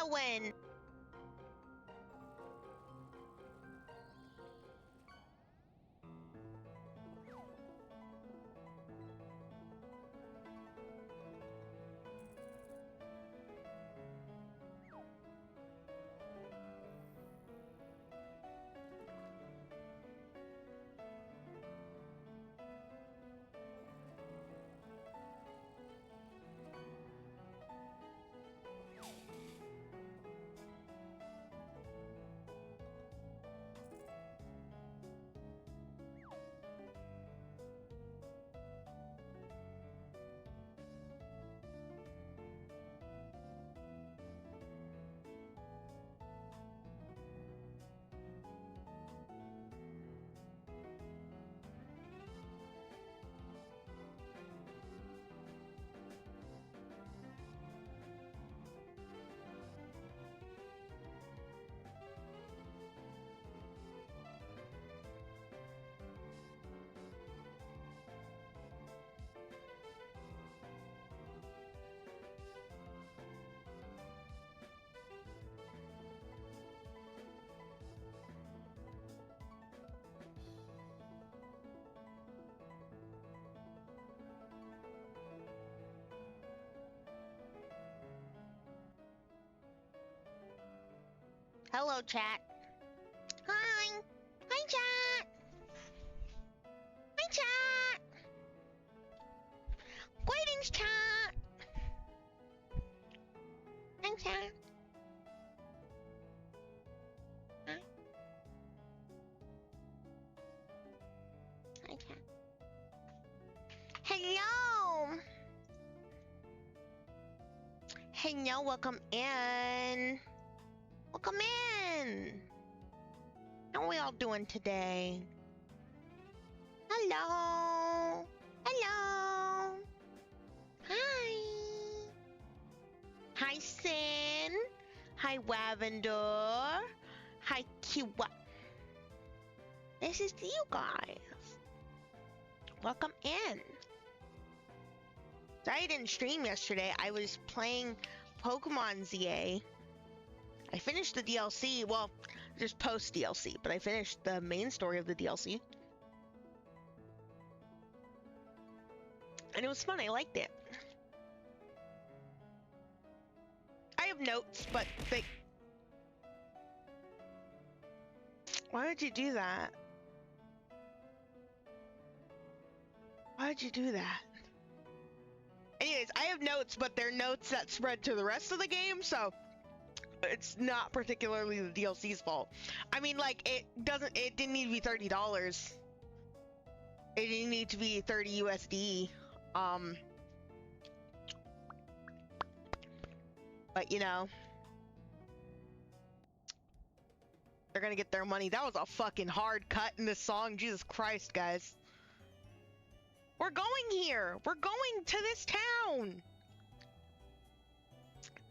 going? Hello, chat. Hi. Hi, chat. Hi, chat. Greetings, chat. Hi, chat. Hi. Hi, chat. Hello. Hello, welcome in. Welcome in. How are we all doing today? Hello. Hello. Hi. Hi, Sin. Hi, Lavender. Hi, Kiwa. This is to you guys. Welcome in. Sorry I didn't stream yesterday. I was playing Pokemon ZA. I finished the DLC, well, just post DLC, but I finished the main story of the DLC. And it was fun, I liked it. I have notes, but they... Why would you do that? Why would you do that? Anyways, I have notes, but they're notes that spread to the rest of the game, so... It's not particularly the DLC's fault. I mean, like, it didn't need to be $30. It didn't need to be 30 USD. But, you know, they're gonna get their money. That was a fucking hard cut in this song. Jesus Christ, guys. We're going here. We're going to this town.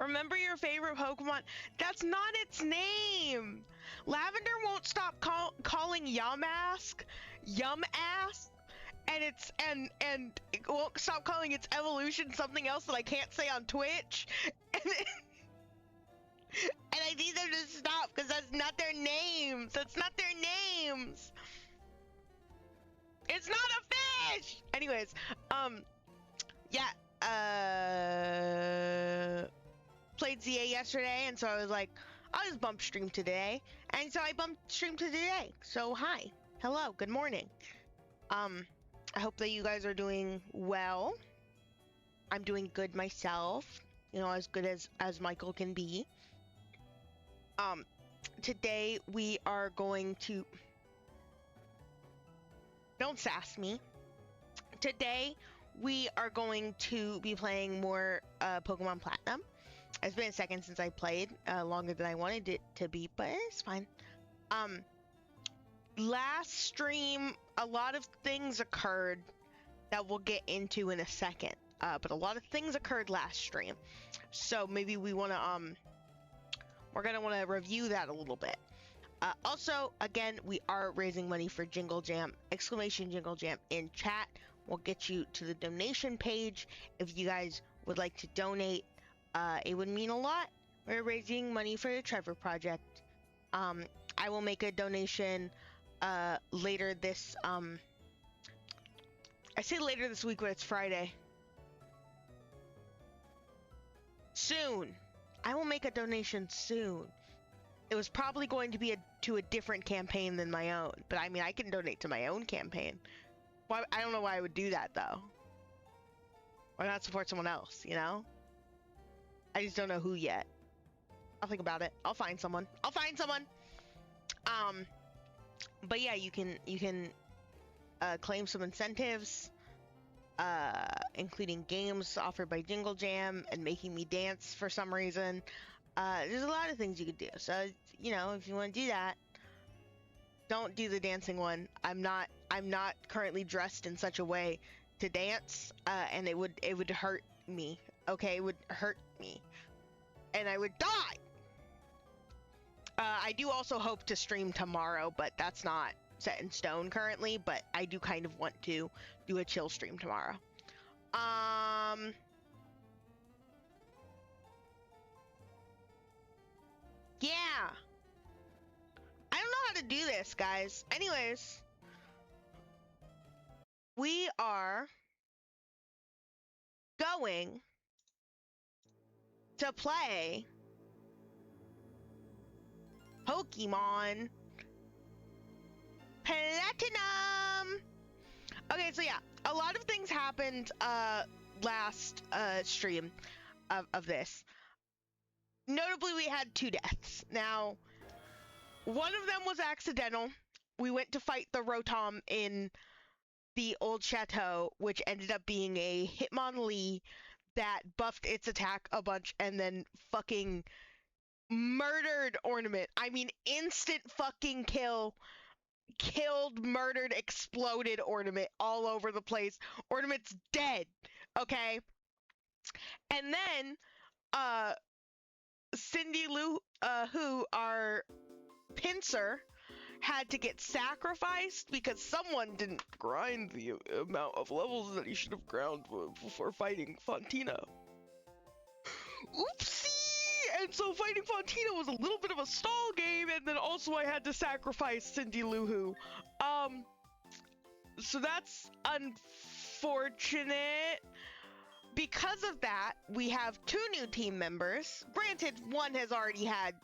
Remember your favorite Pokemon? That's not its name. Lavender won't stop calling Yamask Yumass, and it won't stop calling its evolution something else that I can't say on Twitch. And I need them to stop because that's not their names. That's not their names. It's not a fish. Anyways, yeah. Played ZA yesterday, and so I was like, I'll just bump stream today, and so I bumped stream to today. So hi, hello, good morning. I hope that you guys are doing well. I'm doing good myself, you know, as good as Michael can be. Today we are going to... Don't sass me. Today we are going to be playing more Pokemon Platinum. It's been a second since I played, longer than I wanted it to be, but it's fine. Last stream, a lot of things occurred that we'll get into in a second. But a lot of things occurred last stream. So maybe we want to, we're going to want to review that a little bit. Also, again, we are raising money for Jingle Jam, exclamation Jingle Jam in chat. We'll get you to the donation page if you guys would like to donate. It would mean a lot. We're raising money for the Trevor Project. I will make a donation later this I say later this week, but it's Friday. Soon. I will make a donation soon. It was probably going to be to a different campaign than my own, but I mean, I can donate to my own campaign. Why? I don't know why I would do that though. Why not support someone else? You know? I just don't know who yet. I'll think about it. I'll find someone. But yeah, you can claim some incentives, including games offered by Jingle Jam and making me dance for some reason. There's a lot of things you could do. So, you know, if you want to do that, don't do the dancing one. I'm not currently dressed in such a way to dance, and it would hurt me. Okay, it would hurt me, and I would die. I do also hope to stream tomorrow, but that's not set in stone currently. But I do kind of want to do a chill stream tomorrow. Yeah. I don't know how to do this, guys. Anyways, we are going to play Pokemon Platinum. Okay, so yeah, a lot of things happened last stream of this. Notably, we had 2 deaths. Now, one of them was accidental. We went to fight the Rotom in the old chateau, which ended up being a Hitmonlee that buffed its attack a bunch and then fucking murdered Ornament. I mean, instant fucking kill. Killed, murdered, exploded Ornament all over the place. Ornament's dead. Okay? And then, Cindy Lou, who, our pincer, had to get sacrificed because someone didn't grind the amount of levels that he should have ground before fighting Fontina. Oopsie! And so fighting Fontina was a little bit of a stall game, and then also I had to sacrifice Cindy Lou Who. So that's unfortunate. Because of that, we have 2 new team members. Granted, one has already had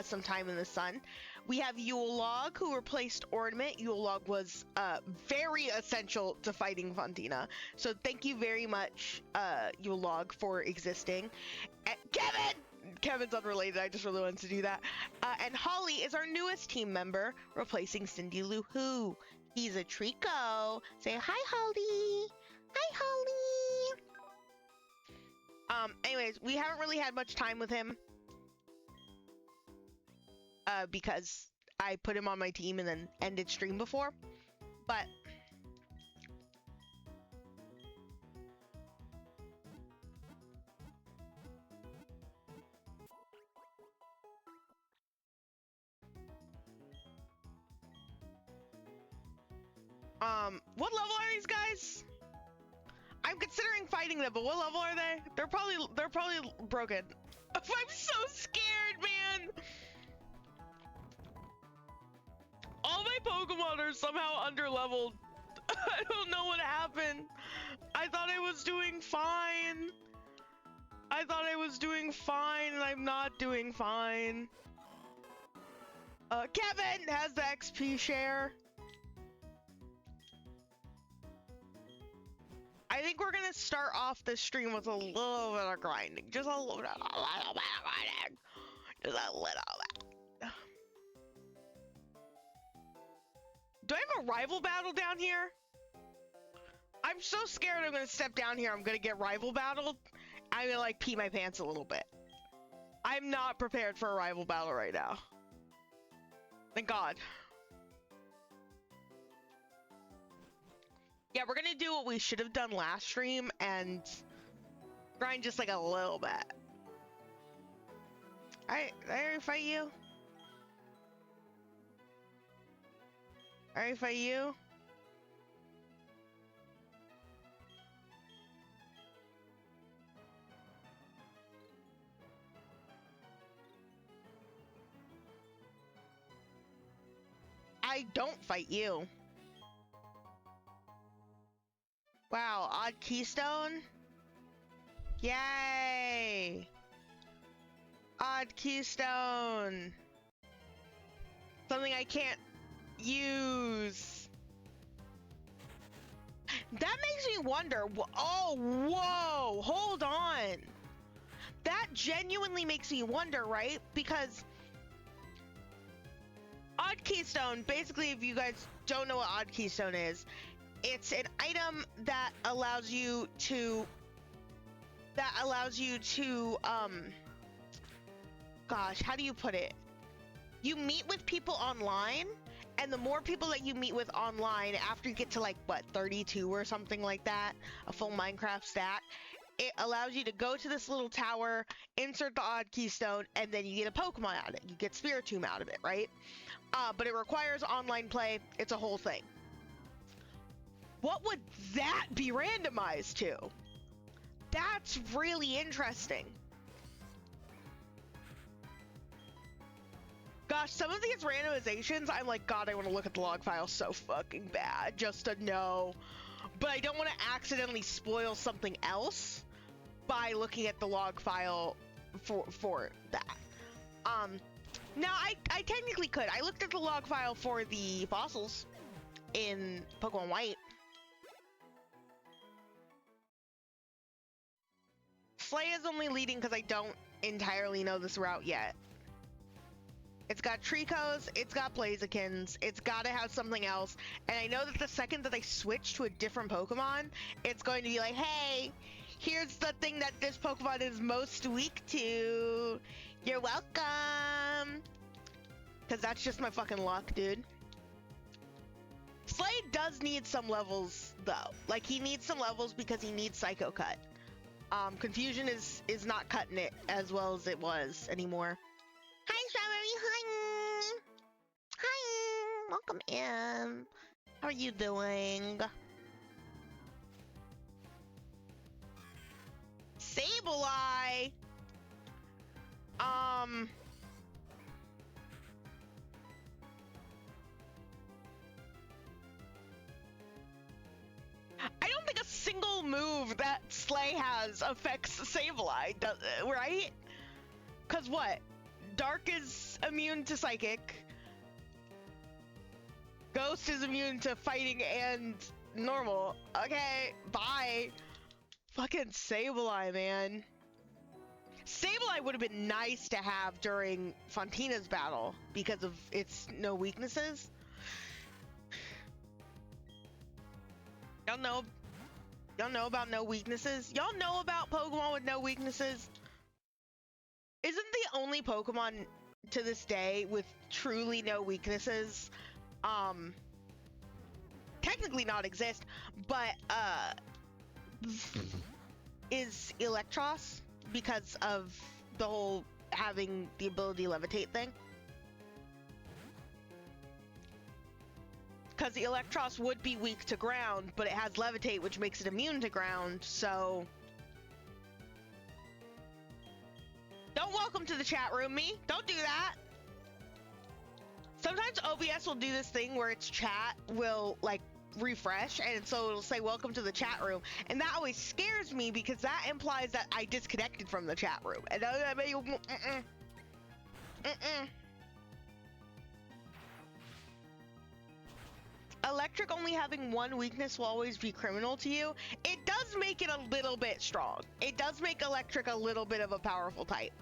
some time in the sun. We have Yule Log, who replaced Ornament. Yule Log was very essential to fighting Fontina. So thank you very much, Yule Log, for existing. And Kevin's unrelated. I just really wanted to do that. And Holly is our newest team member, replacing Cindy Lou Who. He's a Trico. Say hi, Holly. Hi, Holly. Anyways, we haven't really had much time with him. Because I put him on my team and then ended stream before. But what level are these guys? I'm considering fighting them, but what level are they? They're probably broken. I'm so scared, man. All my Pokemon are somehow underleveled. I don't know what happened. I thought I was doing fine. And I'm not doing fine. Kevin has the XP share. I think we're gonna start off the stream with a little bit of grinding. Just a little bit of grinding. Just a little bit. Do I have a rival battle down here? I'm so scared I'm gonna step down here. I'm gonna get rival battled. I'm gonna like pee my pants a little bit. I'm not prepared for a rival battle right now. Thank God. Yeah, we're gonna do what we should have done last stream and grind just like a little bit. Alright, did I already fight you? Alright, fight you? I don't fight you. Wow, odd keystone. Yay! Odd keystone. Something I can't use. That makes me wonder. Oh, whoa! Hold on. That genuinely makes me wonder, right? Because odd keystone, basically, if you guys don't know what odd keystone is, it's an item that allows you to gosh, how do you put it? You meet with people online, and the more people that you meet with online, after you get to like what, 32 or something like that, a full Minecraft stack, it allows you to go to this little tower, insert the odd keystone, and then you get a Pokemon out of it. You get Spiritomb out of it, right? But it requires online play. It's a whole thing. What would that be randomized to? That's really interesting. Gosh, some of these randomizations, I'm like, God, I want to look at the log file so fucking bad just to know. But I don't want to accidentally spoil something else by looking at the log file for that. Now, I technically could. I looked at the log file for the fossils in Pokemon White. Slay is only leading because I don't entirely know this route yet. It's got Tricos, it's got Blazikins, it's got to have something else. And I know that the second that I switch to a different Pokemon, it's going to be like, hey, here's the thing that this Pokemon is most weak to. You're welcome. Because that's just my fucking luck, dude. Slay does need some levels, though. Like, he needs some levels because he needs Psycho Cut. Confusion is not cutting it as well as it was anymore. Hi, Strawberry. Hi. Hi. Welcome in. How are you doing? Sableye. I don't think a single move that Slay has affects Sableye, right? Cause what? Dark is immune to Psychic. Ghost is immune to fighting and normal. Okay, bye. Fucking Sableye, man. Sableye would have been nice to have during Fontina's battle because of its no weaknesses. Y'all know about no weaknesses? Y'all know about Pokemon with no weaknesses? Isn't the only Pokemon to this day with truly no weaknesses, technically not exist, but, is Electros because of the whole having the ability to levitate thing? Because the Electros would be weak to ground, but it has levitate, which makes it immune to ground, so... Don't welcome to the chat room, me. Don't do that. Sometimes OBS will do this thing where its chat will, like, refresh, and so it'll say, welcome to the chat room. And that always scares me because that implies that I disconnected from the chat room. And Electric only having one weakness will always be criminal to you. It does make it a little bit strong. It does make Electric a little bit of a powerful type.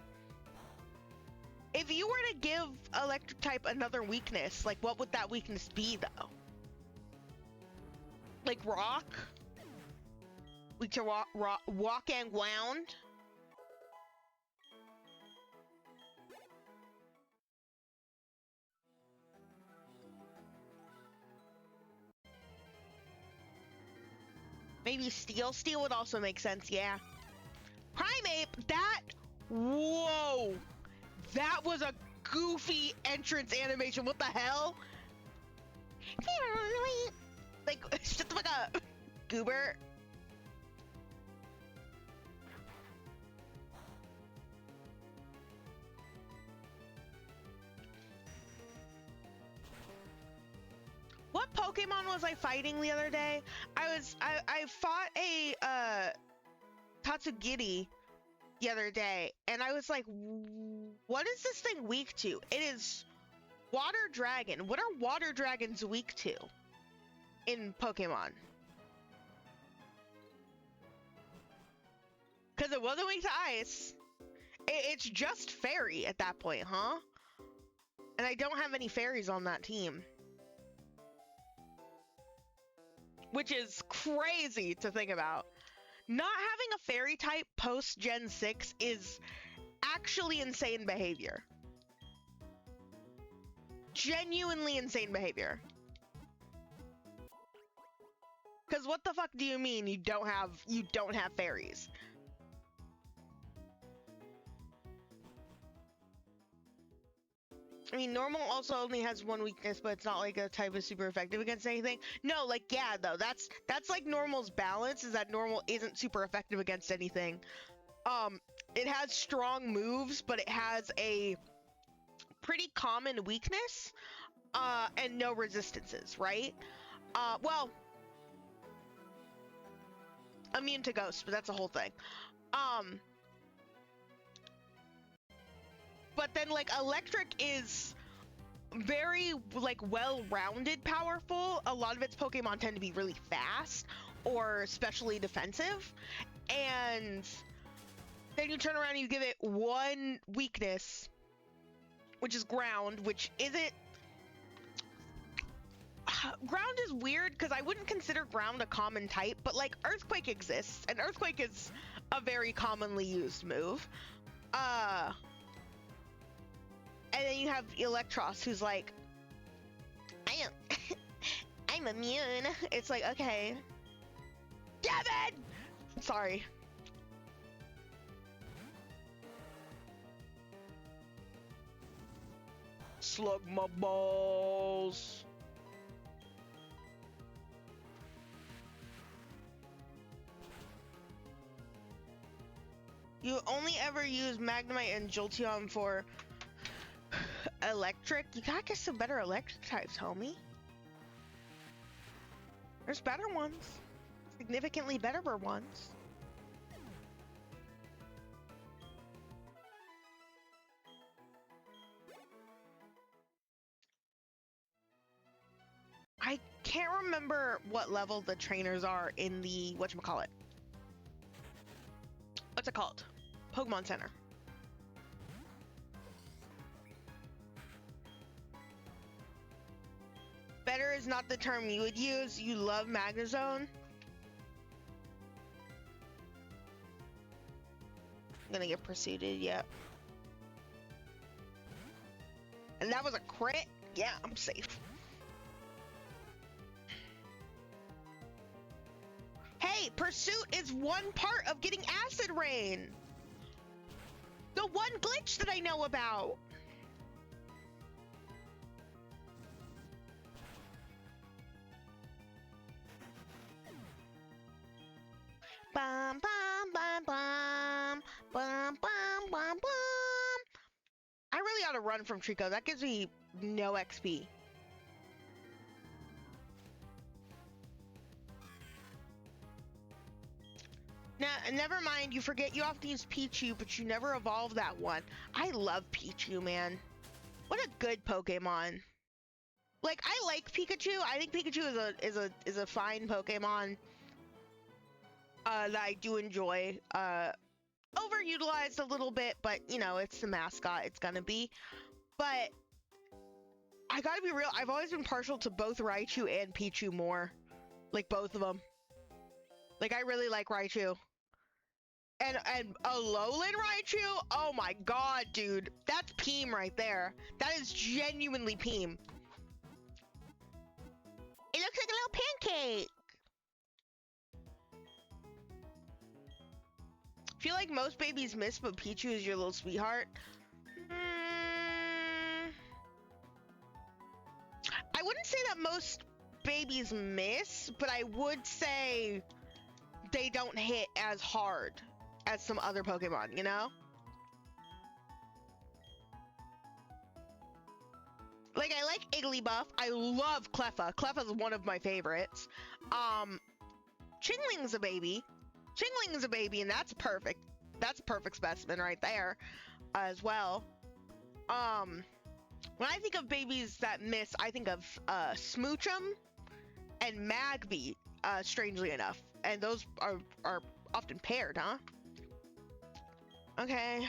If you were to give Electric type another weakness, like what would that weakness be though? Like Rock? Weak to walk and ground? Maybe Steel? Steel would also make sense, yeah. Primeape, that... Whoa! That was a goofy entrance animation. What the hell? Like, shut the fuck up, Goober. Pokemon was I fighting the other day? I fought a Tatsugiri the other day, and I was like, what is this thing weak to? It is Water Dragon. What are Water Dragons weak to in Pokemon? Because it wasn't weak to ice. It's just fairy at that point, huh? And I don't have any fairies on that team. Which is crazy to think about. Not having a fairy type post Gen 6 is actually insane behavior. Genuinely insane behavior. Because what the fuck do you mean you don't have fairies? I mean, normal also only has one weakness, but it's not like a type is super effective against anything. No, like, yeah, though, that's like normal's balance, is that normal isn't super effective against anything. It has strong moves, but it has a pretty common weakness, and no resistances, right? Well, immune to ghosts, but that's a whole thing. But then, like, electric is very, like, well-rounded powerful. A lot of its Pokemon tend to be really fast or especially defensive. And then you turn around and you give it one weakness, which is ground, which isn't... Ground is weird because I wouldn't consider ground a common type, but, like, earthquake exists, and earthquake is a very commonly used move. And then you have Electros, who's like, I'm immune. It's like, okay. Devin! Sorry. Slug my balls. You only ever use Magnemite and Jolteon for electric? You gotta get some better electric types, homie. There's better ones. Significantly better ones. I can't remember what level the trainers are in the whatchamacallit. What's it called? Pokemon Center. Better is not the term you would use. You love Magnezone. I'm gonna get pursueded, yep. And that was a crit? Yeah, I'm safe. Hey, pursuit is one part of getting Acid Rain. The one glitch that I know about. Bum, bum, bum, bum, bum, bum, bum, bum. I really ought to run from Trico. That gives me no XP. Now, never mind. You forget you have to use Pichu, but you never evolve that one. I love Pichu, man. What a good Pokemon. Like, I like Pikachu. I think Pikachu is a fine Pokemon. That I do enjoy. Overutilized a little bit, but you know, it's the mascot, it's gonna be. But I gotta be real, I've always been partial to both Raichu and Pichu more. Like, both of them. Like, I really like Raichu. And Alolan Raichu? Oh my god, dude. That's Peem right there. That is genuinely Peem. It looks like a little pancake! I feel like most babies miss, but Pichu is your little sweetheart. I wouldn't say that most babies miss, but I would say they don't hit as hard as some other Pokemon, you know? Like, I like Igglybuff. I love Cleffa. Cleffa's one of my favorites. Chingling's a baby. Chingling's a baby, and that's perfect. That's a perfect specimen right there, as well. When I think of babies that miss, I think of Smoochum and Magby, strangely enough. And those are often paired, huh? Okay.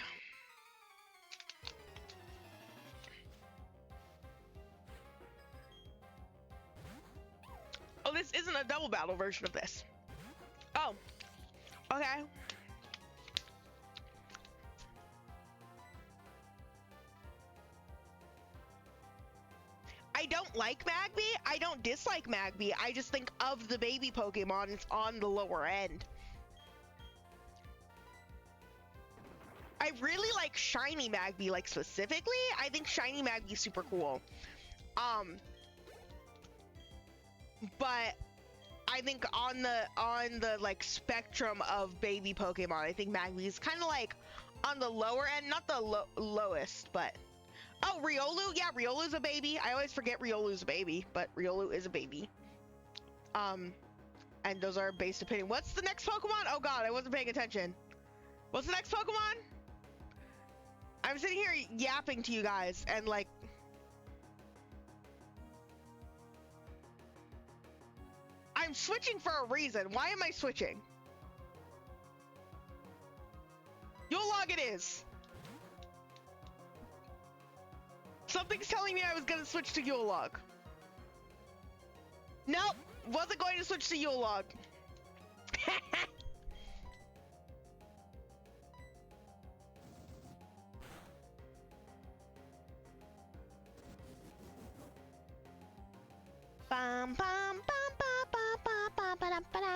Oh, this isn't a double battle version of this. Oh, okay. I don't like Magby. I don't dislike Magby. I just think of the baby Pokemon, it's on the lower end. I really like Shiny Magby, like specifically. I think Shiny Magby is super cool. But I think on the like spectrum of baby Pokemon, I think Magby is kind of like on the lower end, not the lowest, but oh, Riolu, yeah, Riolu's a baby. I always forget Riolu's a baby, but Riolu is a baby. And those are based opinion. What's the next Pokemon? Oh God, I wasn't paying attention. What's the next Pokemon? I'm sitting here yapping to you guys and like. I'm switching for a reason. Why am I switching? Yolog it is. Something's telling me I was gonna switch to Yolog. Nope, wasn't going to switch to Yolog. Bum bum bum bum bum bum bum bum bum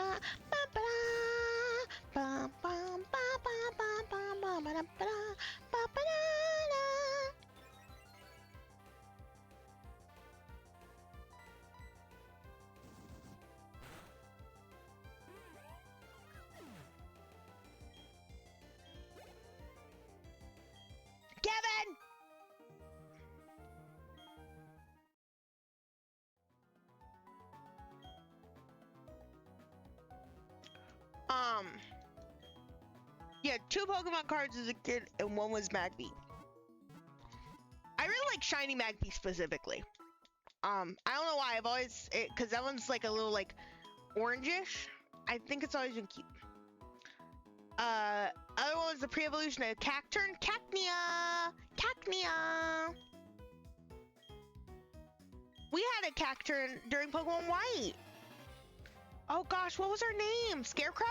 bum bum bum bum. Kevin! Yeah, 2 Pokemon cards as a kid, and 1 was Magby. I really like Shiny Magby specifically. I don't know why, I've always, because that one's like a little like orangish. I think it's always been cute. Other one was the pre-evolution of Cacturn, Cacnea. We had a Cacturn during Pokemon White. Oh gosh, what was her name? Scarecrow?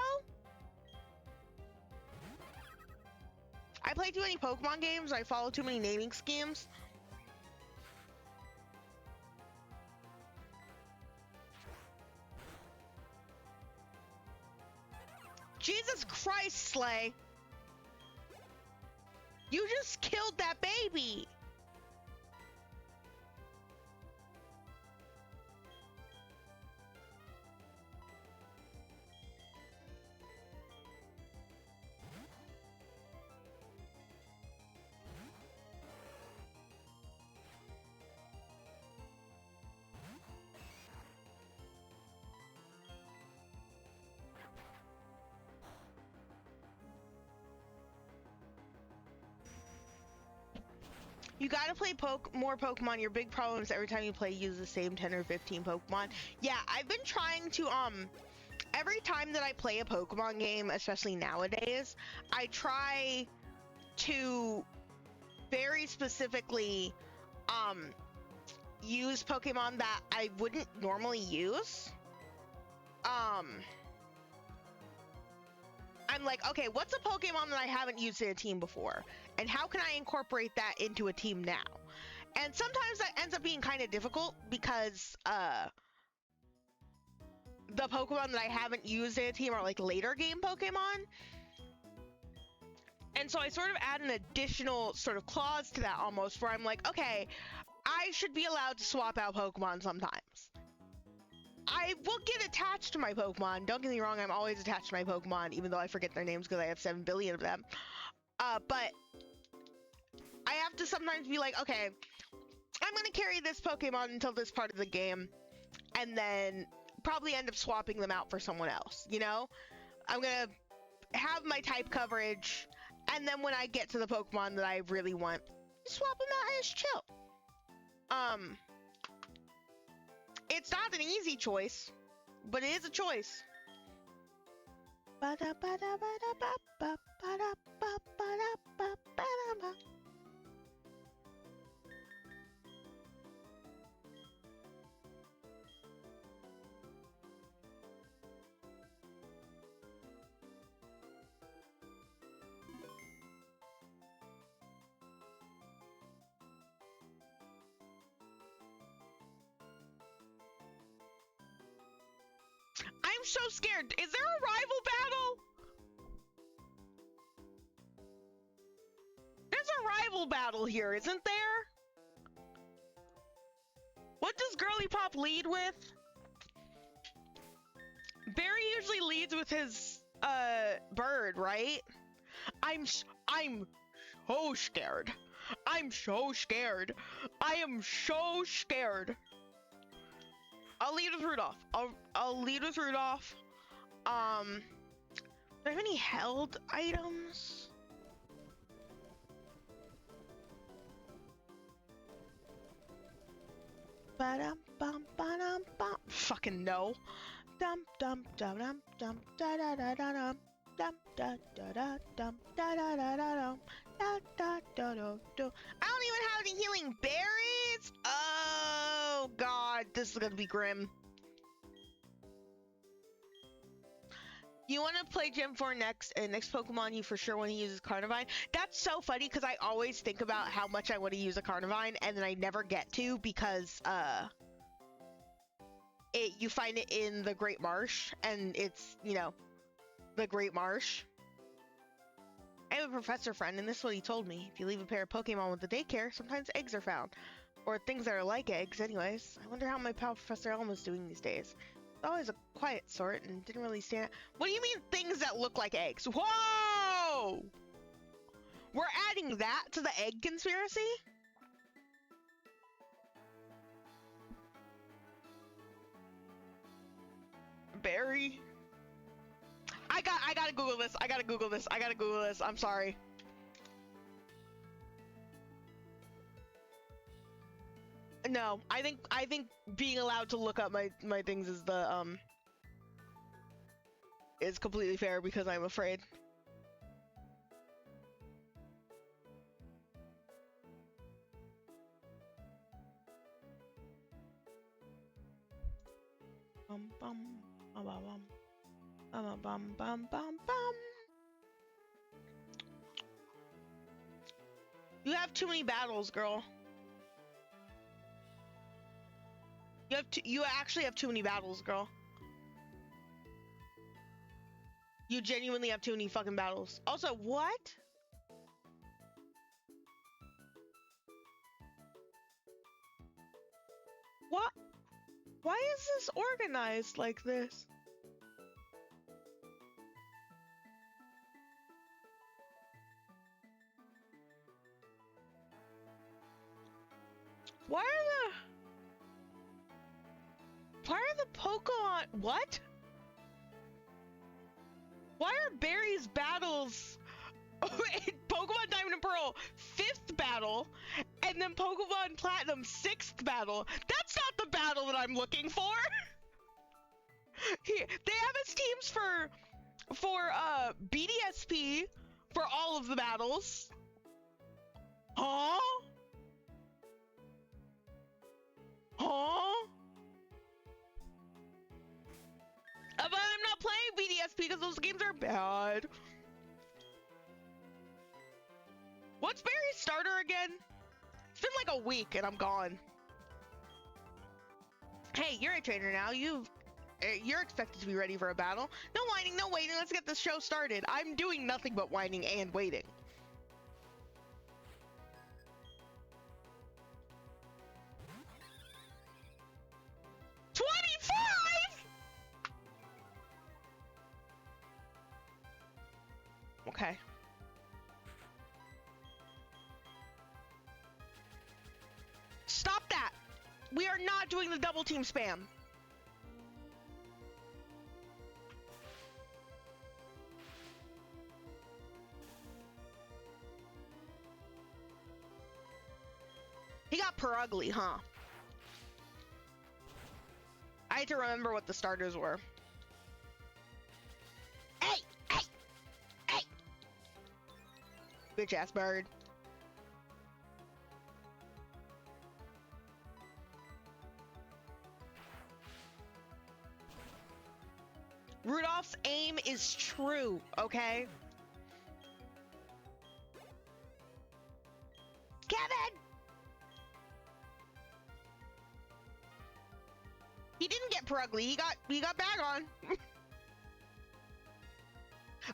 I play too many Pokemon games. I follow too many naming schemes. Jesus Christ, Slay. You just killed that baby. You gotta play more Pokemon. Your big problem is every time you play, you use the same 10 or 15 Pokemon. Yeah, I've been trying to, every time that I play a Pokemon game, especially nowadays, I try to very specifically, use Pokemon that I wouldn't normally use. I'm like, okay, what's a Pokemon that I haven't used in a team before? And how can I incorporate that into a team now? And sometimes that ends up being kind of difficult because the Pokemon that I haven't used in a team are like later game Pokemon. And so I sort of add an additional sort of clause to that almost, where I'm like, okay, I should be allowed to swap out Pokemon sometimes. I will get attached to my Pokemon. Don't get me wrong, I'm always attached to my Pokemon, even though I forget their names because I have 7 billion of them. But I have to sometimes be like, okay, I I'm gonna carry this Pokemon until this part of the game, and then probably end up swapping them out for someone else, you know? I'm gonna have my type coverage, and then when I get to the Pokemon that I really want, swap them out and it's chill. It's not an easy choice, but it is a choice. I'm so scared. Is there a rival battle? There's a rival battle here, isn't there? What does Girly Pop lead with? Barry usually leads with his bird, right? I'm so scared. I'm so scared. I am so scared. I'll lead with Rudolph. I'll lead with Rudolph. Do I have any held items? Ba-dum bum ba-dum bum. Fucking no. Dum dum dum dum dum da da da da dum dum da da da dum da da da da dum da da da da do. I don't even have any healing berries. Oh god, this is gonna be grim. You want to play Gym 4 next, and next Pokemon you for sure want to use is Carnivine. That's so funny because I always think about how much I want to use a Carnivine, and then I never get to because you find it in the Great Marsh, and it's, you know, the Great Marsh. I have a professor friend, and this is what he told me. If you leave a pair of Pokemon with the daycare, sometimes eggs are found. Or things that are like eggs, anyways. I wonder how my pal Professor Elma's doing these days. Always a quiet sort and didn't really stand out. What do you mean things that look like eggs? Whoa! We're adding that to the egg conspiracy? Barry? I gotta Google this. I gotta Google this. I'm sorry. No, I think being allowed to look up my things is the is completely fair because I'm afraid. Bum bum bum bum bum bum bum bum. You have too many battles, girl. You actually have too many battles, girl. You genuinely have too many fucking battles. Also, what? What? Why is this organized like this? Why are the Pokemon, what? Why are Barry's battles in Pokemon Diamond and Pearl 5th battle, and then Pokemon Platinum 6th battle? That's not the battle that I'm looking for. Here, they have his teams for BDSP for all of the battles. Huh? Huh? But I'm not playing BDSP because those games are bad. What's Barry's starter again? It's been like a week and I'm gone. Hey, you're a trainer now. You're expected to be ready for a battle. No whining, no waiting. Let's get this show started. I'm doing nothing but whining and waiting. Okay. Stop We are not doing the double team spam. He got per ugly, huh? I had to remember what the starters were. Hey! Hey! Hey! Bitch ass bird. Rudolph's aim is true, okay? Kevin! He didn't get Perugly. He got bag on.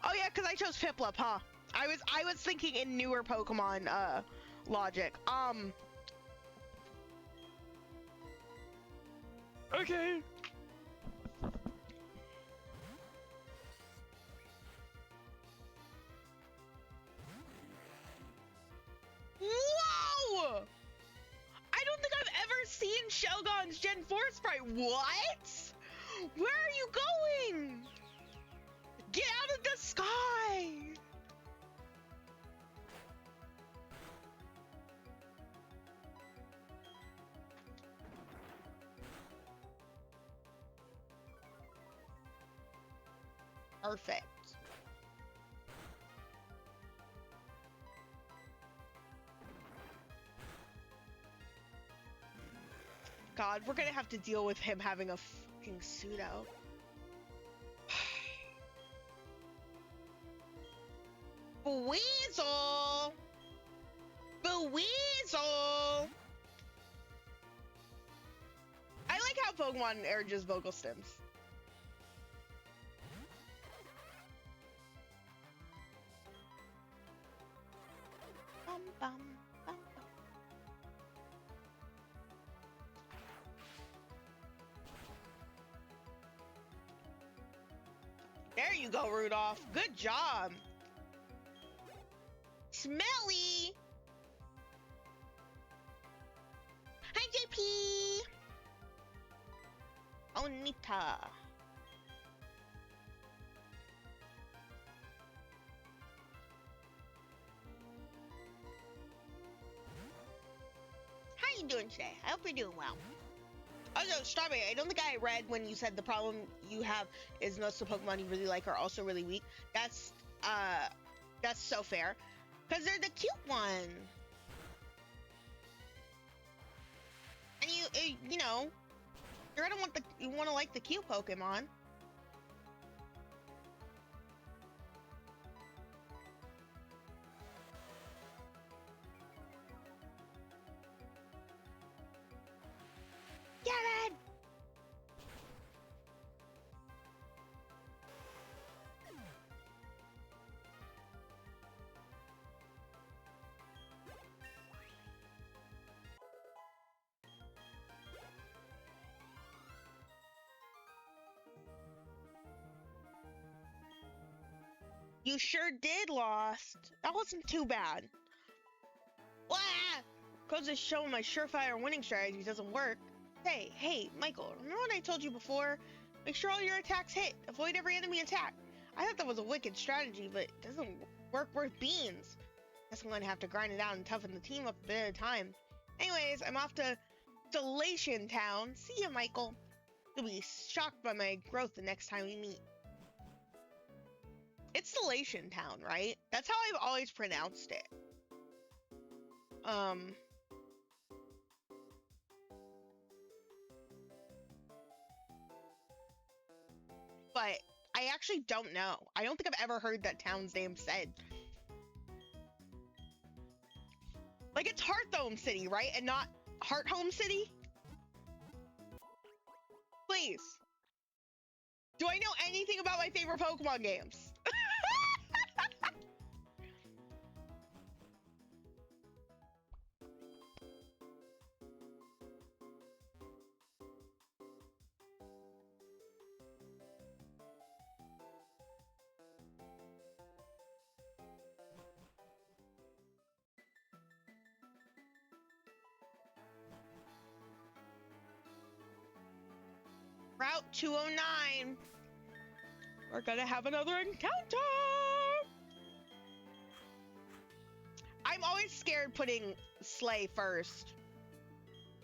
Oh yeah, because I chose Piplup, huh? I was thinking in newer Pokemon logic. Okay. Whoa! I don't think I've ever seen Shelgon's Gen 4 sprite. What? Where are you going? Get out of the sky! Perfect. God, we're gonna have to deal with him having a fucking pseudo. Weasel! Weasel! I like how Pokemon are just vocal stems. Bum, bum, bum, bum. There you go, Rudolph. Good job. Smelly. Hi, JP. Onita. How you doing today? I hope you're doing well. Also, Strawberry, I don't think I read when you said the problem you have is most of the Pokemon you really like are also really weak. That's so fair. Because they're the cute one. And you know, you're gonna you want to like the cute Pokemon. Get it! You sure did, Lost. That wasn't too bad. Wah! Cause it's showing my surefire winning strategy doesn't work. Hey, Michael, remember what I told you before? Make sure all your attacks hit. Avoid every enemy attack. I thought that was a wicked strategy, but it doesn't work worth beans. Guess I'm gonna have to grind it out and toughen the team up a bit at a time. Anyways, I'm off to Delation Town. See ya, Michael. You'll be shocked by my growth the next time we meet. It's Delation Town, right? That's how I've always pronounced it. But I actually don't know. I don't think I've ever heard that town's name said. Like, it's Hearthome City, right? And not Hearthome City? Please. Do I know anything about my favorite Pokemon games? 209. We're gonna have another encounter. I'm always scared putting Slay first.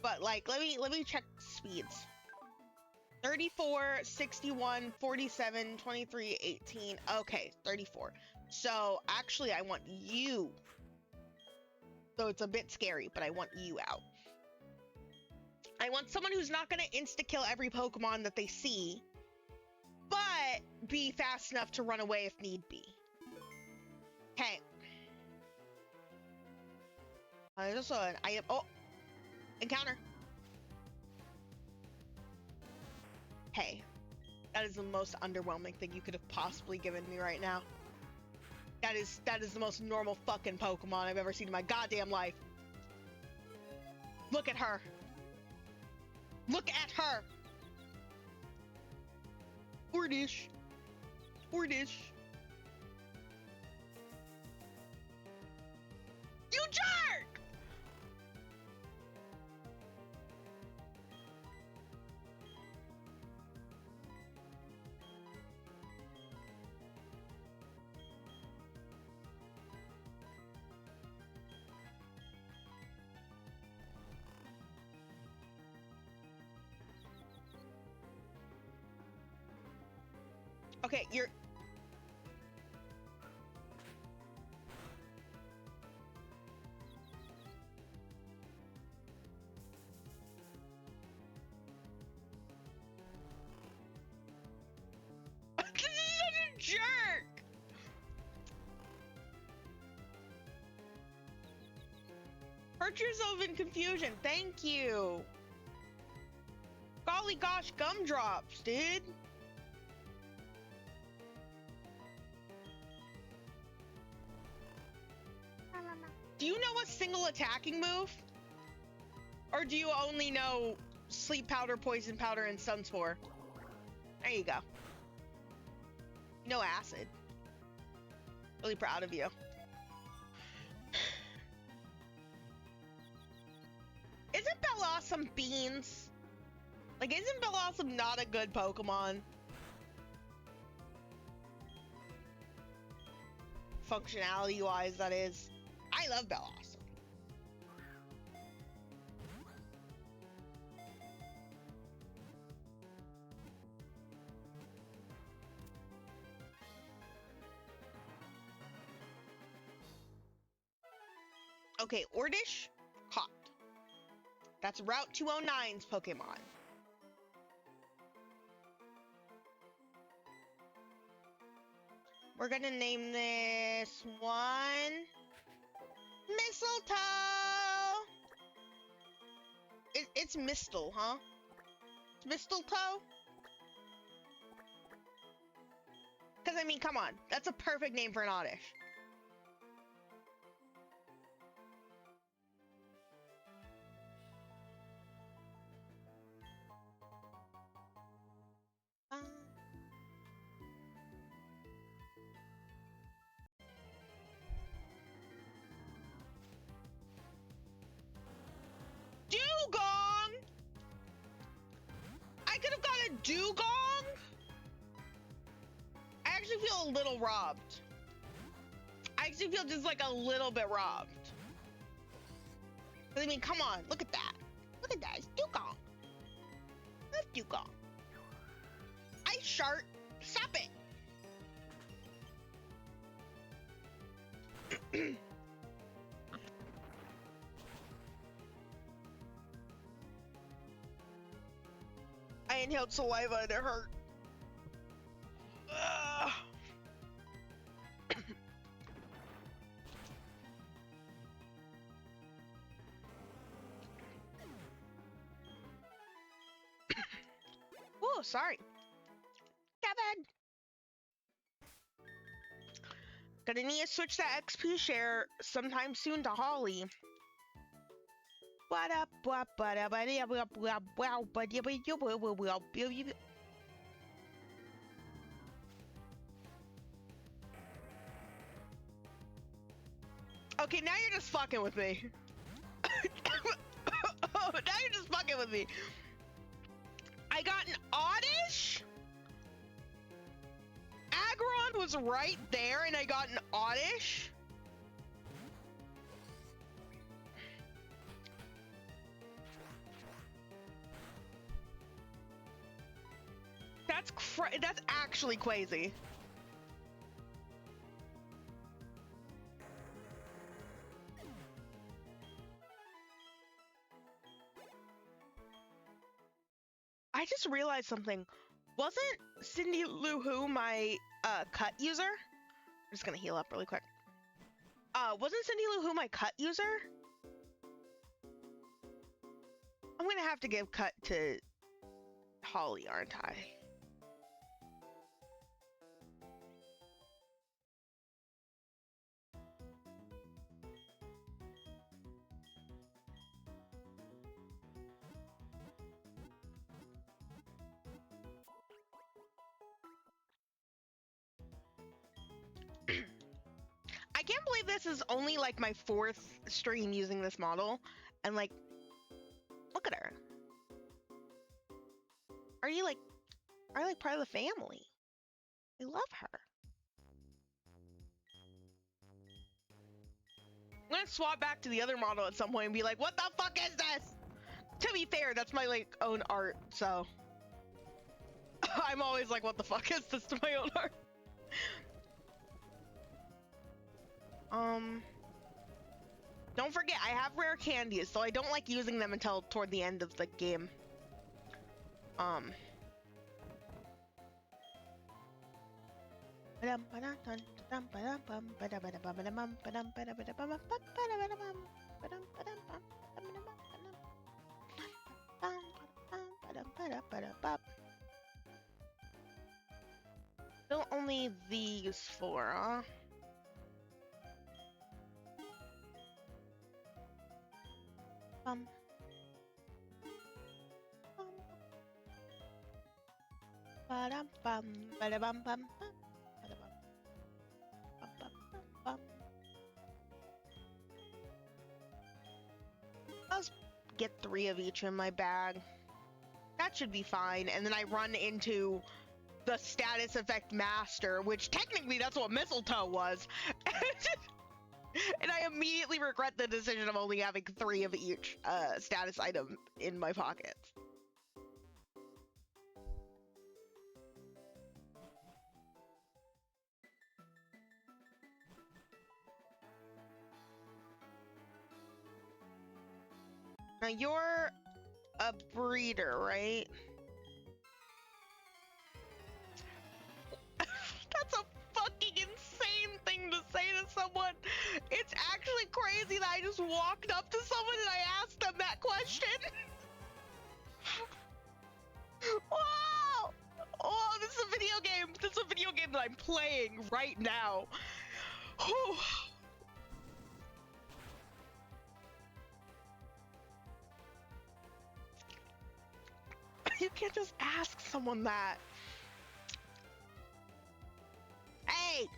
But like, let me check speeds. 34, 61, 47, 23, 18. Okay, 34. So actually I want you. So it's a bit scary, but I want you out. I want someone who's not gonna insta-kill every Pokemon that they see, but be fast enough to run away if need be. Okay. There's also an item. Oh! Encounter! Hey. That is the most underwhelming thing you could have possibly given me right now. That is the most normal fucking Pokemon I've ever seen in my goddamn life. Look at her. Look at her. Ordish. Ordish. You jerk! Okay, you're... This is such a jerk! Hurt yourself in confusion, thank you! Golly gosh, gumdrops, dude! Do you know a single attacking move? Or do you only know Sleep Powder, Poison Powder, and Sunspore? There you go. No acid. Really proud of you. Isn't Bellossom beans? Like, isn't Bellossom not a good Pokemon? Functionality-wise, that is. I love Bellossom. Okay, Ordish, caught. That's Route 209's Pokemon. We're gonna name this one Mistletoe. It's Mistle, huh? It's Mistletoe? Because, I mean, come on. That's a perfect name for an Oddish. Dugong! I could have got a Dugong? I actually feel a little robbed. I actually feel just like a little bit robbed. I mean, come on, look at that. Look at that, it's Dugong. That's Dugong. Ice Shark, stop it. I inhaled saliva and it hurt. Oh, sorry. Kevin! Gonna need to switch that XP share sometime soon to Holly. What up? Okay, now you're just fucking with me. Now you're just fucking with me. I I got an oddish? Aggron was right there and I got an oddish? That's actually crazy. I just realized something. Wasn't Cindy Lou Who my cut user? I'm just gonna heal up really quick. Wasn't Cindy Lou Who my cut user? I'm gonna have to give cut to Holly, aren't I? I can't believe this is only like my 4th stream using this model, and like, look at her. Are you like part of the family? I love her. I'm gonna swap back to the other model at some point and be like, what the fuck is this? To be fair, that's my like own art, so I'm always like, what the fuck is this to my own art? Don't forget, I have rare candies, so I don't like using them until toward the end of the game. Still only these 4, huh? I'll get 3 of each in my bag. That should be fine. And then I run into the status effect master, which technically that's what mistletoe was. And I immediately regret the decision of only having 3 of each status item in my pockets. Now you're a breeder, right? That's a fucking insane thing to say to someone. It's actually crazy that I just walked up to someone and I asked them that question. Wow! Oh, this is a video game. This is a video game that I'm playing right now. Whew. You can't just ask someone that. Hey!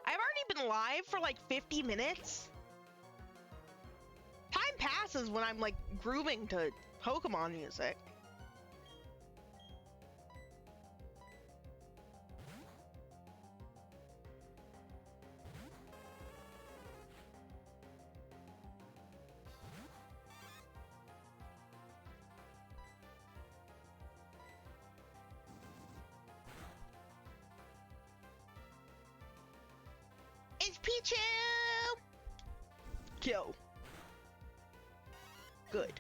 I've already been live for like 50 minutes. Time passes when I'm like grooving to Pokemon music. It's Pichu! Kill. Good.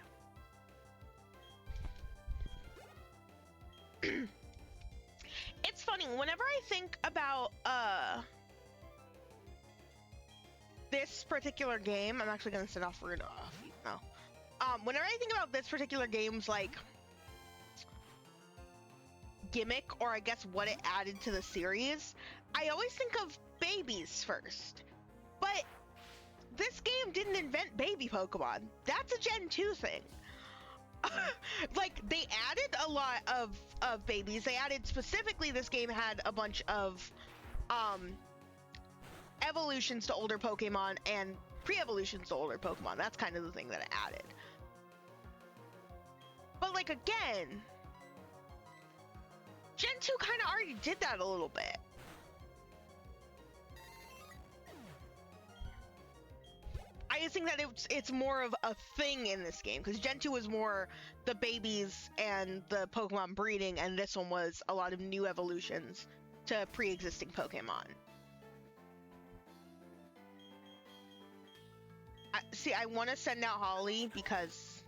It's funny, whenever I think about this particular game, I'm actually gonna set off Rudolph. No. Whenever I think about this particular game's like gimmick, or I guess what it added to the series, I always think of babies first. But this game didn't invent baby Pokemon. That's a Gen 2 thing. Like, they added a lot of babies. They added, specifically, this game had a bunch of evolutions to older Pokemon and pre-evolutions to older Pokemon. That's kind of the thing that it added. But, like, again, Gen 2 kind of already did that a little bit. I just think that it's more of a thing in this game, because Gen 2 was more the babies and the Pokemon breeding, and this one was a lot of new evolutions to pre-existing Pokemon. I want to send out Holly because...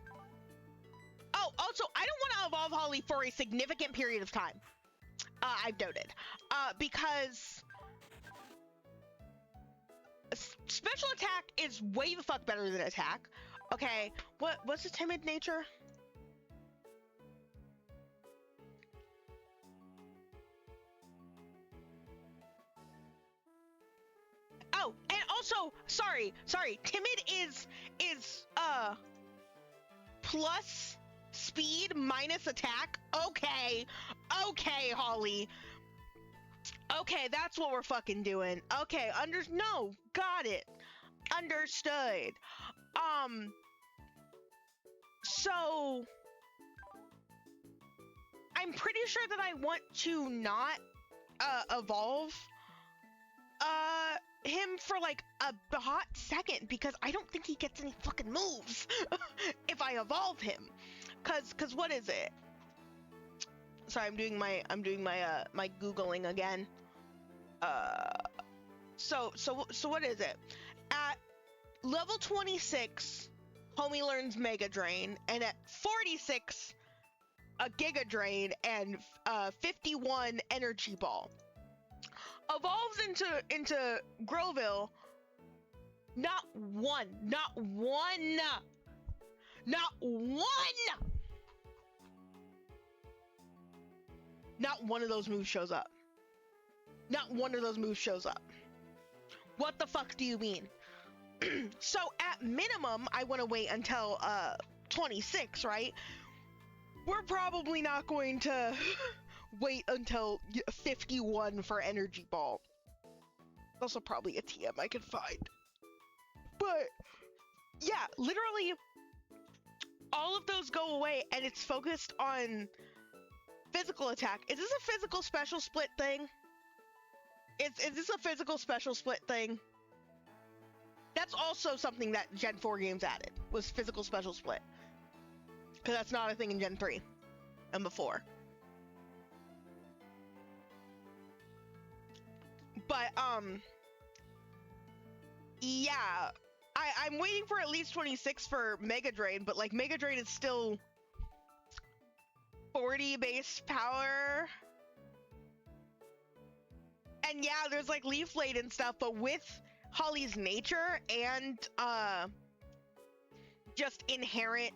Oh, also, I don't want to evolve Holly for a significant period of time. I've noted. Because... Special attack is way the fuck better than attack. Okay, what's the timid nature? Oh, and also, sorry, timid is plus speed minus attack. Okay, Holly. Okay, that's what we're fucking doing. Okay, no, got it. Understood. So I'm pretty sure that I want to not evolve him for like a hot second, because I don't think he gets any fucking moves if I evolve him. Cause what is it? Sorry, I'm doing my my Googling again. So what is it? At level 26, homie learns Mega Drain, and at 46, a Giga Drain and 51 Energy Ball. Evolves into Groville. Not one of those moves shows up. Not one of those moves shows up. What the fuck do you mean? So at minimum, I want to wait until 26, right? We're probably not going to wait until 51 for Energy Ball. Also probably a TM I could find. But yeah, literally all of those go away and it's focused on physical attack. Is this a physical special split thing? Is this a physical special split thing? That's also something that Gen 4 games added, was physical special split. Because that's not a thing in Gen 3 and before. But, yeah. I'm waiting for at least 26 for Mega Drain, but, like, Mega Drain is still 40 base power. And yeah, there's like Leaf Blade and stuff, but with Holly's nature and just inherent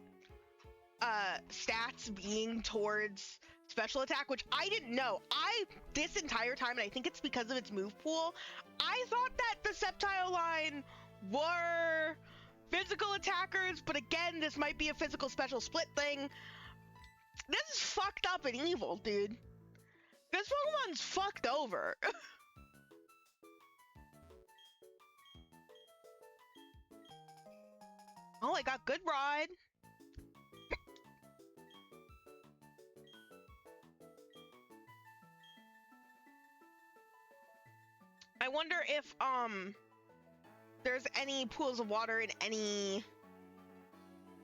stats being towards special attack, which I didn't know. This entire time, and I think it's because of its move pool, I thought that the Sceptile line were physical attackers, but again, this might be a physical special split thing. This is fucked up and evil, dude. This Pokemon's fucked over. Oh, I got good rod. I wonder if there's any pools of water in any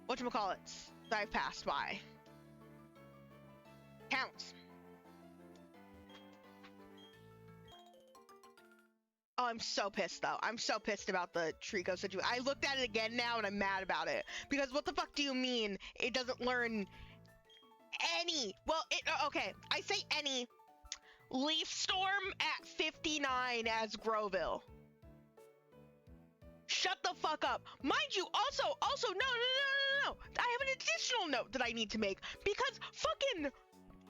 whatchamacallits that I've passed by. Counts. Oh, I'm so pissed though. I'm so pissed about the Trico situation. I looked at it again now and I'm mad about it. Because what the fuck do you mean it doesn't learn any? Well, okay, I say any. Leaf Storm at 59 as Groville. Shut the fuck up. Mind you, also, no. I have an additional note that I need to make because fucking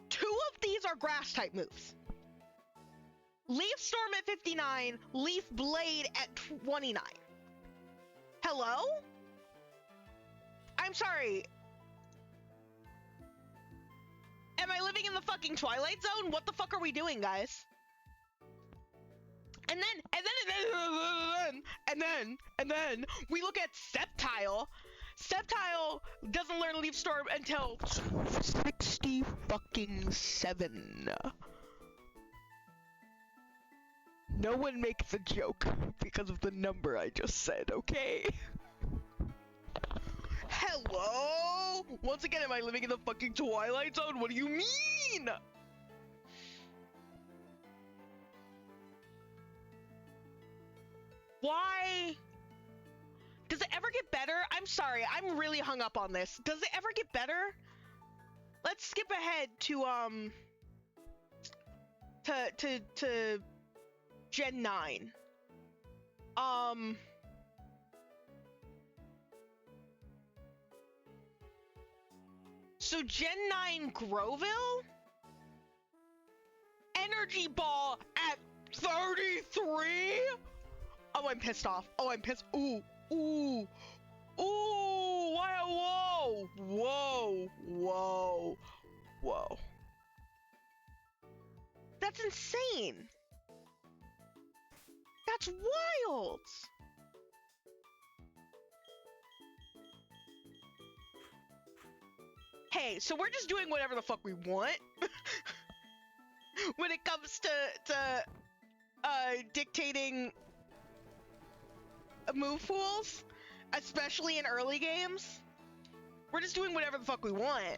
2 of these are grass type moves. Leaf Storm at 59, Leaf Blade at 29. Hello? I'm sorry. Am I living in the fucking Twilight Zone? What the fuck are we doing, guys? And then we look at Sceptile. Sceptile doesn't learn Leaf Storm until 60 fucking 7. No one makes a joke because of the number I just said, okay? Hello? Once again, am I living in the fucking Twilight Zone? What do you mean? Why? Does it ever get better? I'm sorry, I'm really hung up on this. Does it ever get better? Let's skip ahead to Gen 9. So Gen 9 Groville? Energy Ball at 33? Oh, I'm pissed off. Oh, I'm pissed. Ooh. Whoa. That's insane. That's wild. Hey, so we're just doing whatever the fuck we want when it comes to dictating move pools, especially in early games. We're just doing whatever the fuck we want.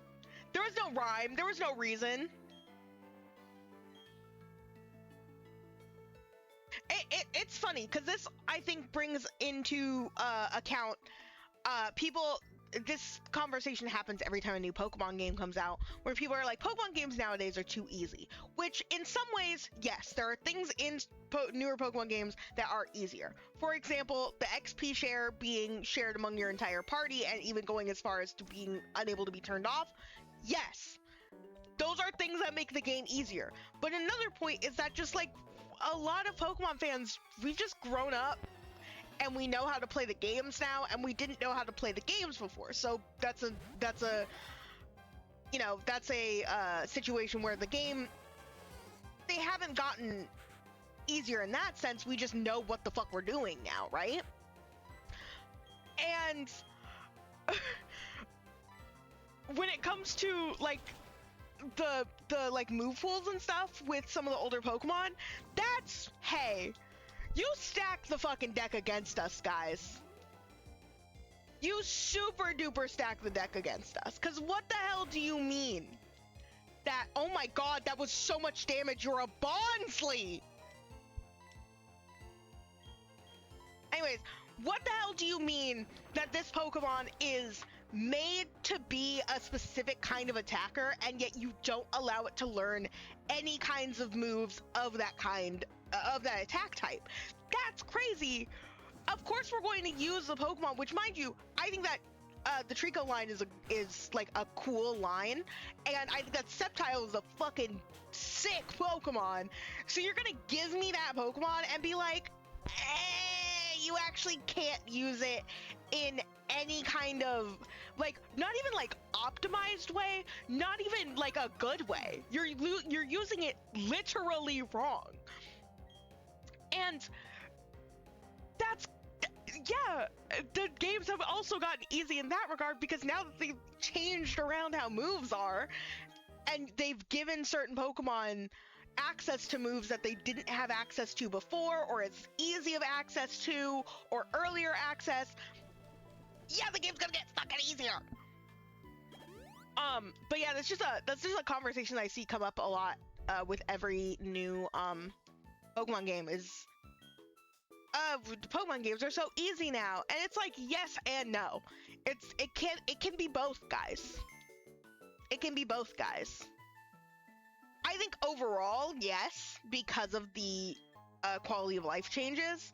There was no rhyme, there was no reason. It's funny because this, I think, brings into account people. This conversation happens every time a new Pokemon game comes out, where people are like, Pokemon games nowadays are too easy. Which, in some ways, yes, there are things in newer Pokemon games that are easier. For example, the XP share being shared among your entire party, and even going as far as to being unable to be turned off. Yes, those are things that make the game easier. But another point is that just like a lot of Pokemon fans, we've just grown up and we know how to play the games now, and we didn't know how to play the games before. So that's a situation where the game, they haven't gotten easier in that sense. We just know what the fuck we're doing now, right? And when it comes to like the like move pools and stuff with some of the older Pokemon, that's, hey, you stack the fucking deck against us, guys. You super duper stack the deck against us. Cause what the hell do you mean? That, oh my god, that was so much damage, you're a Bonsly! Anyways, what the hell do you mean that this Pokemon is made to be a specific kind of attacker, and yet you don't allow it to learn any kinds of moves of that kind, of that attack type? That's crazy. Of course we're going to use the Pokemon, which, mind you, I think that the Trico line is like a cool line, and I think that Sceptile is a fucking sick Pokemon. So you're gonna give me that Pokemon and be like, you actually can't use it in any kind of, like, not even like optimized way, not even like a good way. You're using it literally wrong. And that's, yeah, the games have also gotten easy in that regard, because now that they've changed around how moves are, and they've given certain Pokemon access to moves that they didn't have access to before, or as easy of access to, or earlier access, yeah, the game's gonna get fucking easier. But yeah, that's just a conversation I see come up a lot with every new Pokemon game is the Pokemon games are so easy now, and it's like yes and no. It can be both, guys. It can be both, guys. I think overall, yes, because of the quality of life changes.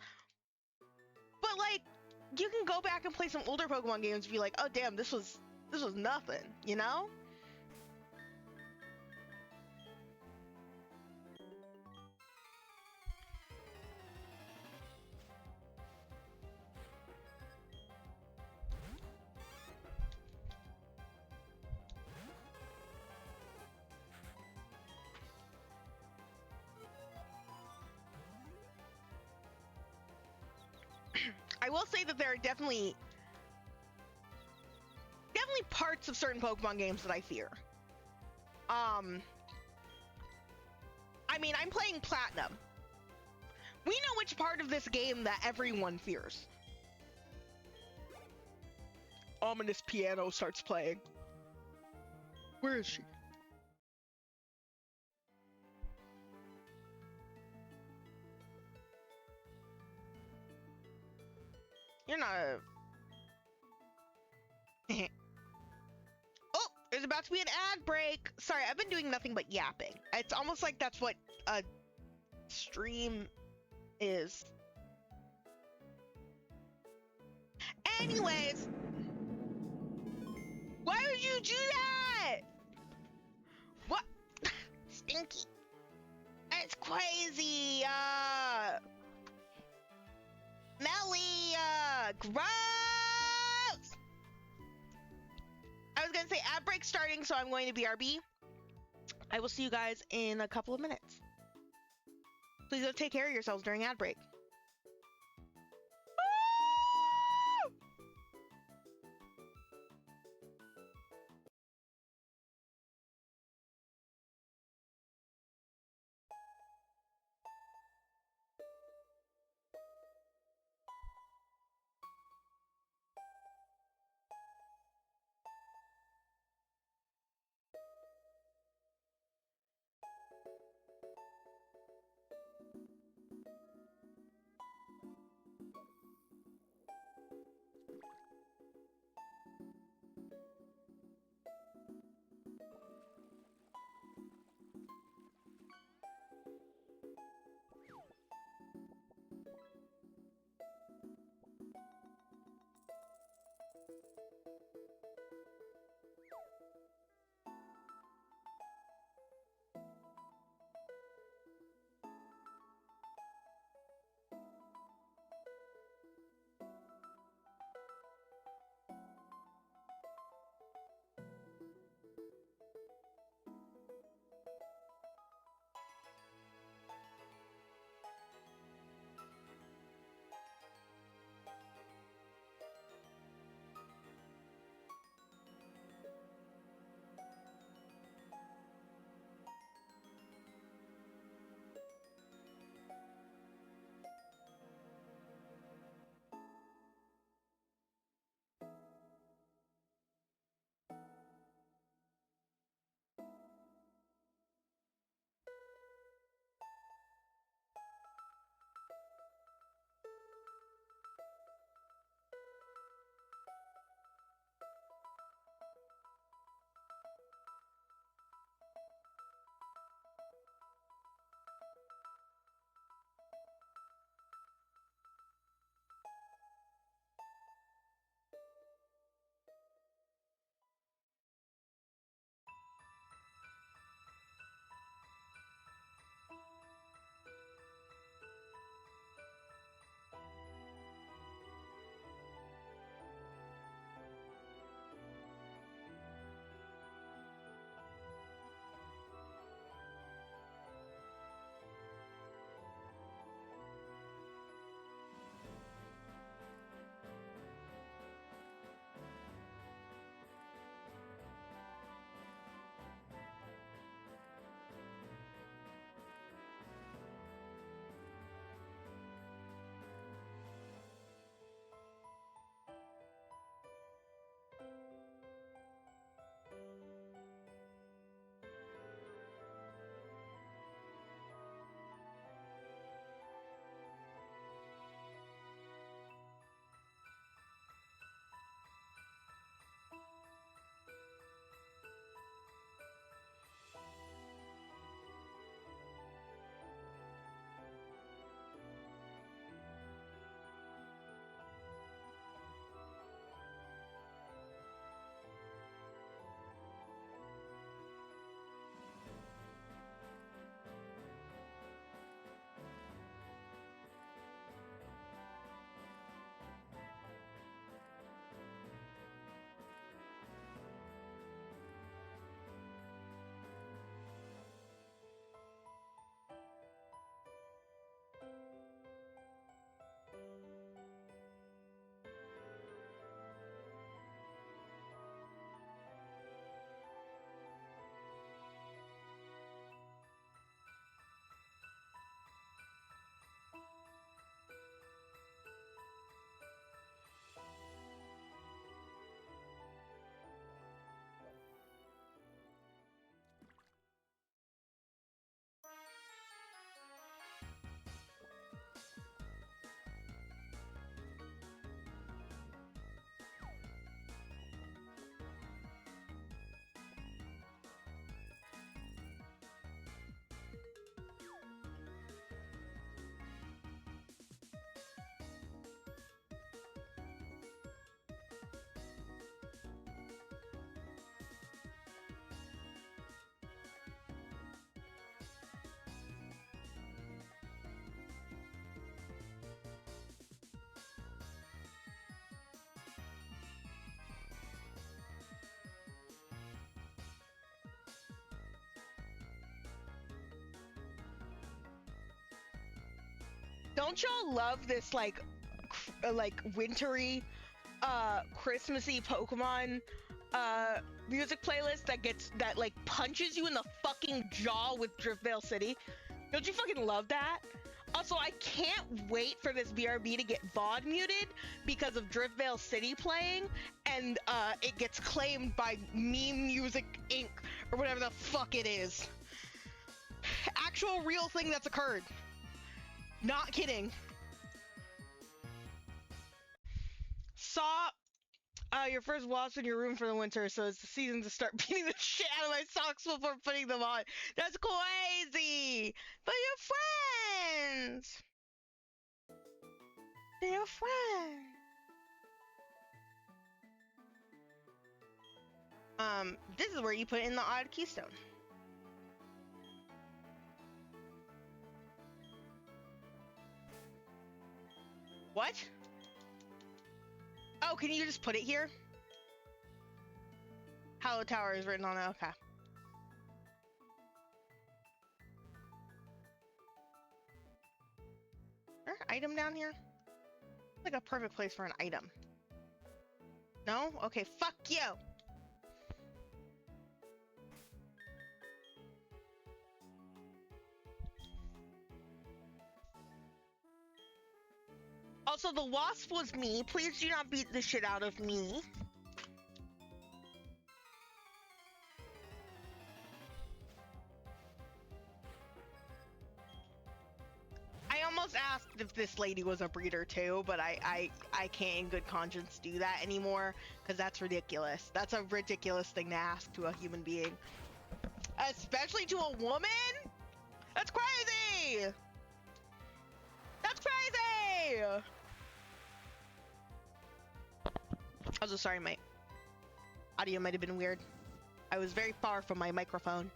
But like, you can go back and play some older Pokemon games and be like, oh damn, this was nothing, you know? I will say that there are definitely parts of certain Pokemon games that I fear. I mean, I'm playing Platinum. We know which part of this game that everyone fears. Ominous piano starts playing. Where is she? You're not a... Oh, there's about to be an ad break. Sorry, I've been doing nothing but yapping. It's almost like that's what a stream is. Anyways, why would you do that? What? Stinky. It's crazy. Melly. Gross. I was gonna say ad break starting, so I'm going to BRB. I will see you guys in a couple of minutes. Please go take care of yourselves during ad break. Don't y'all love this like wintry, Christmassy Pokemon music playlist that like punches you in the fucking jaw with Driftvale City? Don't you fucking love that? Also, I can't wait for this BRB to get VOD muted because of Driftvale City playing, and it gets claimed by Meme Music Inc. or whatever the fuck it is. Actual real thing that's occurred. Not kidding. Saw your first wasp in your room for the winter, so it's the season to start beating the shit out of my socks before putting them on. That's crazy! But you're friends! They're friends! This is where you put in the odd keystone. What? Oh, can you just put it here? Hollow Tower is written on it, okay. Is there an item down here? Like a perfect place for an item. No? Okay, fuck you! Also, the wasp was me. Please do not beat the shit out of me. I almost asked if this lady was a breeder too, but I can't in good conscience do that anymore, because that's ridiculous. That's a ridiculous thing to ask to a human being. Especially to a woman? That's crazy! That's crazy! I'm so sorry, my audio might have been weird. I was very far from my microphone.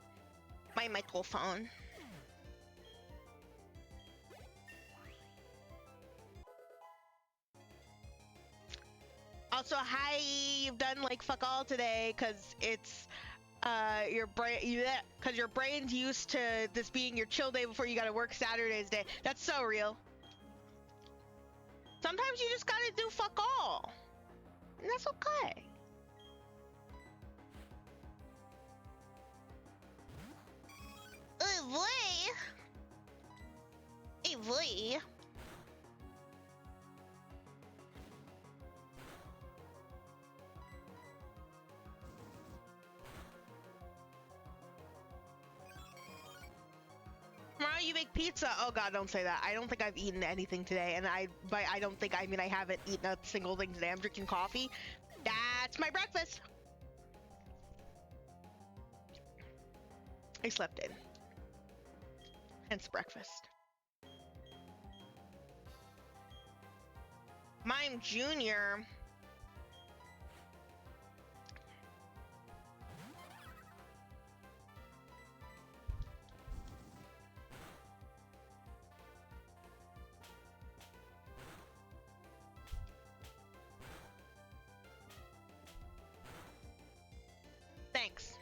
My microphone. Also, hi, you've done like fuck all today, cause it's your brain's used to this being your chill day before you gotta work Saturday's day. That's so real. Sometimes you just gotta do fuck all. And that's okay. Oh boy. Hey boy. Tomorrow you make pizza. Oh god, don't say that. I don't think I've eaten anything today, and by I don't think I mean I haven't eaten a single thing today. I'm drinking coffee. That's my breakfast. I slept in. Hence breakfast. Mime Junior. Thanks.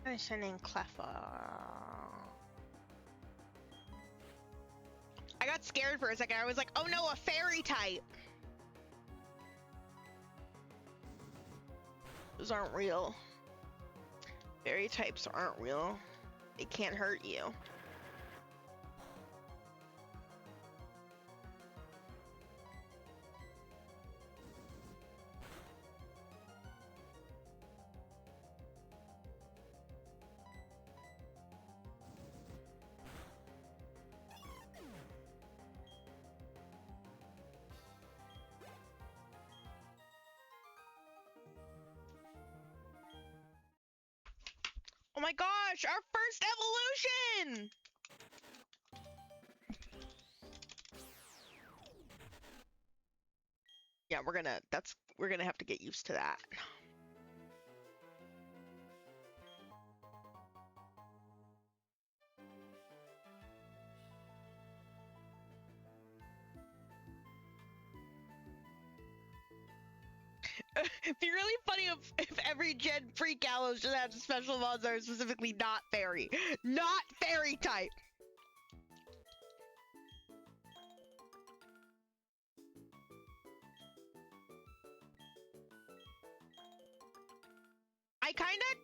I'm sending Cleffa. I got scared for a second. I was like, oh no, a fairy type. Those aren't real. Fairy types aren't real. They can't hurt you. Oh my gosh, our first evolution! Yeah, we're gonna have to get used to that. It'd be really funny if every gen free Kalos just had special mods that are specifically not fairy. Not fairy type!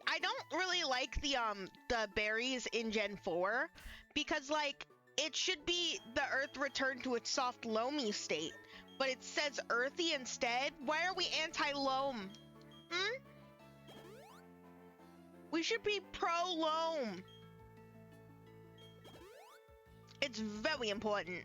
I don't really like the berries in Gen 4 because like it should be the earth returned to its soft loamy state, but it says earthy instead. Why are we anti-loam? Hmm? We should be pro-loam. It's very important.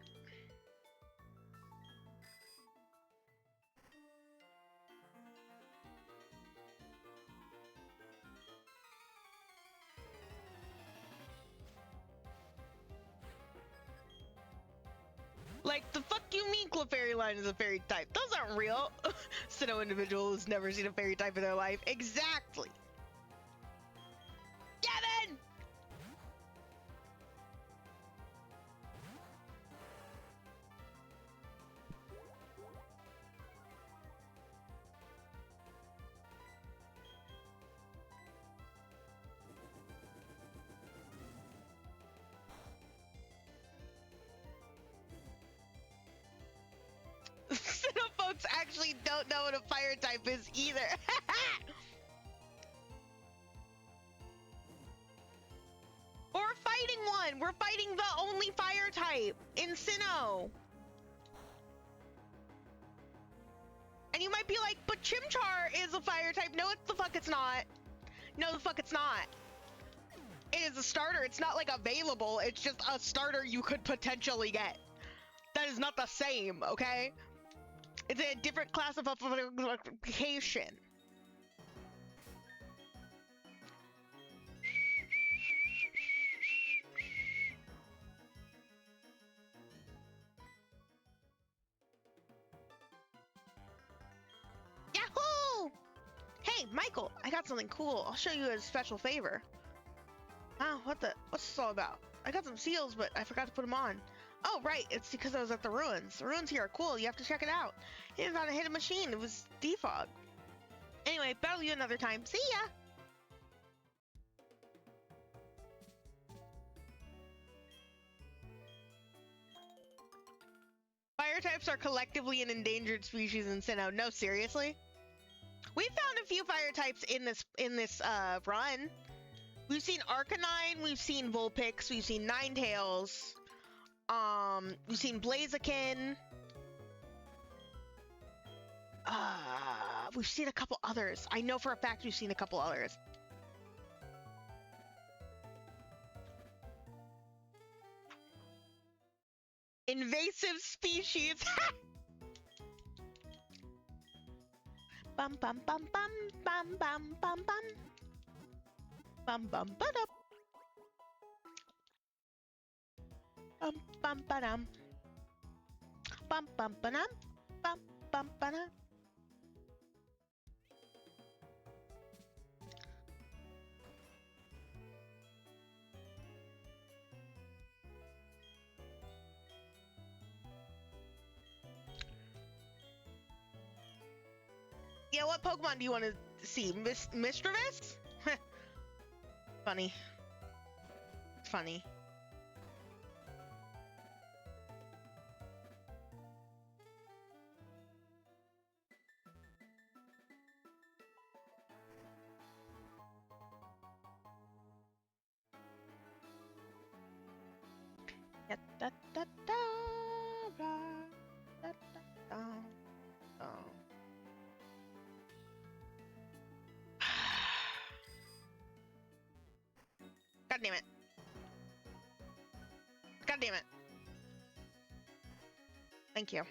Like, the fuck you mean Clefairy line is a fairy type? Those aren't real. Sinnoh individual who's never seen a fairy type in their life. Exactly. Gavin! Sinnoh folks actually don't know what a fire type is either. We're fighting one! We're fighting the only fire type in Sinnoh! And you might be like, but Chimchar is a fire type. No, the fuck it's not. No, the fuck it's not. It is a starter. It's not like available. It's just a starter you could potentially get. That is not the same, okay? It's a different class of application. Yahoo! Hey, Michael, I got something cool. I'll show you a special favor. Oh, what's this all about? I got some seals, but I forgot to put them on. Oh, right, it's because I was at the ruins. The ruins here are cool, you have to check it out. It was on a hidden machine, it was defog. Anyway, battle you another time. See ya! Fire types are collectively an endangered species in Sinnoh. No, seriously? We found a few fire types in this run. We've seen Arcanine, we've seen Vulpix, we've seen Ninetales. We've seen Blaziken. We've seen a couple others. I know for a fact we've seen a couple others. Invasive species. Bum bum bum bum bum bum bum bum. Bum bum ba-dum. Bum bum ba-dum. Bum bum ba-dum. Bum bum ba-dum. Yeah, what Pokemon do you want to see? Misdreavus? Funny. It's funny. Da, da, da, da, da, da, da, da. God damn it. God damn it. Thank you.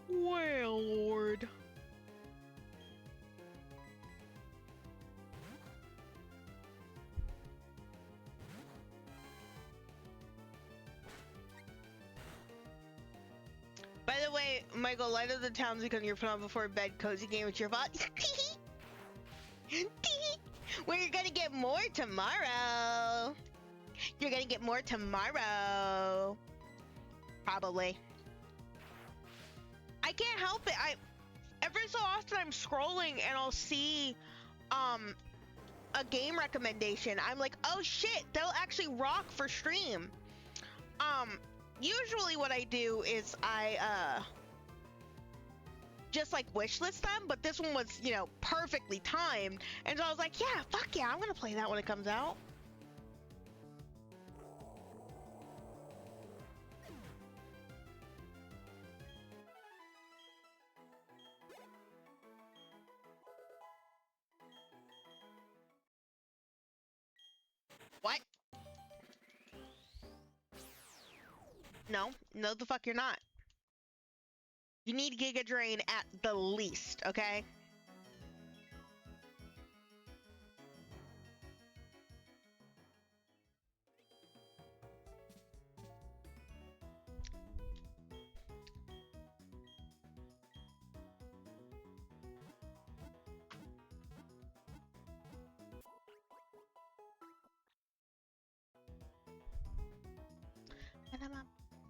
Well, Lord. Michael, light of the towns because you're put on before bed, cozy game with your bot. Well, you're gonna get more tomorrow. You're gonna get more tomorrow. Probably. I can't help it. Every so often I'm scrolling and I'll see a game recommendation. I'm like, oh shit, that'll actually rock for stream. Usually what I do is I just like wishlist them, but this one was, you know, perfectly timed, and so I was like, yeah, fuck yeah, I'm gonna play that when it comes out. What? No, the fuck you're not. You need Giga Drain at the least, okay?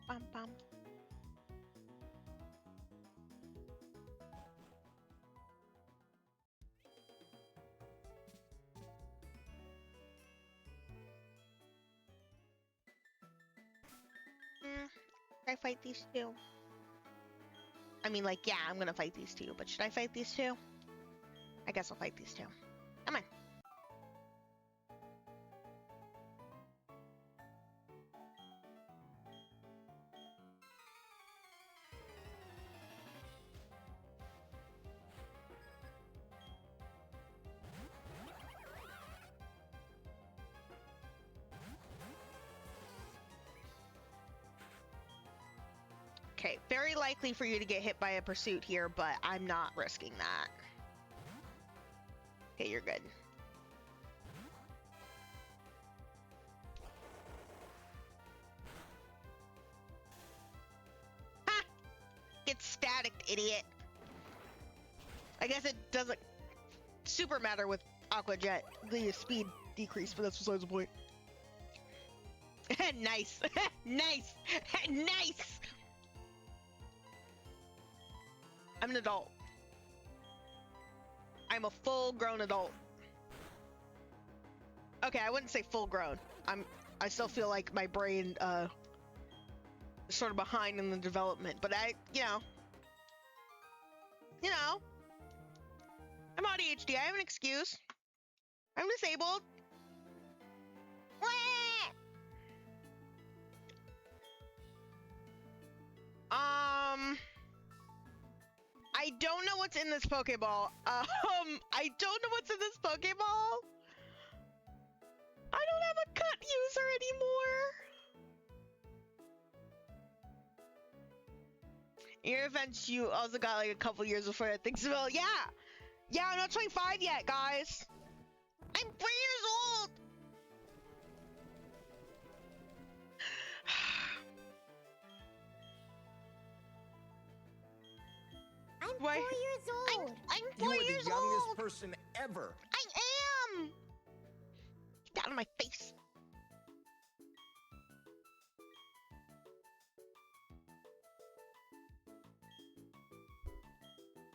Bum, bum. Should I fight these two? I mean, like, yeah, I'm gonna fight these two, but should I fight these two? I guess I'll fight these two. Come on. Okay, very likely for you to get hit by a pursuit here, but I'm not risking that. Okay, you're good. Ha! Get static, idiot. I guess it doesn't super matter with Aqua Jet, the speed decrease, but that's besides the point. Nice. Nice. Nice. I'm an adult. I'm a full-grown adult. Okay, I wouldn't say full-grown. I still feel like my brain is sort of behind in the development, but you know, I'm ADHD. I have an excuse. I'm disabled. I don't know what's in this Pokeball. I don't know what's in this Pokeball. I don't have a cut user anymore. In your defense, you also got like a couple years before that thing. So, yeah. Yeah, I'm not 25 yet, guys. I'm 3 years old. I'm 4 years old. I'm 4 years old. You are the youngest person ever. I am. Get out of my face.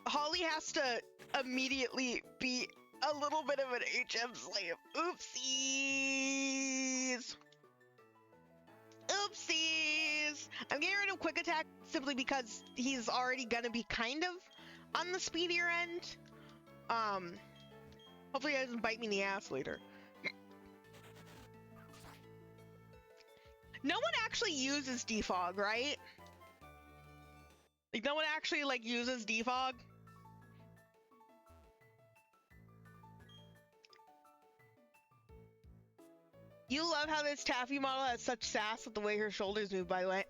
Holly has to immediately be a little bit of an HM slave. Oopsies. Oopsies. I'm getting rid of Quick Attack simply because he's already gonna be kind of on the speedier end. Hopefully he doesn't bite me in the ass later. No one actually uses defog, right? Like, no one actually, like, uses defog? You love how this Taffy model has such sass with the way her shoulders move, by the way.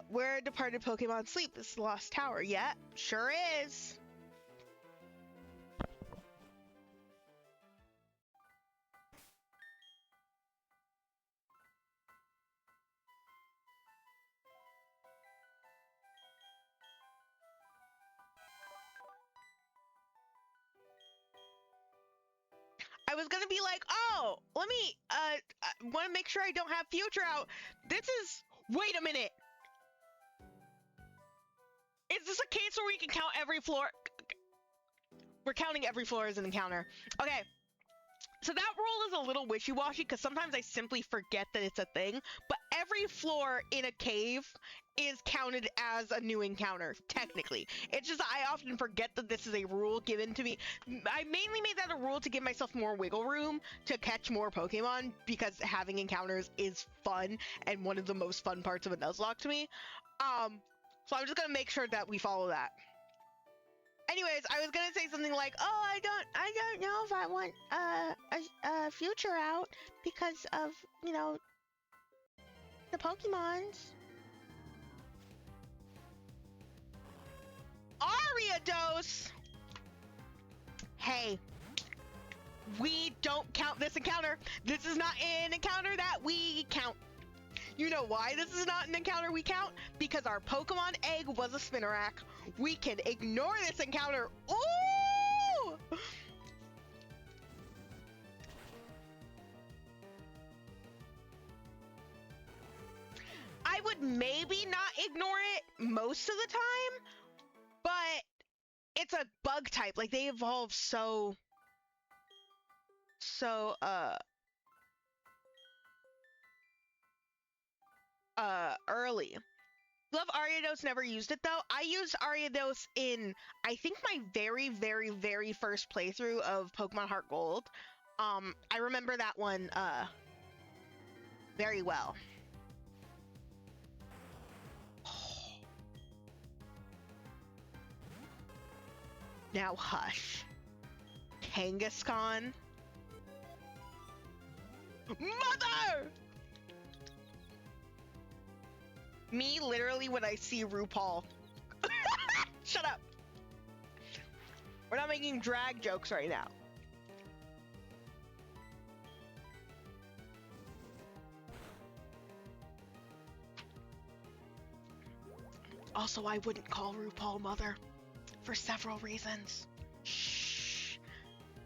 Where departed Pokemon sleep? This is the Lost Tower. Yeah, sure is. was gonna be like, oh, let me, want to make sure I don't have future out. This is, wait a minute. Is this a case where we can count every floor? We're counting every floor as an encounter. Okay. So that rule is a little wishy-washy because sometimes I simply forget that it's a thing, but every floor in a cave is counted as a new encounter, technically. It's just I often forget that this is a rule given to me. I mainly made that a rule to give myself more wiggle room to catch more Pokemon because having encounters is fun and one of the most fun parts of a Nuzlocke to me. So I'm just gonna make sure that we follow that. Anyways, I was gonna say something like, "Oh, I don't know if I want a future out because of, you know, the Pokemons." Ariados! Hey, we don't count this encounter. This is not an encounter that we count. You know why this is not an encounter we count? Because our Pokemon egg was a Spinarak. We can ignore this encounter. Ooh! I would maybe not ignore it most of the time, but it's a bug type. Like, they evolve so early. Love Ariados, never used it though. I used Ariados in, I think, my very, very, very first playthrough of Pokemon Heart Gold. I remember that one, very well. Now hush. Kangaskhan. Mother! Me, literally, when I see RuPaul. Shut up. We're not making drag jokes right now. Also, I wouldn't call RuPaul mother for several reasons. Shh.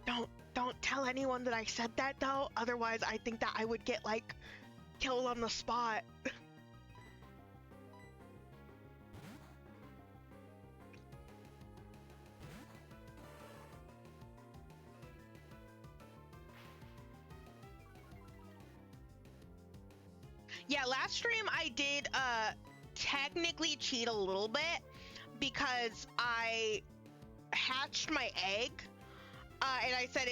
Don't tell anyone that I said that though. Otherwise, I think that I would get like killed on the spot. Yeah, last stream I did technically cheat a little bit because I hatched my egg and I said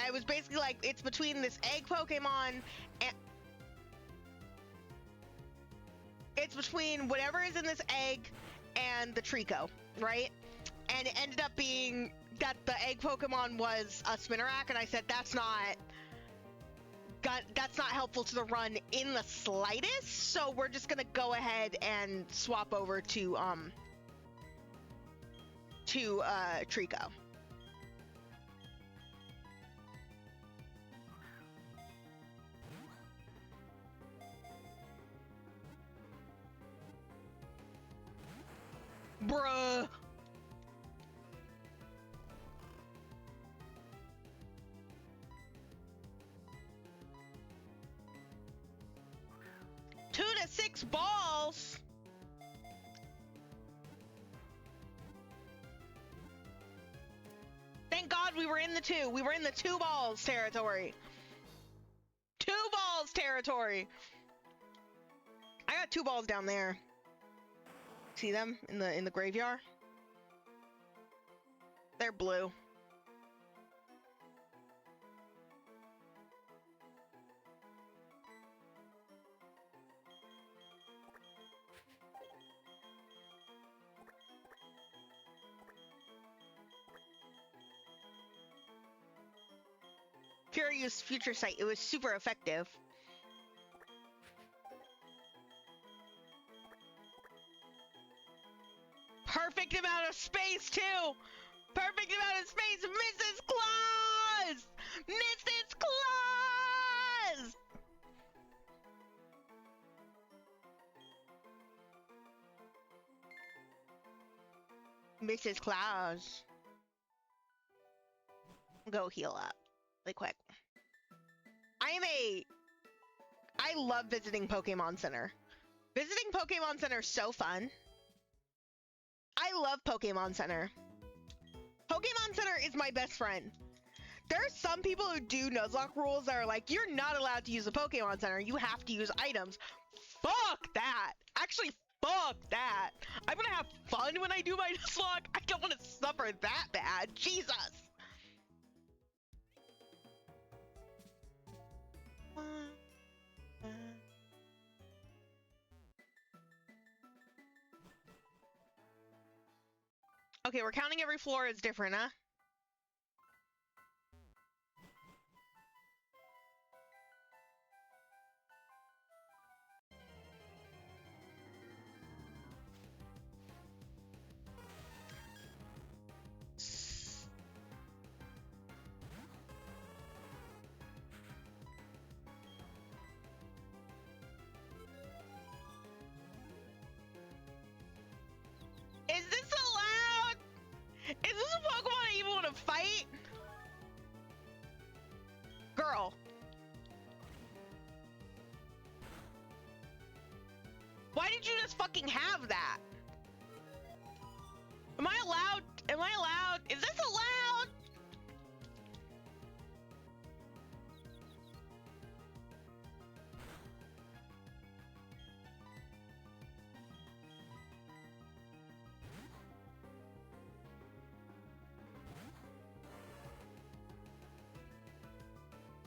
I was basically like, it's between this egg Pokemon and it's between whatever is in this egg and the Trico, right? And it ended up being that the egg Pokemon was a Spinarak, and I said that's not helpful to the run in the slightest, so we're just gonna go ahead and swap over to Trico. Bruh. Two to 6 balls. Thank God we were in the 2. We were in the 2 balls territory. 2 balls territory. I got 2 balls down there. See them in the graveyard? They're blue. Fury used Future Sight. It was super effective. Perfect amount of space, too! Perfect amount of space! Mrs. Claus! Mrs. Claus! Mrs. Claus. Go heal up. really quick. I love visiting Pokemon Center. Visiting Pokemon Center is so fun. I love Pokemon Center. Pokemon Center is my best friend. There are some people who do Nuzlocke rules that are like, you're not allowed to use the Pokemon Center. You have to use items. Fuck that. Actually, fuck that. I'm gonna have fun when I do my Nuzlocke. I don't want to suffer that bad. Jesus. Okay, we're counting every floor as different, huh? Is this allowed? Is this a Pokemon I even want to fight? Girl. Why did you just fucking have that? Am I allowed? Am I allowed? Is this allowed?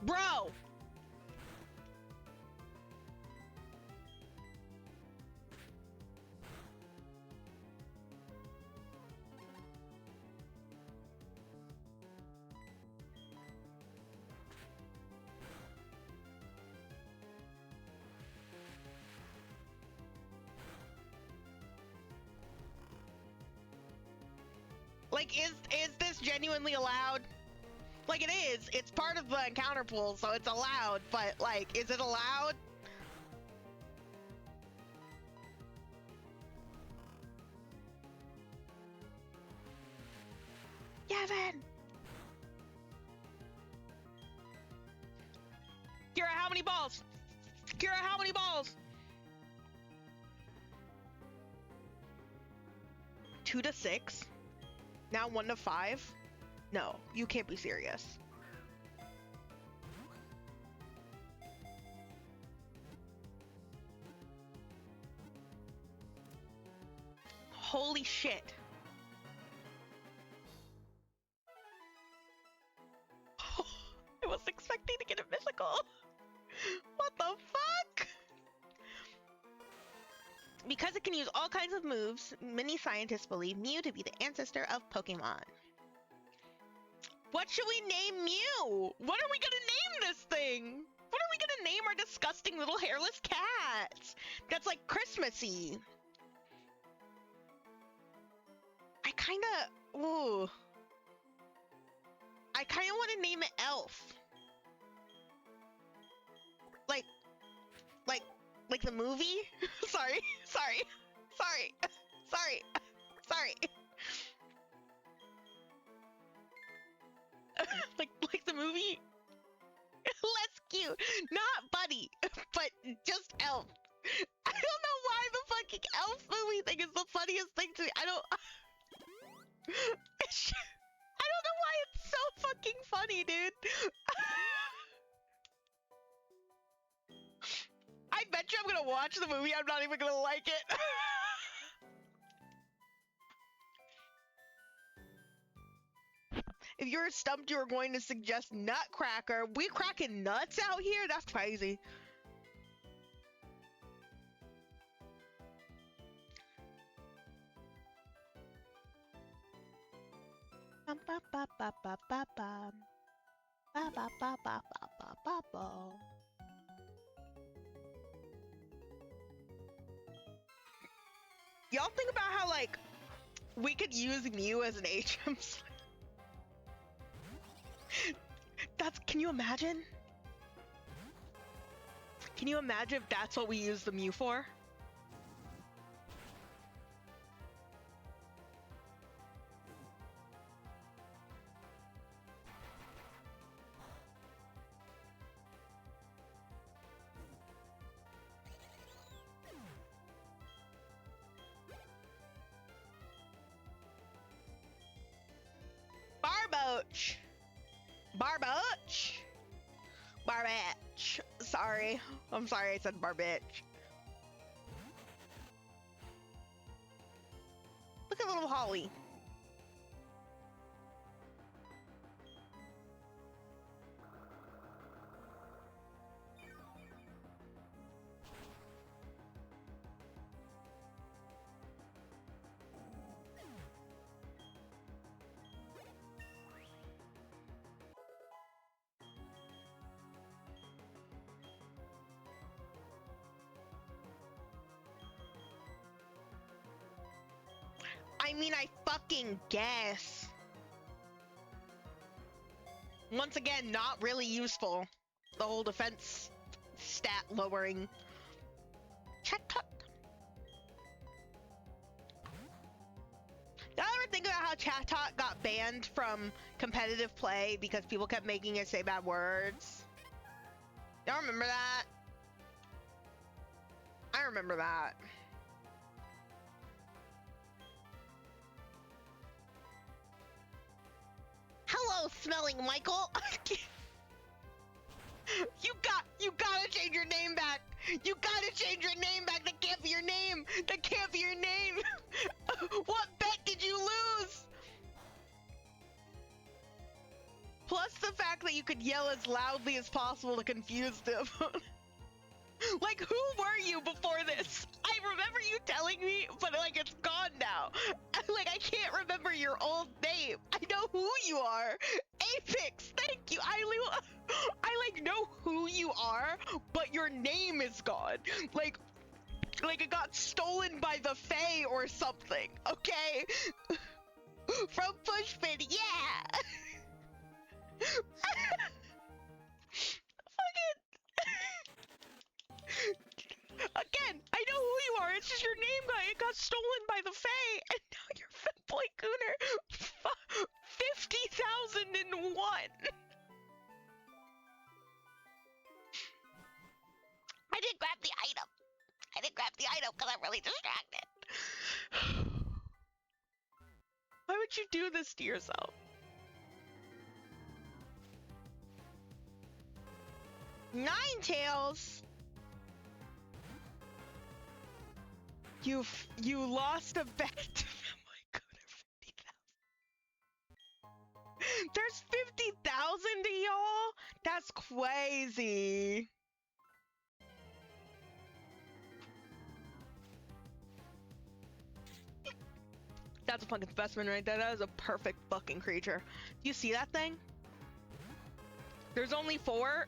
Bro! Like, is this genuinely allowed? Like, it is. It's part of the encounter pool, so it's allowed, but, like, is it allowed? Kevin! Kira, how many balls? Kira, how many balls? 2 to 6? Now 1 to 5? No, you can't be serious. Holy shit. I was expecting to get a mythical. What the fuck? Because it can use all kinds of moves, many scientists believe Mew to be the ancestor of Pokemon. What should we name Mew? What are we gonna name this thing? What are we gonna name our disgusting little hairless cat? That's like Christmassy. I kinda want to name it Elf. Like the movie? Sorry. like the movie? Less cute. Not Buddy, but just Elf. I don't know why the fucking Elf movie thing is the funniest thing to me. I don't know why it's so fucking funny, dude. I bet you I'm gonna watch the movie, I'm not even gonna like it. If you're stumped, you were going to suggest Nutcracker. We cracking nuts out here? That's crazy. Y'all think about how, like, we could use Mew as an HM. Can you imagine? Can you imagine if that's what we use the Mew for? Barbitch. Barbitch. Sorry. I'm sorry I said Barbitch. Look at little Holly. I mean, I fucking guess. Once again, not really useful. The whole defense stat lowering. Check. Y'all ever think about how Chat Talk got banned from competitive play because people kept making it say bad words? Y'all remember that? I remember that. Hello, Smelling Michael. You gotta change your name back. You gotta change your name back. That can't be your name. That can't be your name. What bet did you lose? Plus the fact that you could yell as loudly as possible to confuse them. Like, who were you before this? I remember you telling me, but like it's gone now. Like, I can't remember your old name. I know who you are. Apex, thank you. I like know who you are, but your name is gone. Like it got stolen by the Fae or something. Okay. From Pushpin, yeah. Fucking. Again, I know who you are. It's just your name got stolen by the Fae, and now you're Boy Gooner. 50,001. I didn't grab the item. I didn't grab the item because I'm really distracted. Why would you do this to yourself? Ninetales. You lost a bet. Oh my god, 50,000. There's 50,000 to y'all? That's crazy. That's a fucking specimen right there. That is a perfect fucking creature. Do you see that thing? There's only 4.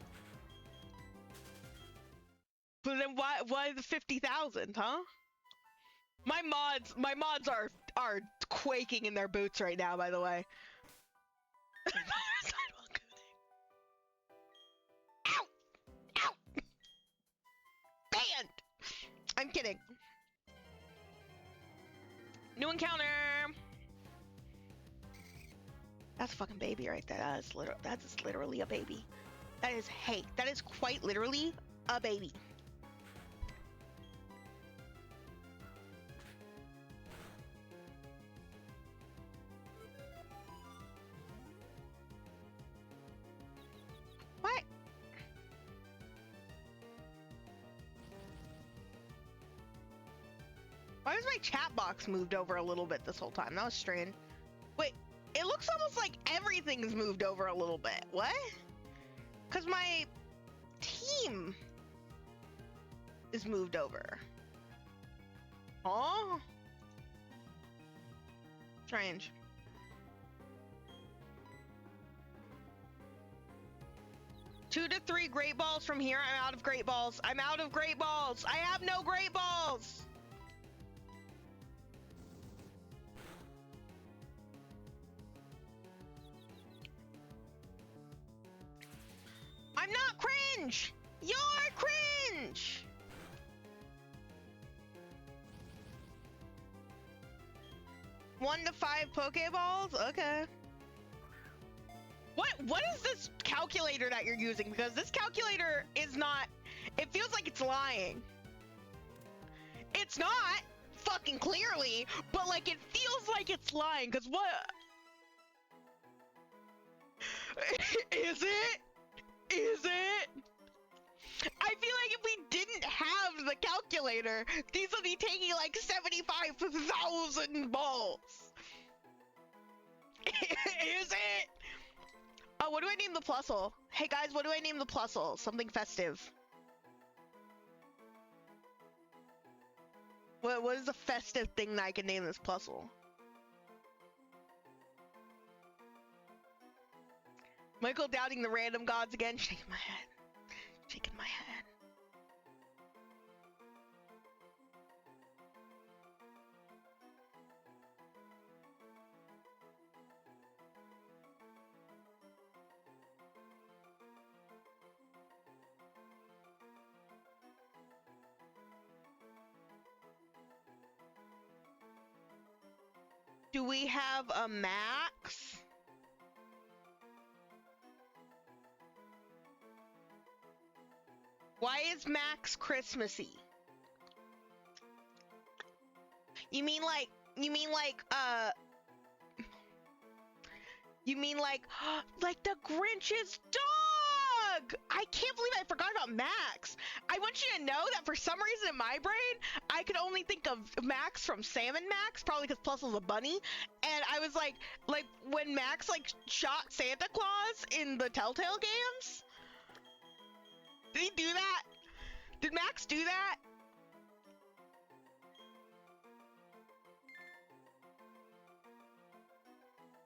But then why the 50,000, huh? My mods are quaking in their boots right now, by the way. Ow! Ow! Banned! I'm kidding. New encounter! That's a fucking baby right there. That is literally a baby. That is quite literally a baby. What? Why was my chat box moved over a little bit this whole time? That was strange. Wait, it looks almost like everything's moved over a little bit. What? Because my team is moved over. Huh? Strange. Two to 3 great balls from here. I'm out of great balls. I'm out of great balls. I have no great balls. I'm not cringe. You're cringe. One to 5 Pokeballs? Okay. What is this calculator that you're using? Because this calculator is not, it feels like it's lying. It's not, fucking clearly, but like it feels like it's lying, because what? Is it? Is it? I feel like if we didn't have the calculator, these would be taking like 75,000 balls. Is it? Oh, what do I name the plusle? Hey guys, what do I name the plusle? Something festive. What is the festive thing that I can name this plusle? Michael doubting the random gods again. Shaking my head. Shaking my head. Do we have a max? Why is Max Christmassy? You mean like like the Grinch's dog? I can't believe I forgot about Max. I want you to know that for some reason in my brain, I could only think of Max from Salmon Max, probably because Plus was a bunny. And I was like when Max like shot Santa Claus in the Telltale games. Did he do that? Did Max do that?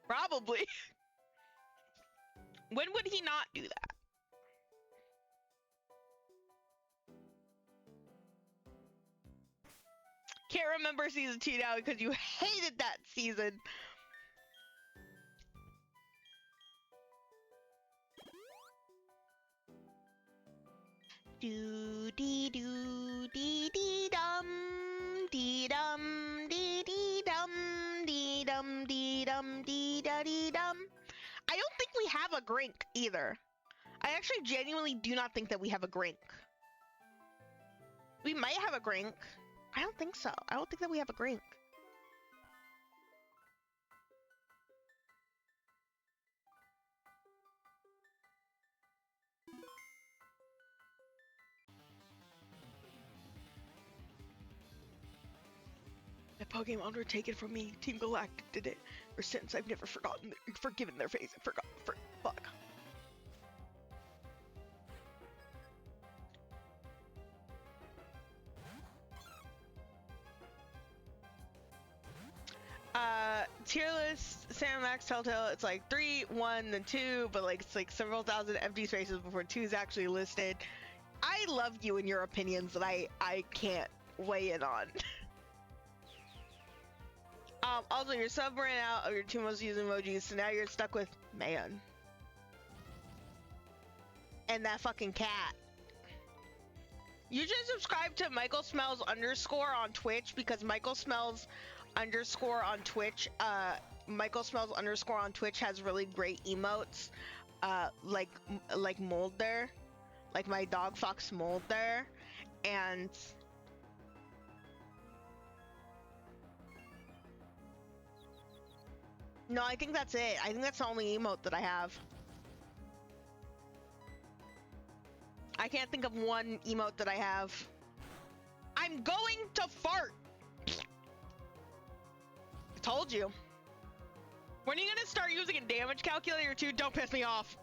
Probably. When would he not do that? Can't remember season 2 now because you hated that season. Do dee do dee dee dum dee dum dee dee dum dee dum dee dum dee da dee dum. I don't think we have a Grink either. I actually genuinely do not think that we have a Grink. We might have a Grink. I don't think so. I don't think that we have a Grink. The Pokemon were taken from me. Team Galactic did it. For since I've never forgiven their face. Fuck. Tier list, Sam Max Telltale, it's like 3, 1, then 2, but like it's like several thousand empty spaces before 2 is actually listed. I love you and your opinions that I can't weigh in on. Also your sub ran out of your 2 most used emojis, so now you're stuck with man. And that fucking cat. You should subscribe to Michael Smells _ on Twitch because Michael Smells _ on Twitch, Michael Smells _ on Twitch has really great emotes, like Mold there, like my dog Fox Mold there, and no, I think that's it. I think that's the only emote that I have. I can't think of one emote that I have. I'm going to fart. I told you. When are you gonna start using a damage calculator too? Don't piss me off.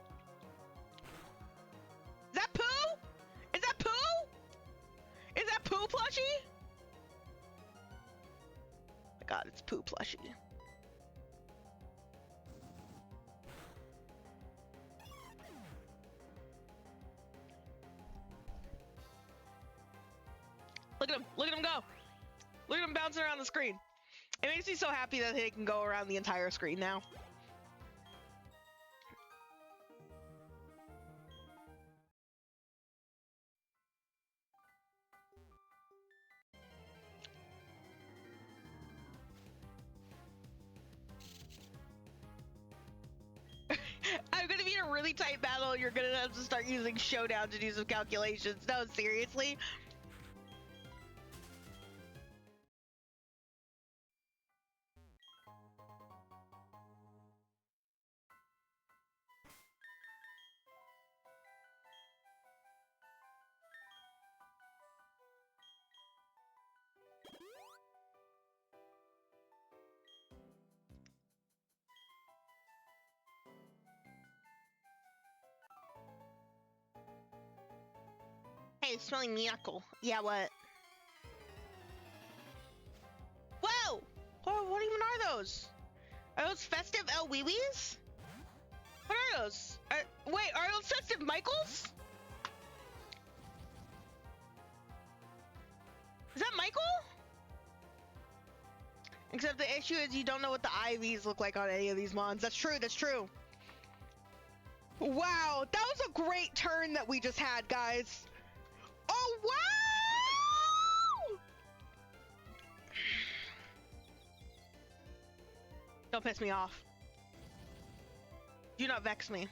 Is that poo? Is that poo? Is that poo plushie? Oh my god, it's poo plushie. Look at him. Look at him go. Look at him bouncing around the screen. It makes me so happy that he can go around the entire screen now. I'm gonna be in a really tight battle. You're gonna have to start using Showdown to do some calculations. No, seriously. Hey, smelling miracle. Yeah, what? Whoa! What even are those? Are those festive El Wee-Wees? What are those? Wait, are those festive Michaels? Is that Michael? Except the issue is you don't know what the IVs look like on any of these mons. That's true, that's true. Wow, that was a great turn that we just had, guys. Oh, wow! Don't piss me off. Do not vex me.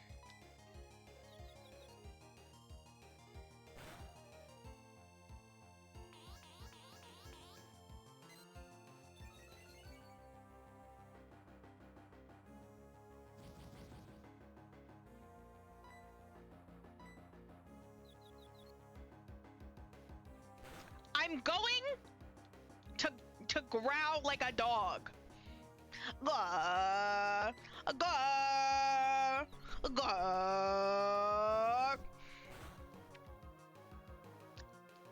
I'm going to growl like a dog.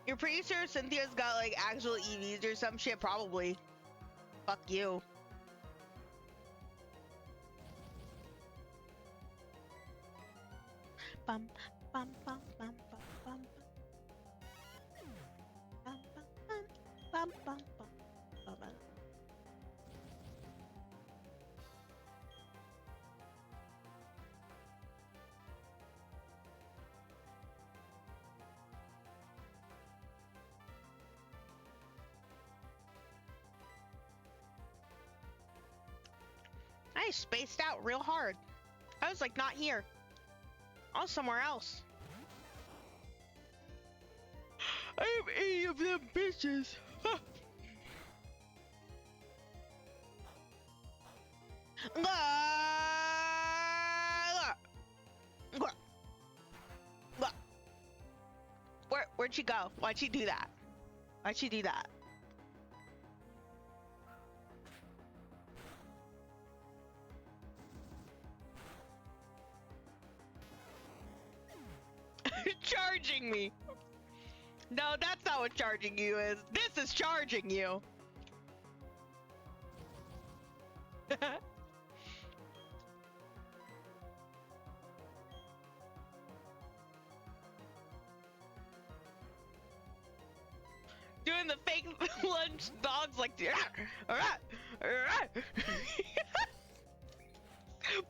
You're pretty sure Cynthia's got like actual EVs or some shit? Probably. Fuck you. Bum bum bum bum bum bum bum bum bum bum bum. I spaced out real hard. I was like not here. I was somewhere else. I have 80 of them bitches. Where'd she go? Why'd she do that? Why'd she do that? Charging me. No, that's not what charging you is. This is charging you. Doing the fake lunge dogs like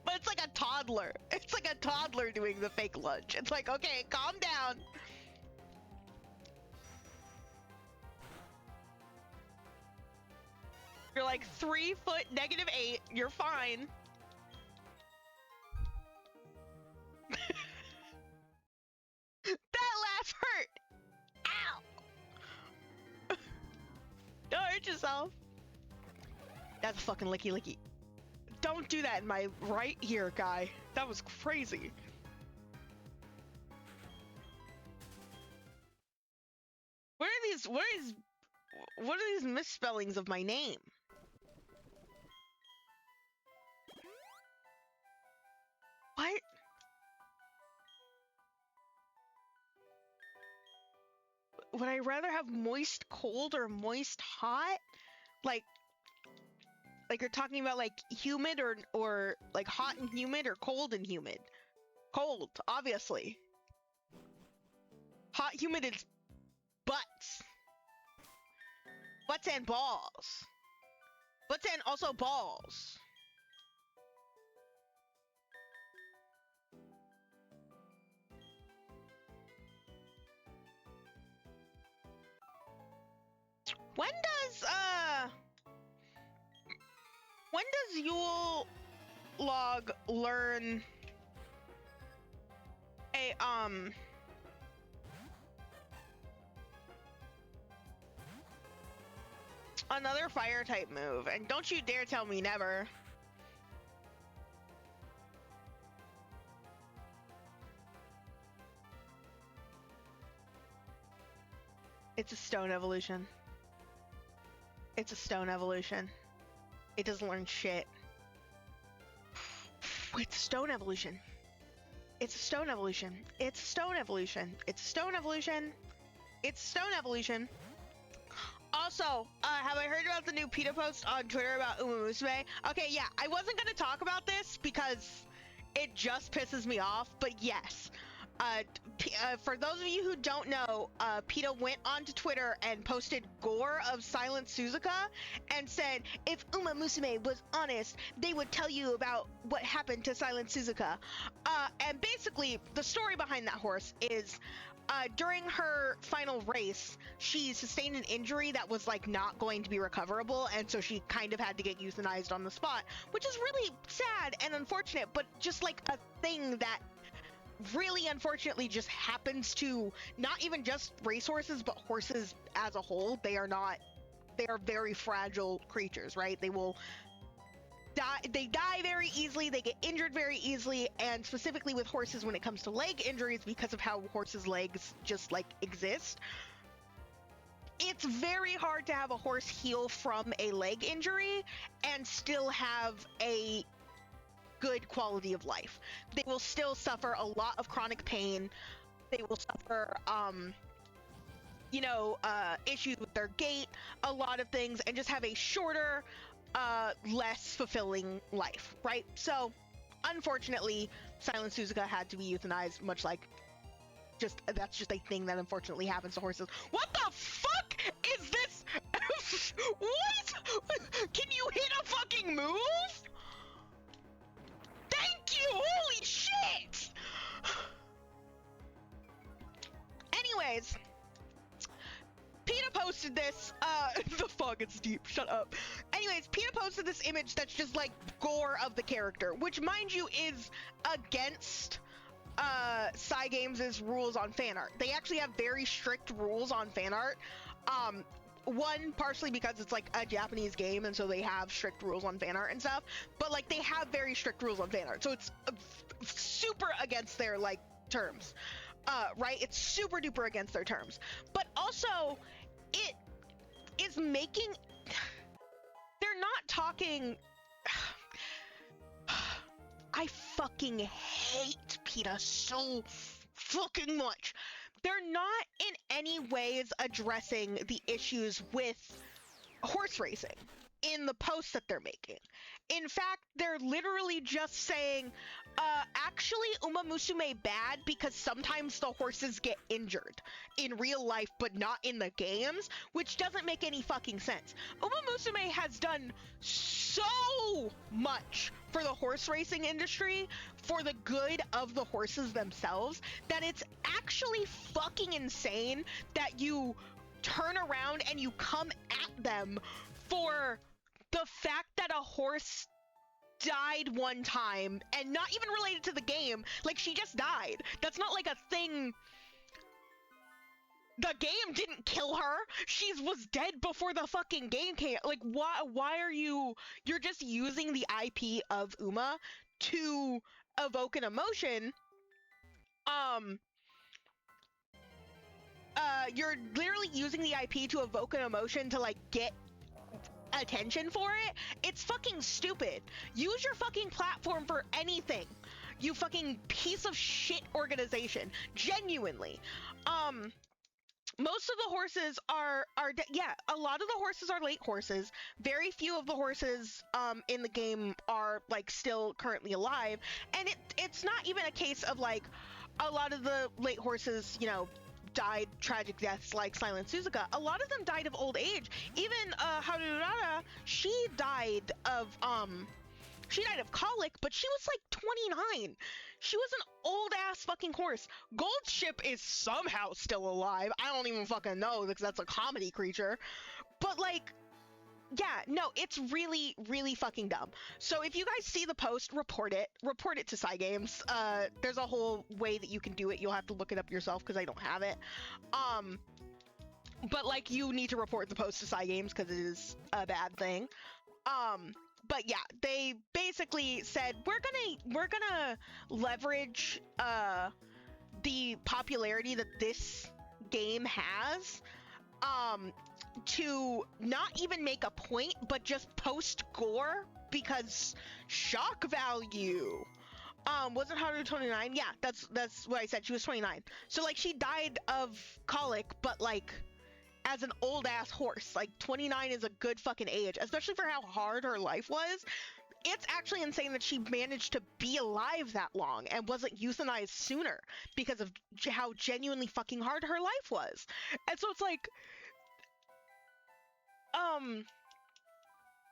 but it's like a toddler. It's like a toddler doing the fake lunge. It's like, okay, calm down. You're like 3 foot -8. You're fine. That laugh hurt. Ow. Don't hurt yourself. That's a fucking licky licky. Don't do that in my right ear, guy. That was crazy. What are these misspellings of my name? What? Would I rather have moist cold or moist hot? Like you're talking about like humid or like hot and humid or cold and humid? Cold, obviously. Hot, humid is butts. Butts and balls. Butts and also balls. When does Yule Log learn a another fire type move? And don't you dare tell me never. It's a stone evolution. It's a stone evolution. It doesn't learn shit. It's a stone evolution. It's a stone evolution. It's a stone evolution. It's a stone evolution. It's stone evolution. Also, have I heard about the new PETA post on Twitter about Uma Musume? Okay, yeah, I wasn't gonna talk about this because it just pisses me off, but yes. For those of you who don't know, PETA went onto Twitter and posted gore of Silent Suzuka and said, if Uma Musume was honest, they would tell you about what happened to Silent Suzuka. And basically, the story behind that horse is, during her final race, she sustained an injury that was like not going to be recoverable, and so she kind of had to get euthanized on the spot, which is really sad and unfortunate, but just like a thing that really unfortunately just happens to not even just racehorses, but horses as a whole. They are very fragile creatures, right? They die very easily, they get injured very easily, and specifically with horses when it comes to leg injuries, because of how horses' legs just like exist, it's very hard to have a horse heal from a leg injury and still have a good quality of life. They will still suffer a lot of chronic pain. They will suffer issues with their gait, a lot of things, and just have a shorter, less fulfilling life, right? So unfortunately, Silent Suzuka had to be euthanized, much like that's just a thing that unfortunately happens to horses. What the fuck is this? What? Can you hit a fucking move? Thank you! Holy shit! Anyways, PETA posted this, the fog is deep, shut up. Anyways, PETA posted this image that's just like gore of the character, which mind you is against Cygames' rules on fan art. They actually have very strict rules on fan art. One, partially because it's like a Japanese game, and so they have strict rules on fan art and stuff, but like they have very strict rules on fan art, so it's super against their like terms, right? It's super duper against their terms, but also it is making, they're not talking, I fucking hate PETA so fucking much. They're not in any ways addressing the issues with horse racing in the posts that they're making. In fact, they're literally just saying, actually Uma Musume bad because sometimes the horses get injured in real life but not in the games, which doesn't make any fucking sense. Uma Musume has done so much for the horse racing industry, for the good of the horses themselves, that it's actually fucking insane that you turn around and you come at them for the fact that a horse died one time, and not even related to the game. Like, she just died. That's not like a thing. The game didn't kill her. She was dead before the fucking game came. Like, why are you're just using the IP of Uma to evoke an emotion. You're literally using the IP to evoke an emotion to like get attention for it. It's fucking stupid. Use your fucking platform for anything, you fucking piece of shit organization. Genuinely. Most of the horses are yeah, a lot of the horses are late horses. Very few of the horses in the game are like still currently alive, and it's not even a case of like a lot of the late horses, you know, died tragic deaths like Silent Suzuka. A lot of them died of old age. Even Harurara, she died of colic, but she was like 29. She was an old ass fucking horse. Goldship is somehow still alive. I don't even fucking know because that's a comedy creature. But like, yeah, no, it's really, really fucking dumb. So if you guys see the post, report it to Cygames. There's a whole way that you can do it. You'll have to look it up yourself because I don't have it. But like, you need to report the post to Cygames because it is a bad thing. But yeah, they basically said we're gonna leverage the popularity that this game has to not even make a point, but just post gore because shock value. Wasn't Haru 29? Yeah, that's what I said. She was 29. So like she died of colic, but like as an old ass horse. Like 29 is a good fucking age, especially for how hard her life was. It's actually insane that she managed to be alive that long and wasn't euthanized sooner because of how genuinely fucking hard her life was. And so it's like,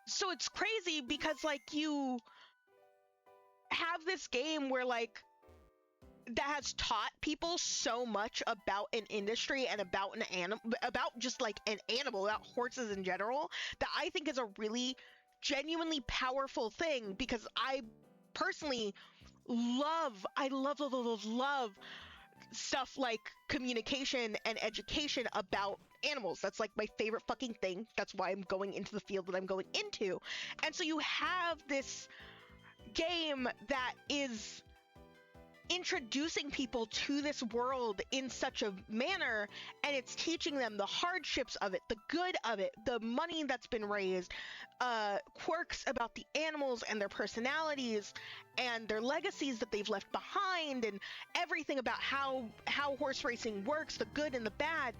so it's crazy because like you have this game where like that has taught people so much about an industry and about an animal, about just like an animal, about horses in general, that I think is a really genuinely powerful thing, because I personally love stuff like communication and education about animals. That's like my favorite fucking thing. That's why I'm going into the field that I'm going into. And so you have this game that is introducing people to this world in such a manner, and it's teaching them the hardships of it, the good of it, the money that's been raised, quirks about the animals and their personalities and their legacies that they've left behind, and everything about how horse racing works, the good and the bad.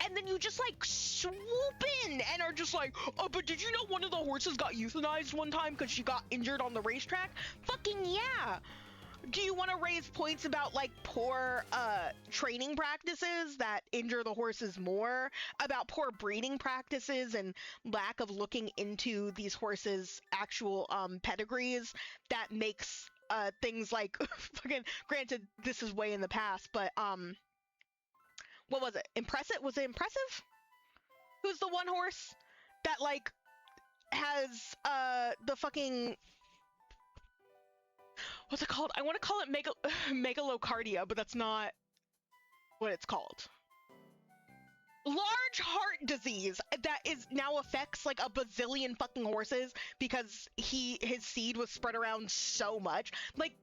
And then you just like swoop in and are just like, oh, but did you know one of the horses got euthanized one time because she got injured on the racetrack? Fucking yeah. Do you want to raise points about like poor training practices that injure the horses more, about poor breeding practices and lack of looking into these horses' actual pedigrees that makes things like fucking, granted this is way in the past, but what was it? Impressive? Was it Impressive? Who's the one horse that like has the fucking, what's it called? I want to call it megalocardia, but that's not what it's called. Large heart disease that is now affects like a bazillion fucking horses because his seed was spread around so much. Like,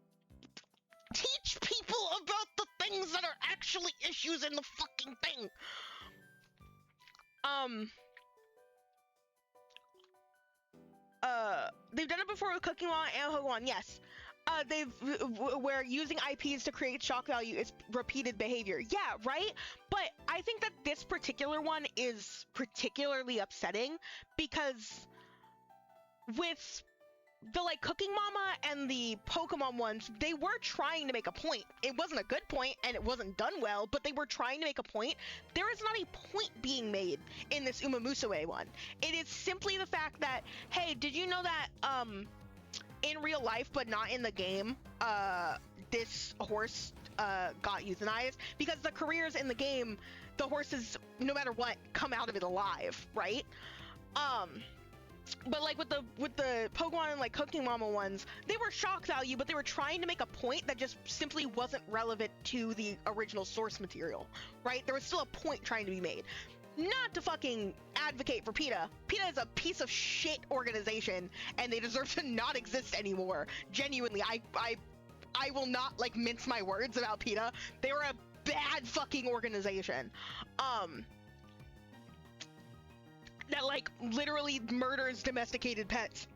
teach people about the things that are actually issues in the fucking thing. They've done it before with Cooking Mama and Pokemon, yes. Where using IPs to create shock value is repeated behavior. Yeah, right? But I think that this particular one is particularly upsetting because with the like Cooking Mama and the Pokemon ones, they were trying to make a point. It wasn't a good point and it wasn't done well, but they were trying to make a point. There is not a point being made in this Umamusume one. It is simply the fact that, hey, did you know that in real life but not in the game, this horse got euthanized? Because the careers in the game, the horses, no matter what, come out of it alive, right? But like with the Pokemon and like Cooking Mama ones, they were shock value, but they were trying to make a point that just simply wasn't relevant to the original source material, right? There was still a point trying to be made. Not to fucking advocate for PETA. PETA is a piece of shit organization, and they deserve to not exist anymore. Genuinely, I will not like mince my words about PETA. They were a bad fucking organization. That like literally murders domesticated pets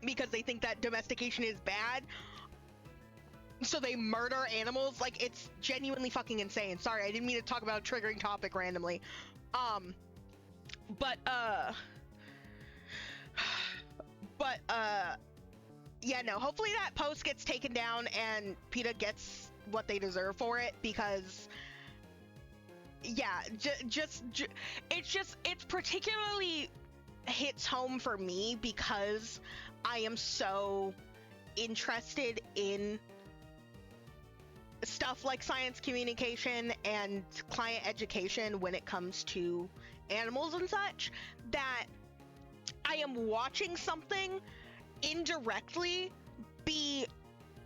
because they think that domestication is bad. So they murder animals. Like, it's genuinely fucking insane. Sorry, I didn't mean to talk about a triggering topic randomly. Yeah, no, hopefully that post gets taken down and PETA gets what they deserve for it, because yeah, it's particularly hits home for me because I am so interested in stuff like science communication and client education when it comes to animals and such, that I am watching something indirectly be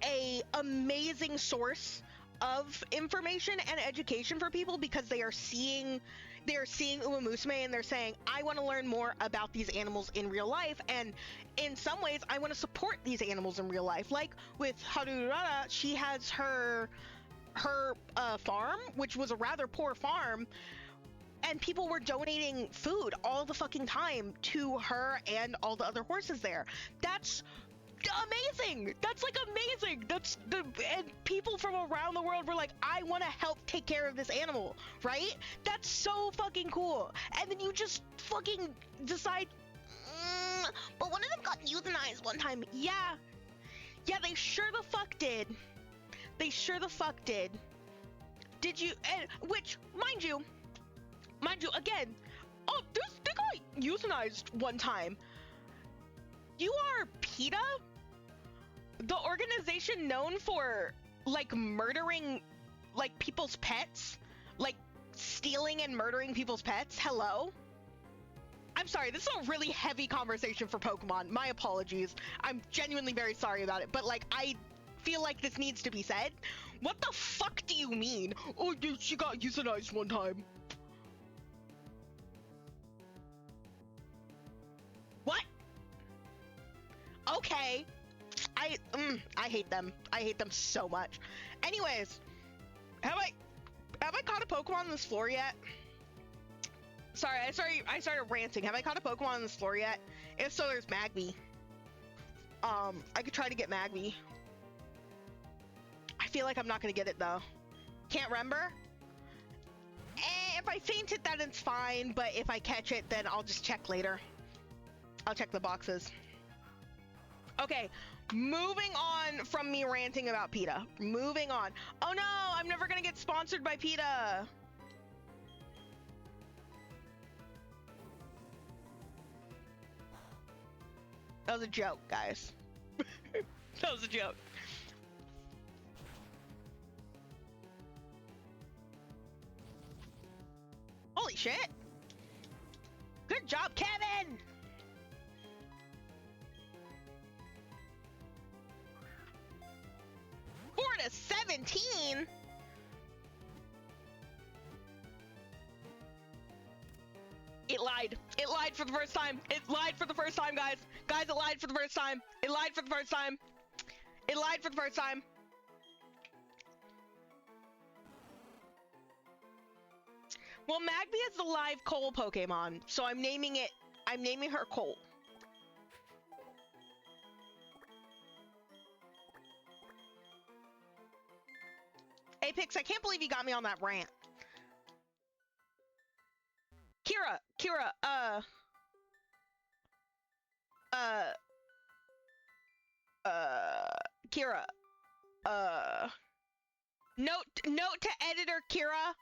a amazing source of information and education for people, because they are seeing Uma Musume and they're saying, I want to learn more about these animals in real life, and in some ways I want to support these animals in real life. Like with Harurara, she has her farm, which was a rather poor farm, and people were donating food all the fucking time to her and all the other horses there. That's amazing. That's like amazing. And people from around the world were like, I want to help take care of this animal, right? That's so fucking cool. And then you just fucking decide, but one of them got euthanized one time. Yeah, they sure the fuck did. They sure the fuck did. Did you? Which, mind you, again, oh, they got euthanized one time. You are PETA, the organization known for like murdering like people's pets, like stealing and murdering people's pets. Hello? I'm sorry, this is a really heavy conversation for Pokemon. My apologies. I'm genuinely very sorry about it, but like I feel like this needs to be said. What the fuck do you mean? Oh, she got euthanized one time. What? Okay. I hate them. I hate them so much. Anyways, have I caught a Pokemon on this floor yet? Sorry, I started ranting. Have I caught a Pokemon on this floor yet? If so, there's Magby. I could try to get Magby. I feel like I'm not gonna get it though. Can't remember? If I faint it, then it's fine, but if I catch it, then I'll just check later. I'll check the boxes. Okay, moving on from me ranting about PETA. Moving on. Oh no, I'm never gonna get sponsored by PETA. That was a joke, guys. That was a joke. Holy shit! Good job, Kevin! Four to 17? It lied. It lied for the first time. It lied for the first time, guys. Guys, it lied for the first time. It lied for the first time. It lied for the first time. Well, Magby is the live Cole Pokemon, so I'm naming her Cole. Apex, I can't believe you got me on that rant. Kira, Kira, note to editor Kira,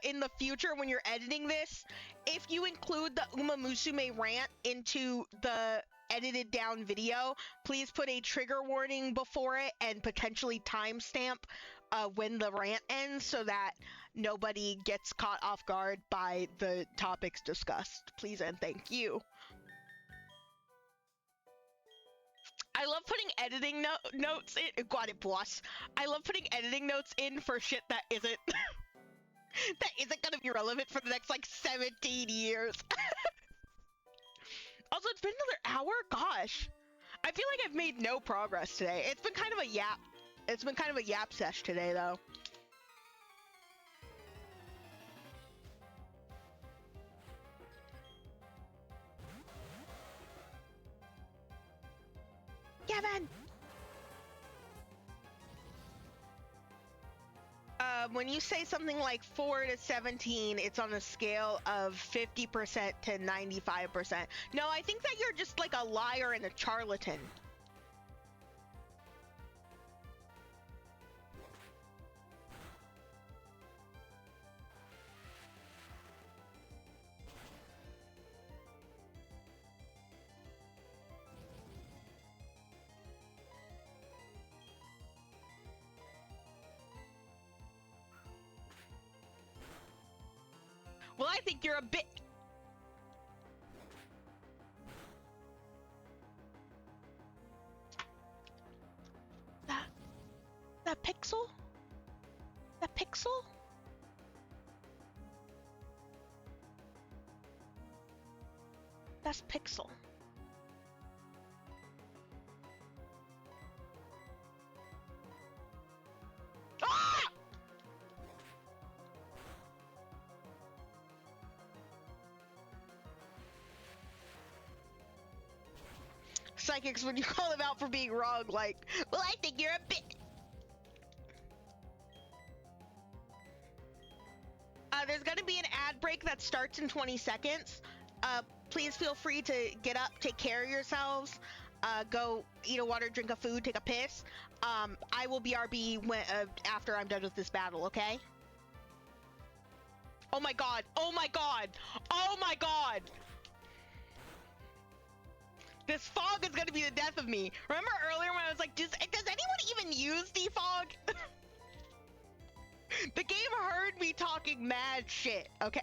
in the future when you're editing this, if you include the Uma Musume rant into the edited down video, please put a trigger warning before it and potentially timestamp when the rant ends so that nobody gets caught off guard by the topics discussed. Please and thank you. I love putting editing notes in. Got it, boss. I love putting editing notes in for shit that isn't that isn't gonna be relevant for the next like 17 years. Also, it's been another hour. Gosh, I feel like I've made no progress today. It's been kind of a yap. It's been kind of a yap sesh today, though. Kevin! When you say something like 4 to 17, it's on a scale of 50% to 95%. No, I think that you're just like a liar and a charlatan. Well, I think you're a bit... That pixel? That pixel? That's pixel. Ah! psychics when you call them out for being wrong, like, well, I think you're a bit. There's gonna be an ad break that starts in 20 seconds. Please feel free to get up, take care of yourselves, go eat a water, drink a food, take a piss. I will BRB when, after I'm done with this battle, okay? Oh my god, oh my god, oh my god! This fog is gonna be the death of me. Remember earlier when I was like, does anyone even use defog? The game heard me talking mad shit, okay?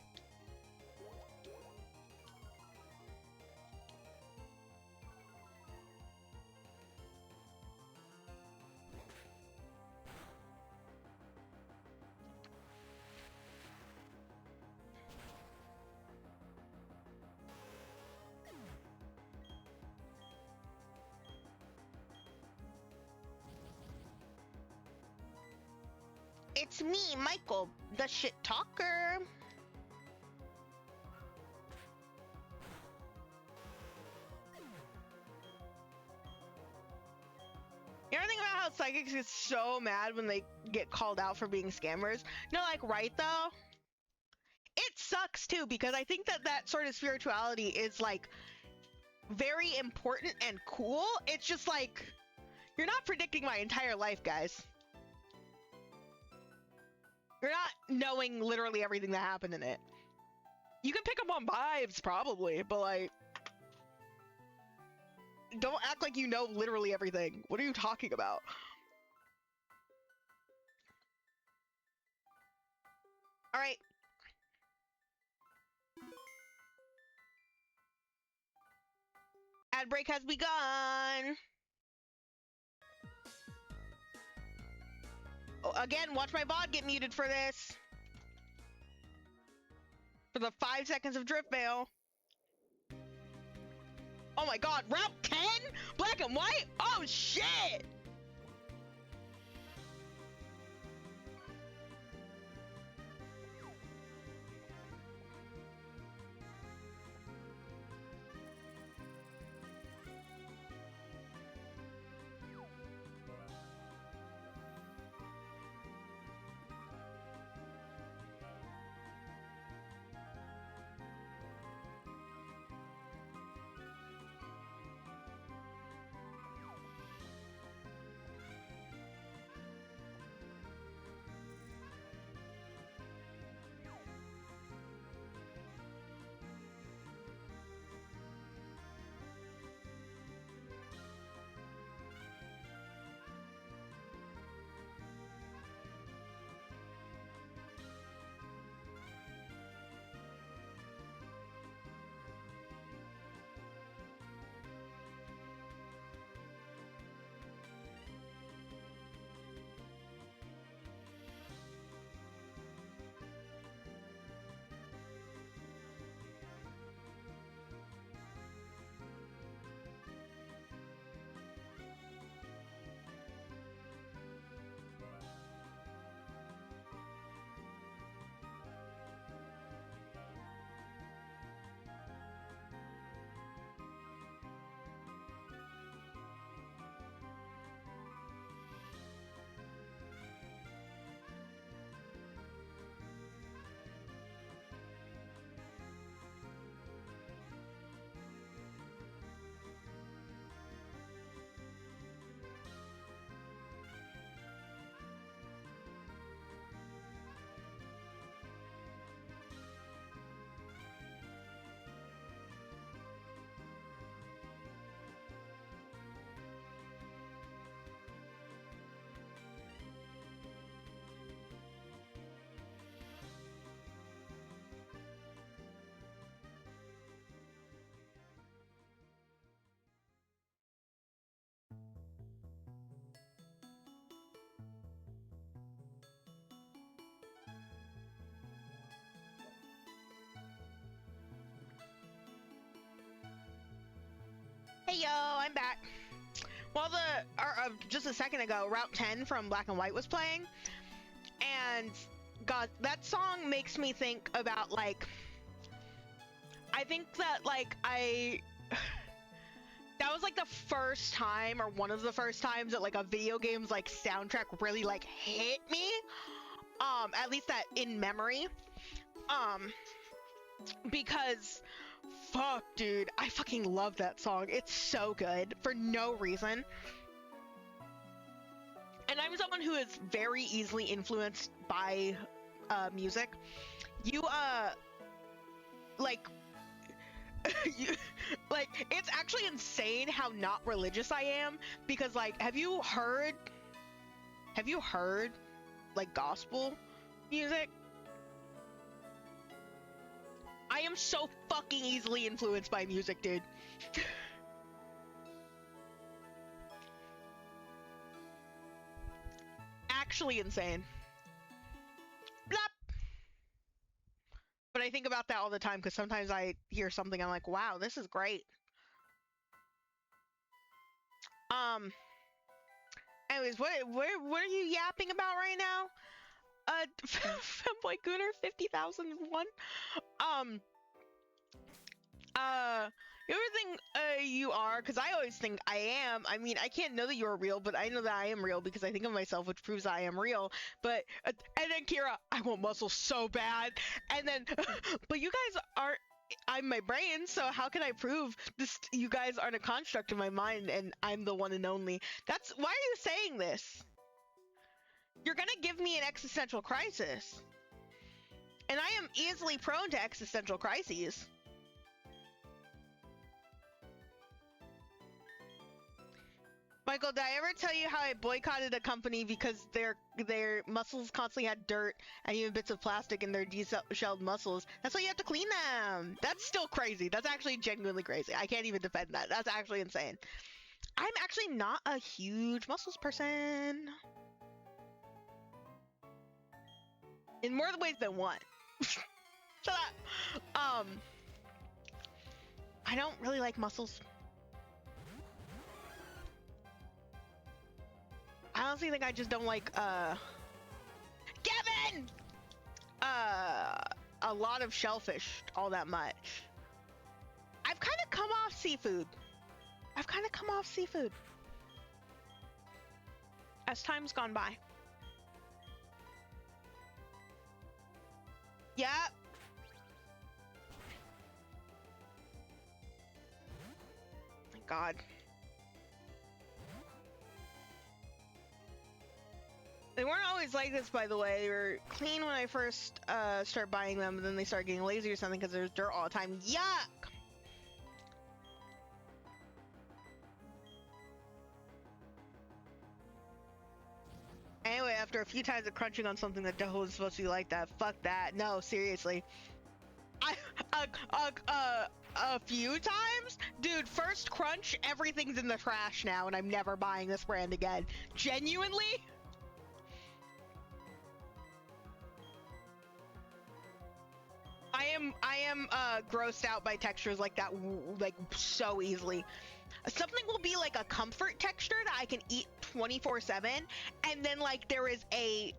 It's me, Michael, the shit talker. You ever think about how psychics get so mad when they get called out for being scammers? No, like, right though? It sucks too, because I think that sort of spirituality is like very important and cool. It's just like, you're not predicting my entire life, guys. You're not knowing literally everything that happened in it. You can pick up on vibes, probably, but like, don't act like you know literally everything. What are you talking about? All right. Ad break has begun. Oh, again, watch my VOD get muted for this. For the 5 seconds of drip mail. Oh my god, Route 10? Black and white? Oh shit! Hey yo, I'm back. Well, just a second ago, Route 10 from Black and White was playing, and God, that song makes me think about like, I think that like that that was like the first time, or one of the first times, that like a video game's like soundtrack really like hit me. At least that in memory. Because fuck, dude, I fucking love that song. It's so good for no reason. And I'm someone who is very easily influenced by music. You like like, it's actually insane how not religious I am, because like, have you heard like gospel music? I am so fucking easily influenced by music, dude. Actually insane. Blap. But I think about that all the time, because sometimes I hear something, I'm like, wow, this is great. Anyways, what are you yapping about right now? Femboy Gooner 50,001. You ever think you are? Because I always think I am. I mean, I can't know that you're real, but I know that I am real because I think of myself, which proves I am real. But and then Kira, I want muscles so bad. And then, but you guys aren't. I'm my brain, so how can I prove this? You guys aren't a construct in my mind, and I'm the one and only. That's why are you saying this? You're gonna give me an existential crisis, and I am easily prone to existential crises. Michael, did I ever tell you how I boycotted a company because their muscles constantly had dirt and even bits of plastic in their deshelled muscles? That's why you have to clean them. That's still crazy. That's actually genuinely crazy. I can't even defend that. That's actually insane. I'm actually not a huge muscles person. In more ways than one. Shut up. I don't really like muscles. I honestly think I just don't like, Kevin! A lot of shellfish all that much. I've kind of come off seafood. As time's gone by. Yep. Thank God. They weren't always like this, by the way. They were clean when I first started buying them, and then they started getting lazy or something because there's dirt all the time. Yuck! Anyway, after a few times of crunching on something that definitely was supposed to be like that, fuck that. No, seriously. A few times? Dude, first crunch, everything's in the trash now, and I'm never buying this brand again. Genuinely? I am grossed out by textures like that, like so easily. Something will be like a comfort texture that I can eat 24/7, and then like there is a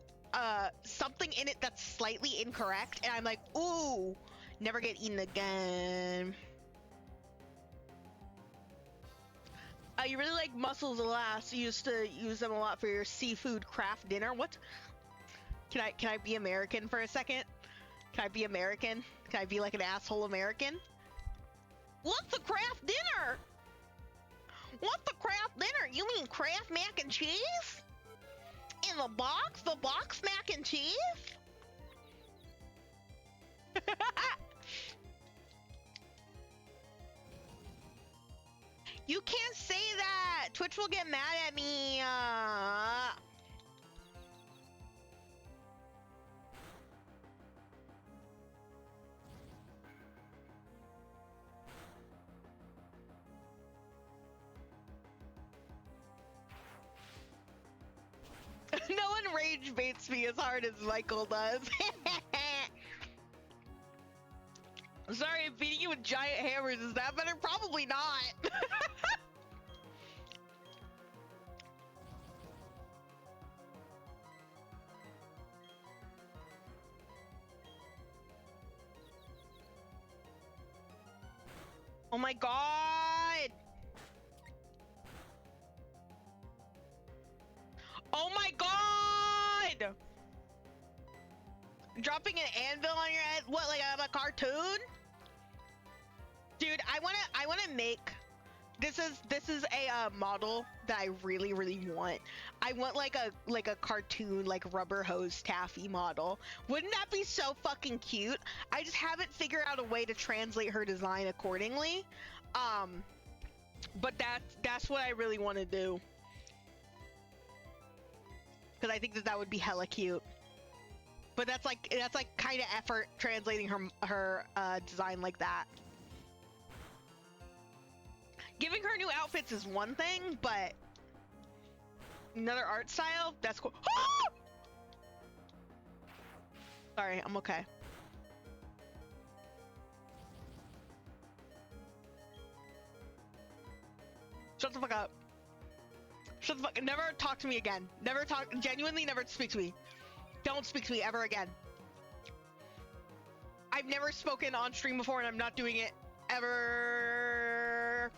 something in it that's slightly incorrect, and I'm like, ooh, never get eaten again. You really like mussels a lot. You used to use them a lot for your seafood craft dinner. What? Can I be American for a second? Can I be American? Can I be like an asshole American? What's the craft dinner? What's the craft dinner? You mean Kraft mac and cheese? In the box? The box mac and cheese? You can't say that! Twitch will get mad at me. No one rage baits me as hard as Michael does. Sorry, beating you with giant hammers, is that better? Probably not. Oh my god! Dropping an anvil on your head? What, like I'm a cartoon? Dude, I wanna make. This is a model that I really want. I want like a cartoon, like rubber hose taffy model. Wouldn't that be so fucking cute? I just haven't figured out a way to translate her design accordingly. But that's what I really want to do. Because I think that would be hella cute. But that's like kind of effort translating her design like that. Giving her new outfits is one thing, but another art style, that's cool. Ah! Sorry, I'm okay. Shut the fuck up. Shut the fuck. Never talk to me again. Never talk. Genuinely, never speak to me. Don't speak to me ever again. I've never spoken on stream before, and I'm not doing it ever.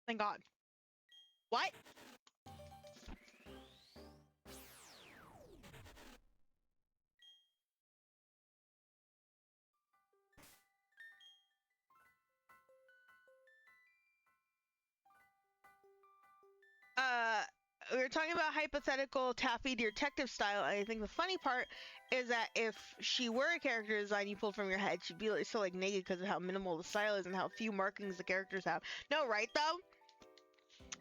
Thank God. What? We were talking about hypothetical taffy detective style. I think the funny part is that if she were a character design you pulled from your head, she'd be like, so like naked because of how minimal the style is and how few markings the characters have. No, right though?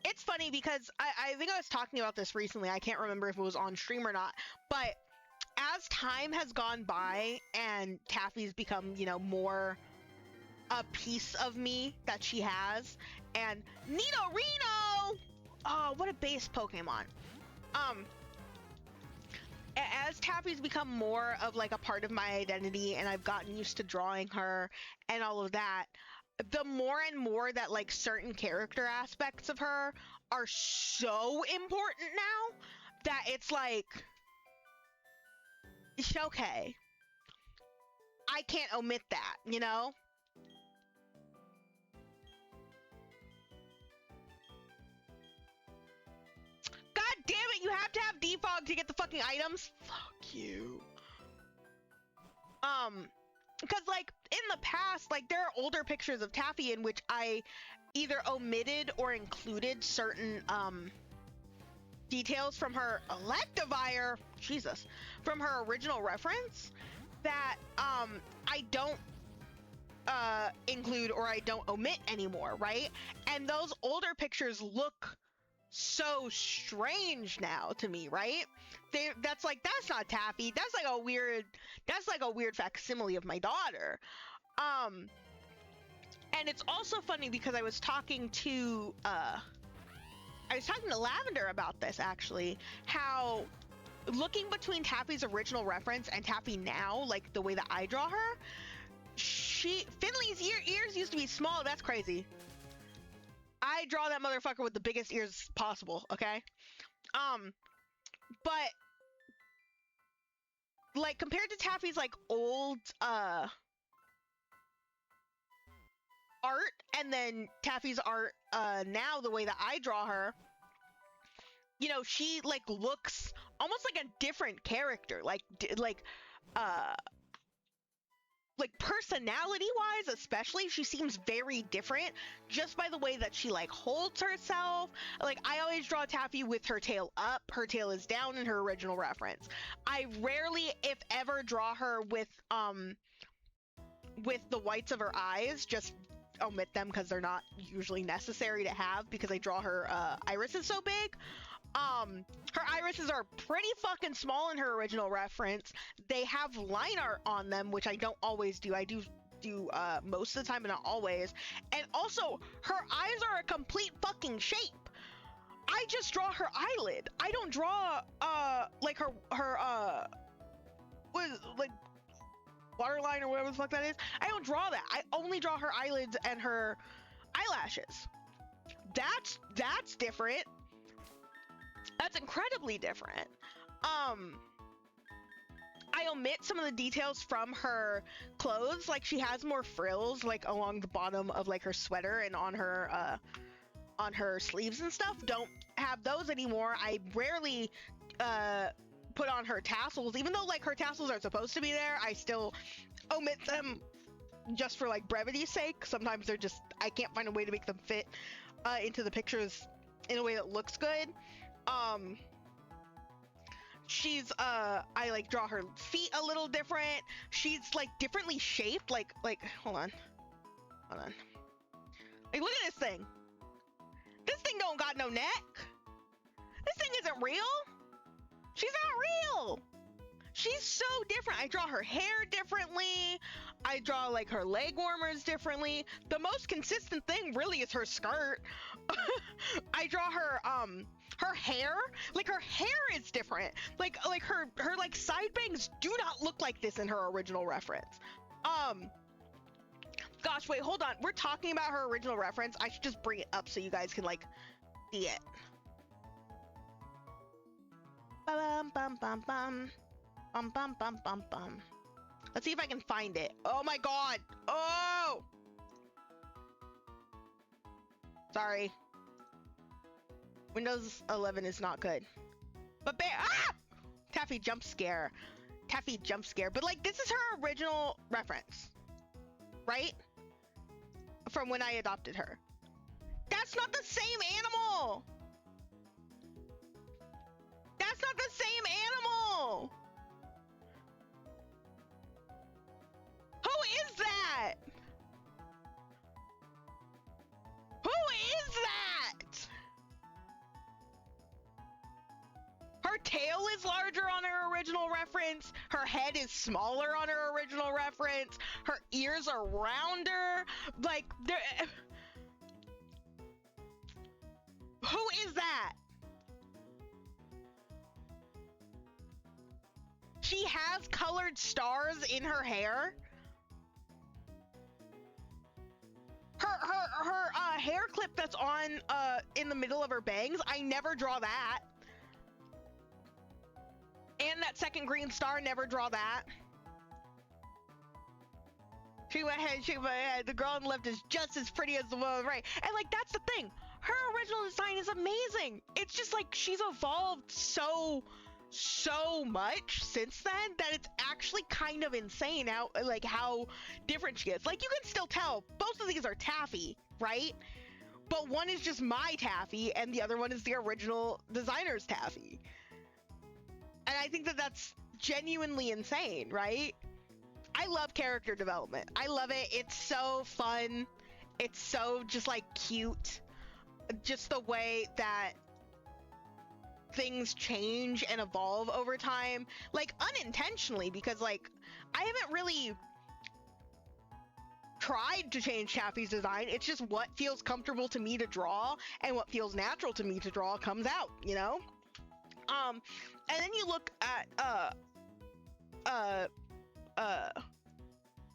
It's funny because I think I was talking about this recently. I can't remember if it was on stream or not, but as time has gone by and Taffy's become, you know, more a piece of me that she has, and Nidorino! Oh, what a base Pokemon. As Taffy's become more of like a part of my identity and I've gotten used to drawing her and all of that, the more and more that like certain character aspects of her are so important now that it's like, okay, I can't omit that, you know? God damn it, you have to have defog to get the fucking items? Fuck you. Because like in the past, like there are older pictures of Taffy in which I either omitted or included certain details from her Electivire, Jesus, from her original reference that I don't include or I don't omit anymore, right? And those older pictures look so strange now to me, right? That's not Taffy. That's like a weird facsimile of my daughter. And it's also funny because I was talking to Lavender about this actually, how looking between Taffy's original reference and Taffy now, like the way that I draw her, Finley's ears used to be small. That's crazy. I draw that motherfucker with the biggest ears possible, okay? But like compared to Taffy's like old art and then Taffy's art now, the way that I draw her, you know, she like looks almost like a different character, like personality wise especially, she seems very different just by the way that she like holds herself. Like I always draw Taffy with her tail up, her tail is down in her original reference. I rarely if ever draw her with the whites of her eyes, just omit them because they're not usually necessary to have because I draw her irises so big. Her irises are pretty fucking small in her original reference. They have line art on them, which I don't always do. I do do most of the time, but not always. And also, her eyes are a complete fucking shape. I just draw her eyelid. I don't draw like her what is, like waterline or whatever the fuck that is. I don't draw that. I only draw her eyelids and her eyelashes. That's different. That's incredibly different. I omit some of the details from her clothes. Like, she has more frills like along the bottom of like her sweater and on her sleeves and stuff. Don't have those anymore. I rarely put on her tassels, even though like her tassels are supposed to be there. I still omit them just for like brevity's sake. Sometimes they're just, I can't find a way to make them fit into the pictures in a way that looks good. She's I like draw her feet a little different. She's like differently shaped, like hold on. Like, look at this thing. This thing don't got no neck. This thing isn't real. She's not real. She's so different. I draw her hair differently. I draw like her leg warmers differently. The most consistent thing really is her skirt. I draw her hair. Like, her hair is different. Like her like side bangs do not look like this in her original reference. Gosh, wait, hold on. We're talking about her original reference. I should just bring it up so you guys can like see it. Bum bum bum bum. Bum bum bum bum bum. Let's see if I can find it. Oh my god. Oh! Sorry. Windows 11 is not good. But Taffy jump scare. Taffy jump scare. But like, this is her original reference. Right? From when I adopted her. That's not the same animal! That's not the same animal! Who is that? Who is that? Her tail is larger on her original reference. Her head is smaller on her original reference. Her ears are rounder. Like, who is that? She has colored stars in her hair. Her hair clip that's on in the middle of her bangs, I never draw that. And that second green star, never draw that. She went ahead, the girl on the left is just as pretty as the one on the right. And like, that's the thing. Her original design is amazing. It's just like, she's evolved so much since then that it's actually kind of insane how different she is. Like, you can still tell both of these are Taffy, right? But one is just my Taffy and the other one is the original designer's Taffy. And I think that that's genuinely insane, right? I love character development. I love it. It's so fun. It's so just like cute. Just the way that things change and evolve over time, like unintentionally, because like I haven't really tried to change Taffy's design. It's just what feels comfortable to me to draw, and what feels natural to me to draw comes out, you know? And then you look at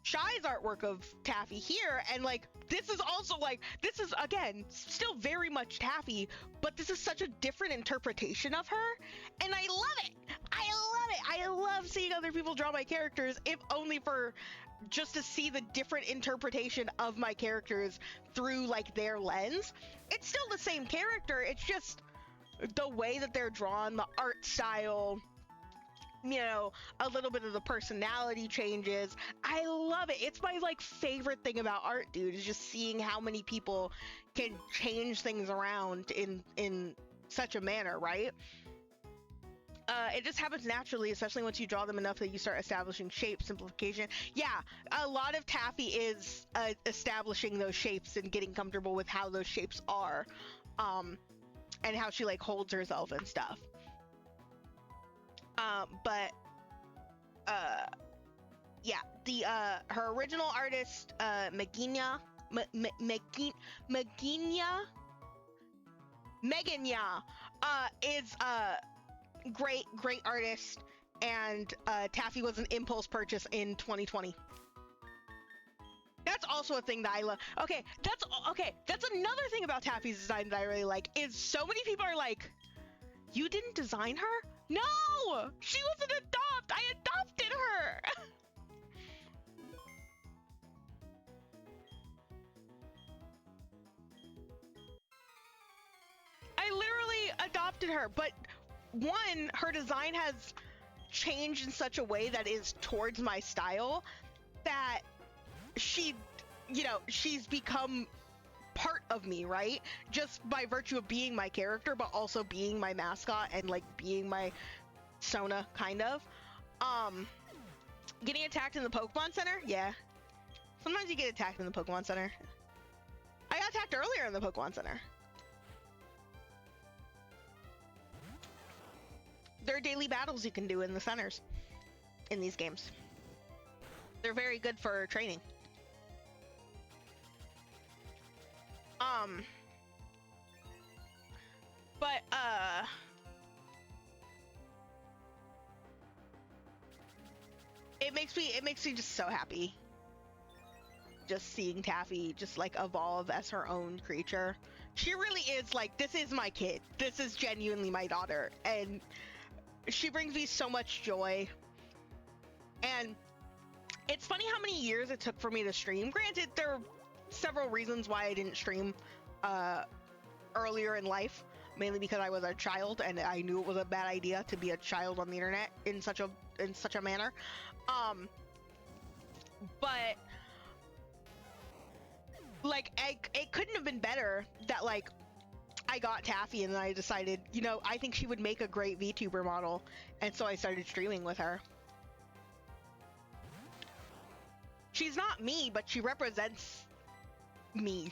Shy's artwork of Taffy here, and like this is also like, this is again still very much Taffy, but this is such a different interpretation of her, and I love it. I love seeing other people draw my characters, if only for just to see the different interpretation of my characters through like their lens. It's still the same character, it's just the way that they're drawn, the art style, you know, a little bit of the personality changes. I love it. It's my like favorite thing about art, dude, is just seeing how many people can change things around in such a manner, right? It just happens naturally, especially once you draw them enough that you start establishing shape simplification. Yeah, a lot of Taffy is establishing those shapes and getting comfortable with how those shapes are, and how she like holds herself and stuff. But yeah, the her original artist, Meginia, Meginia, is great artist, and Taffy was an impulse purchase in 2020. That's also a thing that I love. Okay, that's another thing about Taffy's design that I really like, is so many people are like, you didn't design her? No! She was an adopt! I adopted her! I literally adopted her, but one, her design has changed in such a way that is towards my style, that she, you know, she's become part of me, right? Just by virtue of being my character, but also being my mascot and like being my Sona, kind of. Getting attacked in the Pokemon Center? Yeah. Sometimes you get attacked in the Pokemon Center. I got attacked earlier in the Pokemon Center. There are daily battles you can do in the centers in these games. They're very good for training. But it makes me just so happy just seeing Taffy just like evolve as her own creature. She really is like, this is my kid. This is genuinely my daughter, and she brings me so much joy. And it's funny how many years it took for me to stream. Granted, there are several reasons why I didn't stream earlier in life, mainly because I was a child and I knew it was a bad idea to be a child on the internet in such a manner. But like, it couldn't have been better that like I got Taffy and then I decided, you know, I think she would make a great VTuber model, and so I started streaming with her. She's not me, but she represents me.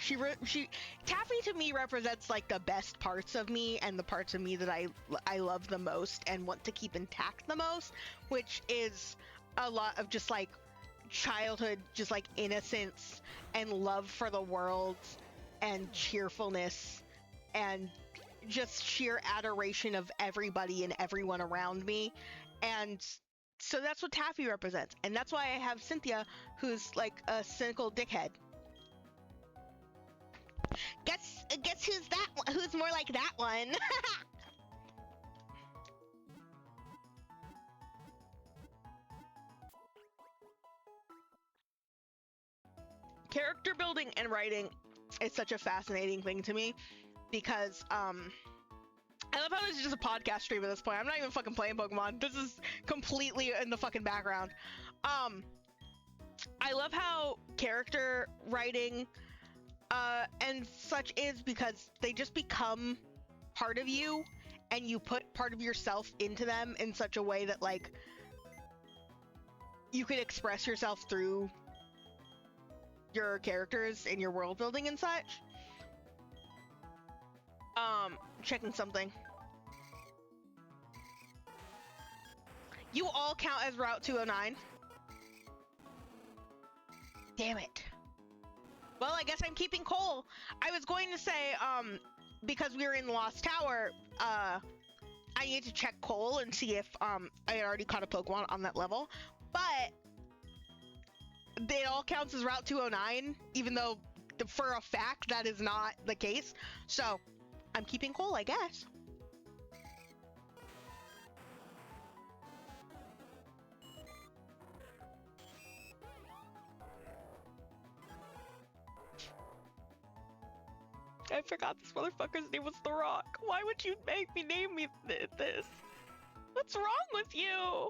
Taffy to me represents like the best parts of me and the parts of me that I love the most and want to keep intact the most, which is a lot of just like childhood, just like innocence and love for the world and cheerfulness and just sheer adoration of everybody and everyone around me. And so that's what Taffy represents, and that's why I have Cynthia, who's like a cynical dickhead. Guess who's that one? Who's more like that one? Character building and writing is such a fascinating thing to me, because I love how this is just a podcast stream at this point. I'm not even fucking playing Pokemon. This is completely in the fucking background. I love how character writing and such is, because they just become part of you, and you put part of yourself into them in such a way that like you can express yourself through your characters and your world building and such. Checking something. You all count as Route 209. Damn it. Well, I guess I'm keeping Cole. I was going to say, because we were in the Lost Tower, I need to check Cole and see if I had already caught a Pokemon on that level. But it all counts as Route 209, even though for a fact that is not the case. So I'm keeping Cole, I guess. I forgot this motherfucker's name was The Rock. Why would you make me name me this? What's wrong with you?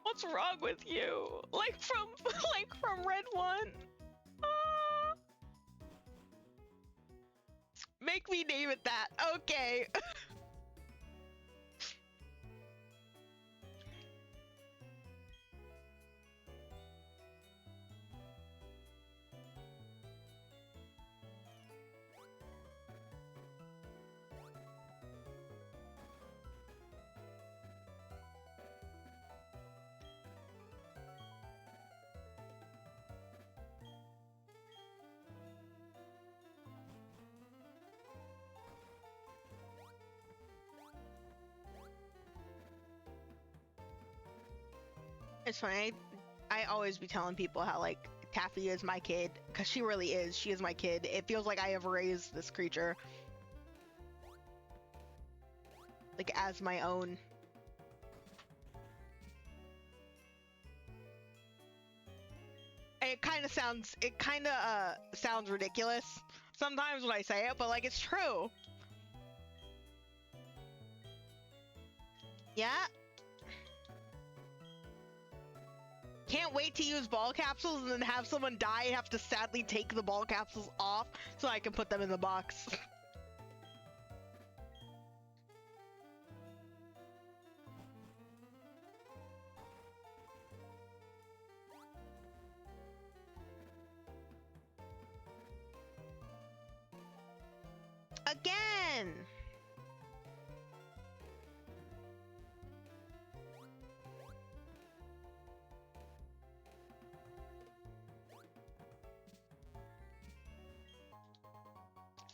What's wrong with you? Like from Red 1? Make me name it that. Okay. It's funny. I always be telling people how like Taffy is my kid, because she really is. She is my kid. It feels like I have raised this creature like as my own. It kind of sounds ridiculous sometimes when I say it, but like it's true. Yeah. Can't wait to use ball capsules and then have someone die and have to sadly take the ball capsules off so I can put them in the box. Again!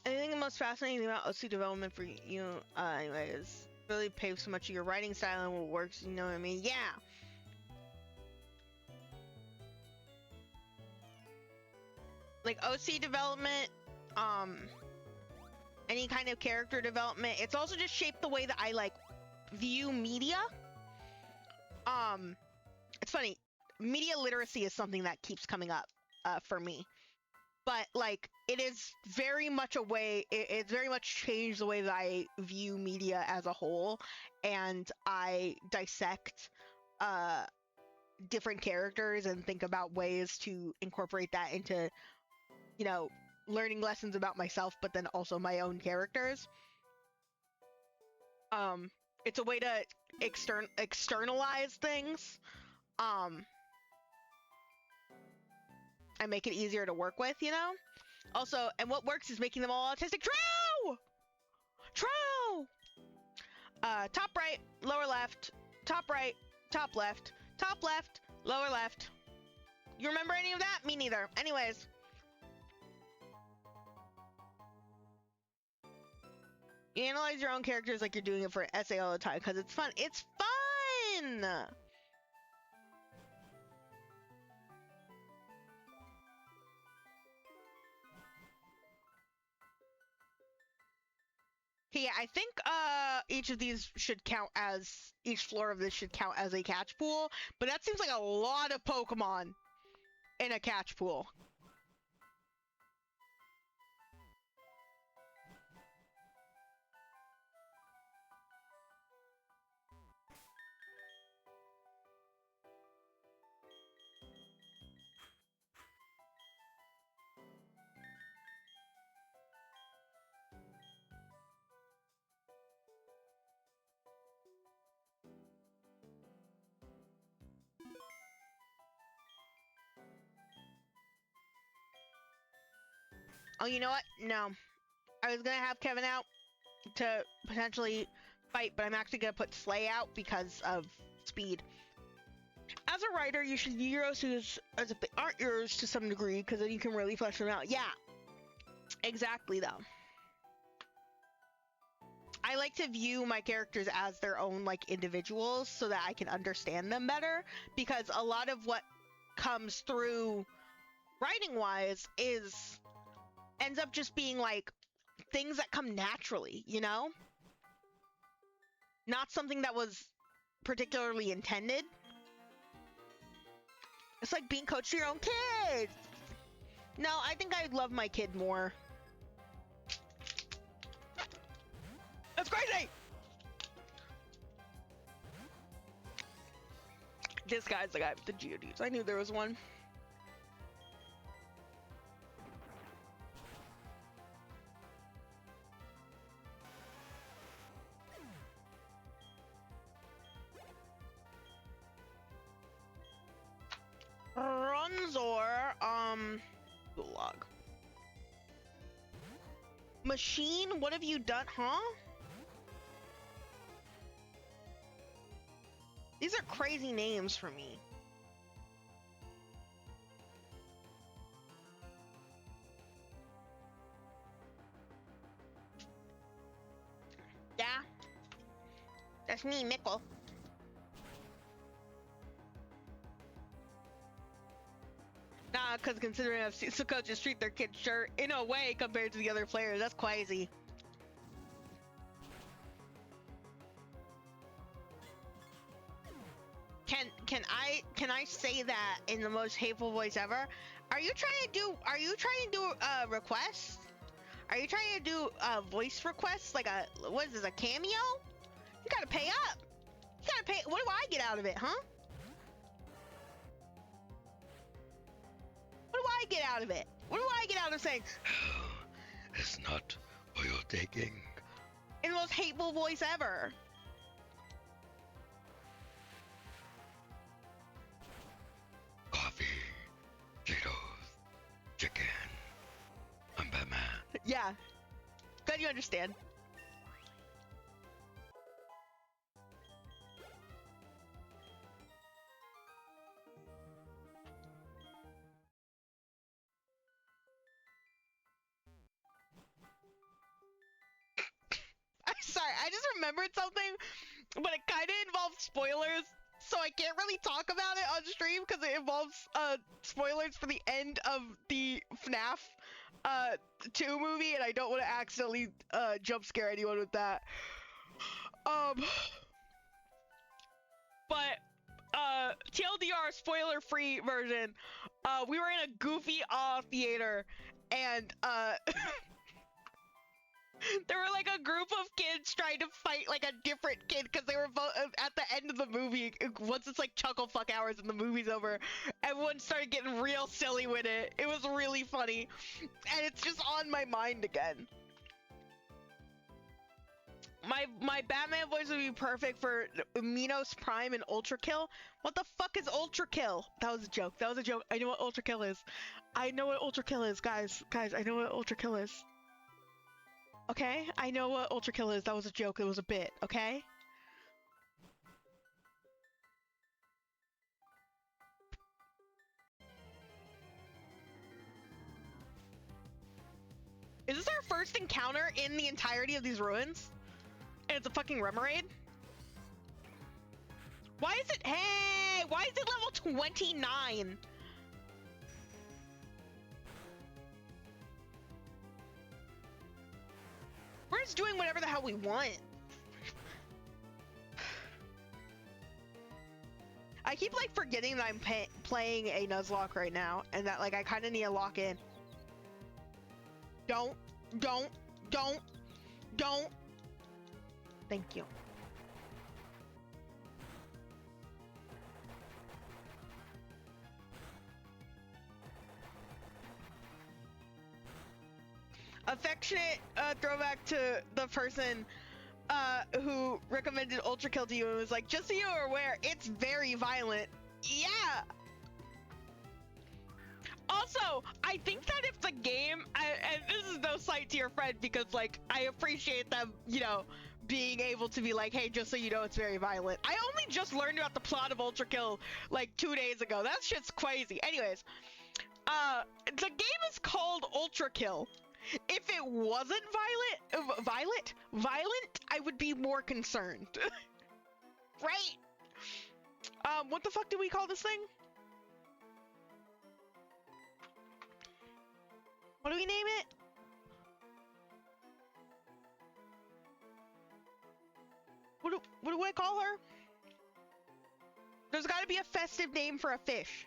I think the most fascinating thing about OC development for you, anyway, is really paves so much of your writing style and what works, you know what I mean? Yeah! Like, OC development, any kind of character development, it's also just shaped the way that I, like, view media. It's funny, media literacy is something that keeps coming up, for me. But like it is very much a way it's very much changed the way that I view media as a whole, and I dissect different characters and think about ways to incorporate that into, you know, learning lessons about myself, but then also my own characters. It's a way to externalize things and make it easier to work with, you know? Also, and what works is making them all autistic. True! True! Top right, lower left, top right, top left, lower left. You remember any of that? Me neither. Anyways. You analyze your own characters like you're doing it for an essay all the time, because it's fun. It's fun! Okay, yeah, I think each floor of this should count as a catch pool, but that seems like a lot of Pokemon in a catch pool. Oh, you know what? No. I was gonna have Kevin out to potentially fight, but I'm actually gonna put Slay out because of speed. As a writer, you should view your OCs as if they aren't yours to some degree, because then you can really flesh them out. Yeah, exactly, though. I like to view my characters as their own, like, individuals so that I can understand them better, because a lot of what comes through writing-wise ends up just being, like, things that come naturally, you know? Not something that was particularly intended. It's like being coached to your own kid. No, I think I'd love my kid more. That's crazy! This guy's the guy with the Geodudes. I knew there was one. Runzor, Gulag. Machine, what have you done, huh? These are crazy names for me. Yeah. That's me, Mickle. Nah, because considering how the coaches treat their kids, sure, in a way, compared to the other players, that's crazy. Can I say that in the most hateful voice ever? Are you trying to do requests? Are you trying to do voice requests like what is this, a cameo? You gotta pay up. You gotta pay. What do I get out of it, huh? What do I get out of it? What do I get out of saying, It's not for your taking. In the most hateful voice ever? Coffee, Cheetos, chicken. I'm Batman. Yeah. Glad you understand. I'm sorry, I just remembered something, but it kind of involves spoilers, so I can't really talk about it on stream because it involves spoilers for the end of the FNAF 2 movie, and I don't want to accidentally jump scare anyone with that. But TLDR spoiler-free version, we were in a goofy theater, and there were like a group of kids trying to fight like a different kid because they were at the end of the movie. Once it's like chuckle fuck hours and the movie's over, everyone started getting real silly with it. It was really funny, and it's just on my mind again. My Batman voice would be perfect for Minos Prime and Ultra Kill. What the fuck is Ultra Kill? That was a joke. That was a joke. I know what Ultra Kill is. I know what Ultra Kill is, guys. Guys, I know what Ultra Kill is. Okay? I know what Ultra Kill is. That was a joke. It was a bit. Okay? Is this our first encounter in the entirety of these ruins? And it's a fucking Remoraid? Why is it- Hey! Why is it level 29? We're just doing whatever the hell we want. I keep like forgetting that I'm playing a Nuzlocke right now, and that like I kind of need to lock in. Don't. Thank you. Affectionate throwback to the person who recommended Ultra Kill to you and was like, just so you're aware, it's very violent. Yeah. Also, I think that if the game, and this is no slight to your friend because like I appreciate them, you know, being able to be like, hey, just so you know, it's very violent. I only just learned about the plot of Ultra Kill like 2 days ago. That shit's crazy. Anyways, the game is called Ultra Kill. If it wasn't violent, I would be more concerned. Right? What the fuck do we call this thing? What do we name it? What do I call her? There's gotta be a festive name for a fish.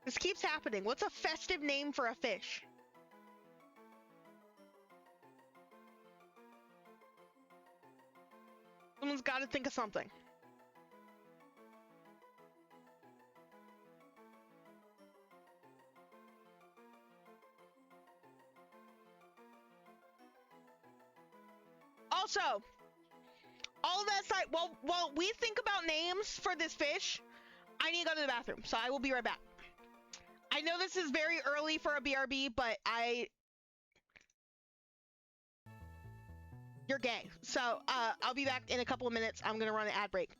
This keeps happening. What's a festive name for a fish? Someone's gotta think of something. Also, all of that aside, while we think about names for this fish, I need to go to the bathroom, so I will be right back. I know this is very early for a BRB, but you're gay. So, I'll be back in a couple of minutes. I'm gonna run an ad break.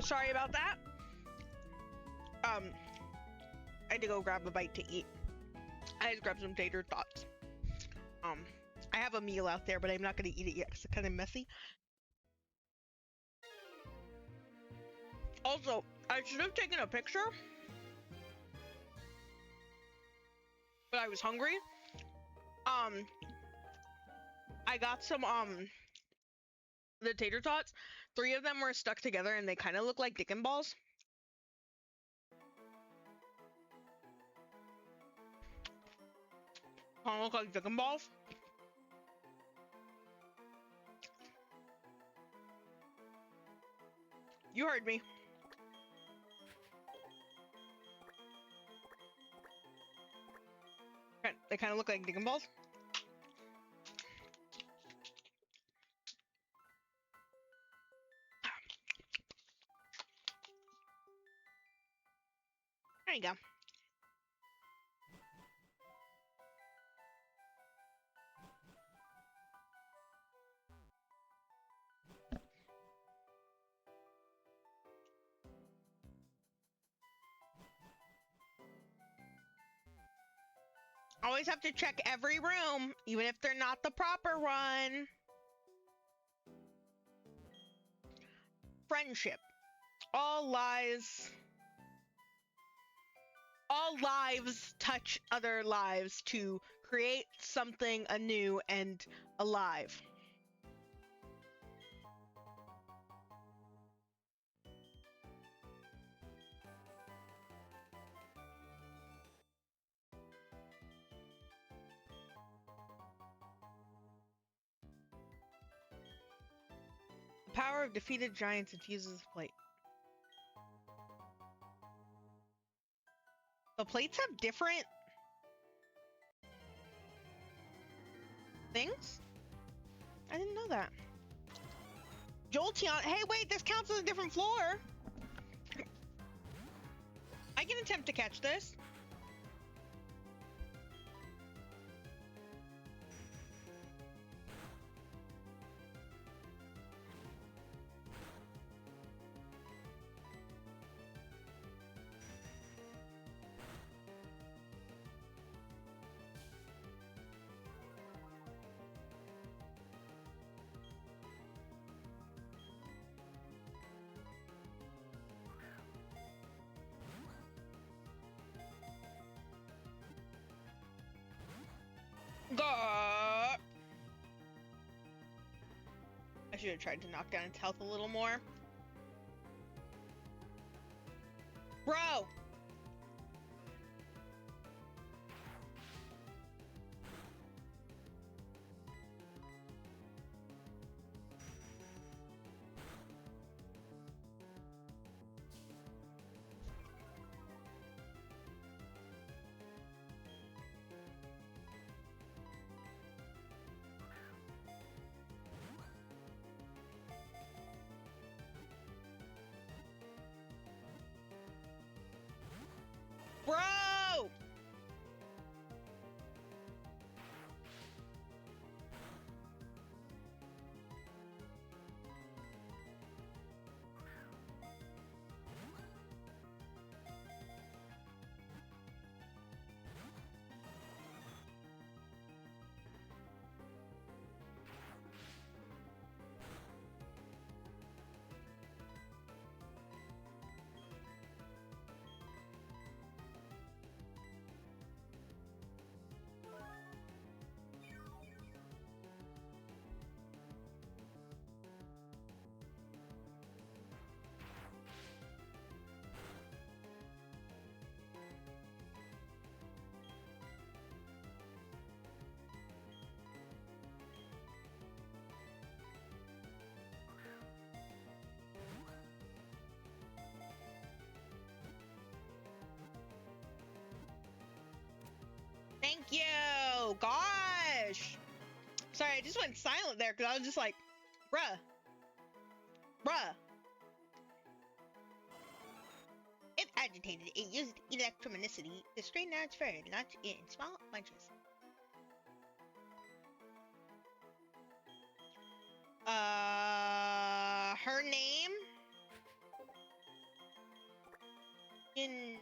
Sorry about that. I had to go grab a bite to eat. I had to grab some tater tots. I have a meal out there, but I'm not gonna eat it yet because it's kind of messy. Also, I should have taken a picture, but I was hungry. I got some, the tater tots. 3 of them were stuck together and they kind of look like Dickon balls. Kind of look like Dickon balls. You heard me. They kind of look like Dickon balls. There you go. Always have to check every room, even if they're not the proper one. Friendship. All lives touch other lives to create something anew and alive. The power of defeated giants infuses the plate. The plates have different things? I didn't know that. Jolteon, hey wait, this counts as a different floor. I can attempt to catch this. I should have tried to knock down its health a little more. Bro! Bro! Thank you! Gosh! Sorry, I just went silent there because I was just like, bruh. Bruh. If agitated, it used electromagneticity to straighten out its fur, not in small bunches. Her name In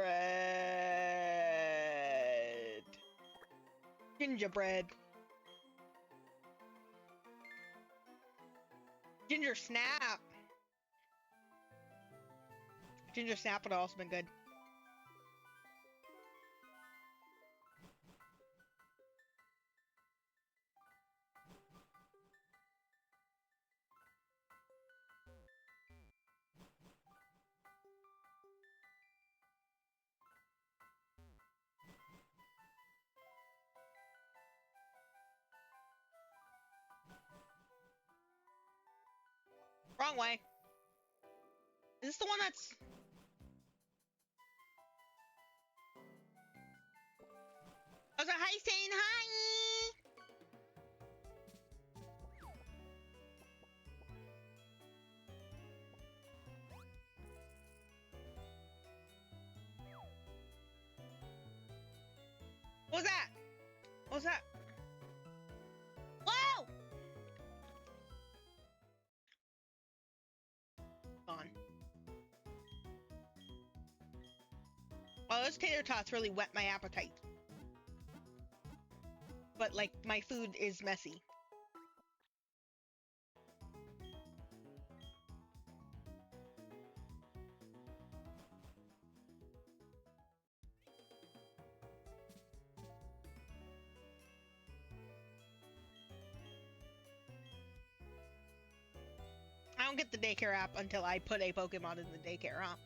bread. Gingerbread. Ginger snap. Ginger snap would have also been good. Wrong way. Is this the one that's... I was like, hi, saying hi! What was that? What was that? Whoa! Gone. Oh, those tater tots really whet my appetite. But, like, my food is messy. I don't get the daycare app until I put a Pokemon in the daycare, huh?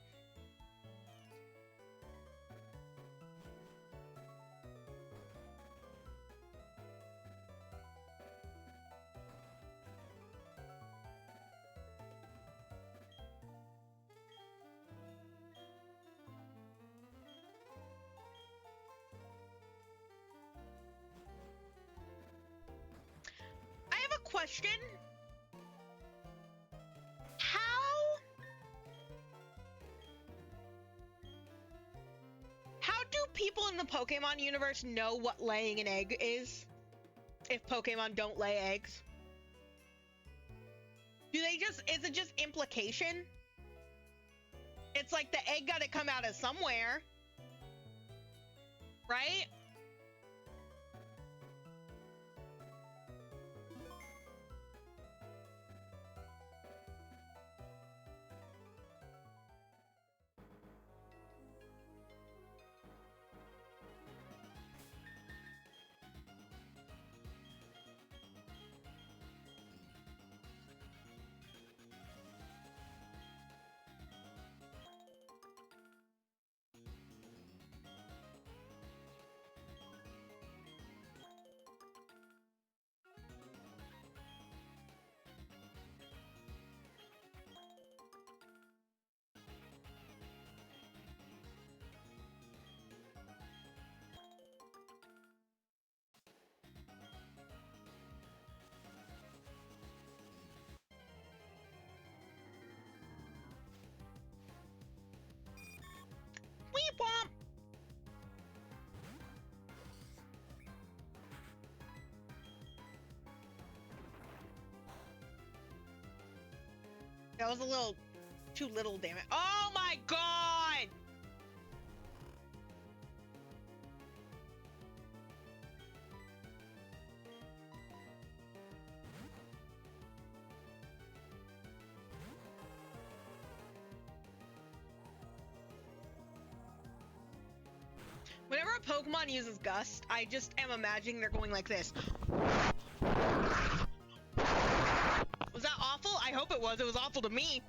I have a question. How do people in the Pokemon universe know what laying an egg is? If Pokemon don't lay eggs? Do they just, is it just implication? It's like the egg gotta come out of somewhere. Right? Weep womp! That was a little too little, damn it. Oh my god! Whenever a Pokemon uses Gust, I just am imagining they're going like this. Was that awful? I hope it was. It was awful to me.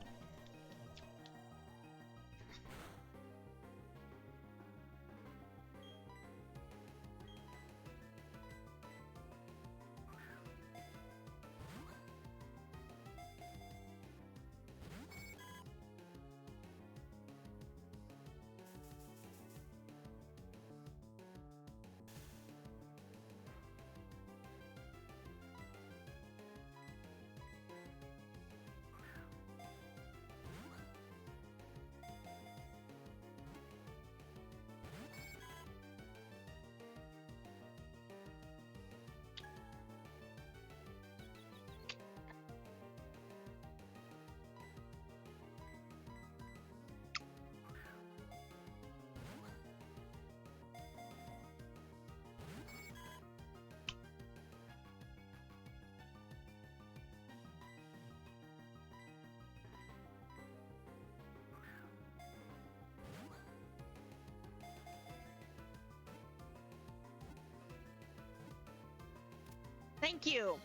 Thank you.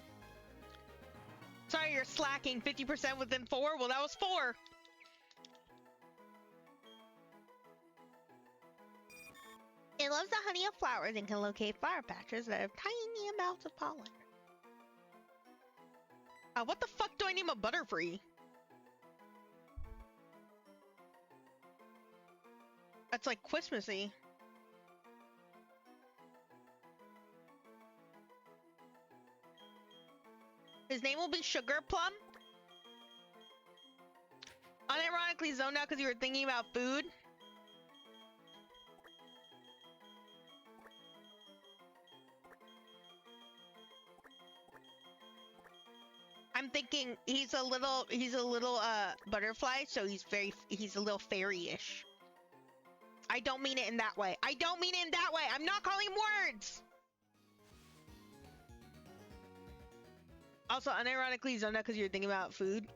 Sorry, you're slacking 50% within 4? Well, that was 4. It loves the honey of flowers and can locate flower patches that have tiny amounts of pollen. What the fuck do I name a Butterfree? That's like Christmassy. His name will be Sugar Plum. Unironically zoned out because you were thinking about food. I'm thinking he's a little butterfly, so he's a little fairy-ish. I don't mean it in that way. I don't mean it in that way. I'm not calling him words. Also, unironically zoned out because you're thinking about food.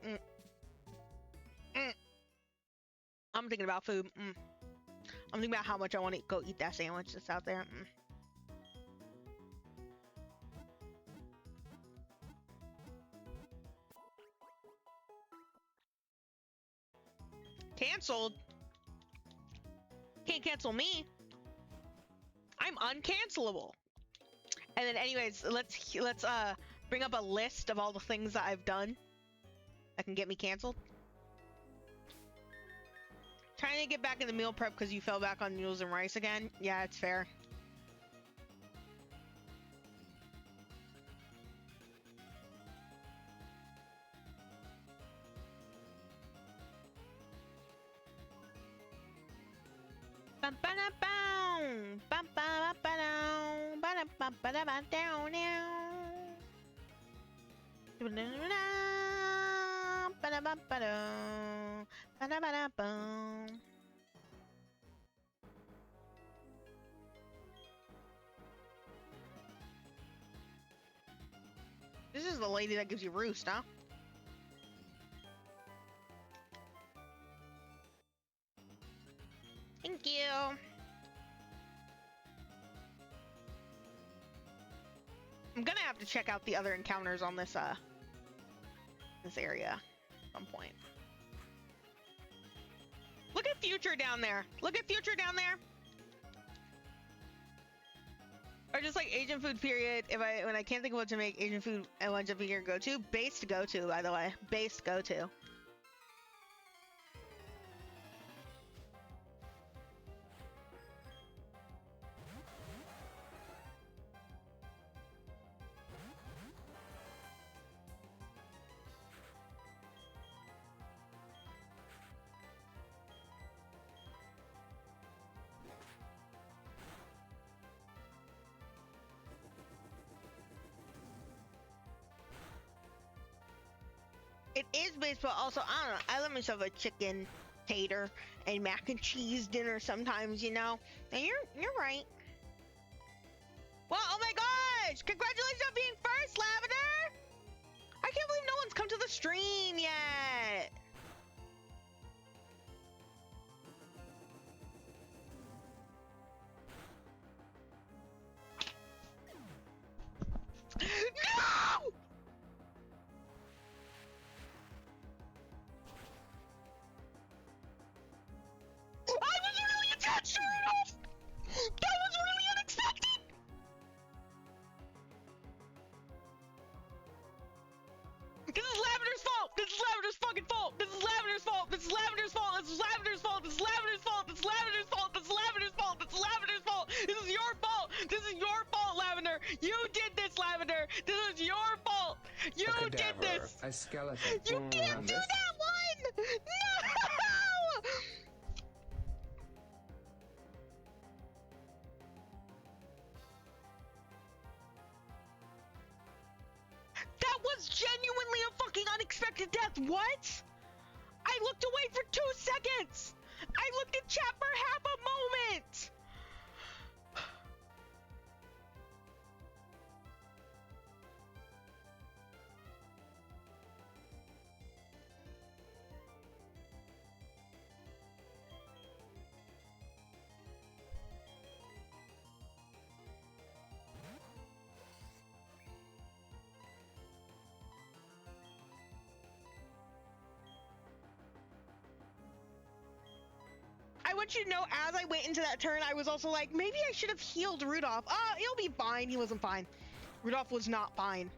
I'm thinking about food. I'm thinking about how much I want to go eat that sandwich that's out there. Cancelled? Can't cancel me. I'm uncancelable. And then anyways, let's bring up a list of all the things that I've done that can get me canceled. Trying to get back in the meal prep because you fell back on noodles and rice again. Yeah, it's fair. This is the lady that gives you roost, huh? Thank you. I'm gonna have to check out the other encounters on this this area at some point. Look at Future down there. Look at Future down there. Or just like Asian food period. When I can't think of what to make Asian food, I want to be your go-to. Base to go-to, by the way. Base go-to. It is based, but also, I don't know, I love myself a chicken, tater, and mac and cheese dinner sometimes, you know? And you're right. Well, oh my gosh! Congratulations on being first, Lavender! I can't believe no one's come to the stream yet! No! I was really attached to it! That was really unexpected! This is Lavender's fault! This is Lavender's fucking fault! This is Lavender's fault! This is Lavender's fault! This is Lavender's fault! This is Lavender's fault! This is Lavender's fault! This is Lavender's fault! This is Lavender's fault! This is your fault! This is your fault, Lavender! You did this, Lavender! This is your fault! You did this! A skeleton. You can't do that one! No! That was genuinely a fucking unexpected death. What? I looked away for 2 seconds. I looked at chat for half a moment. want you to know, as I went into that turn, I was also like, maybe I should have healed Rudolph. He'll be fine. He wasn't fine. Rudolph was not fine.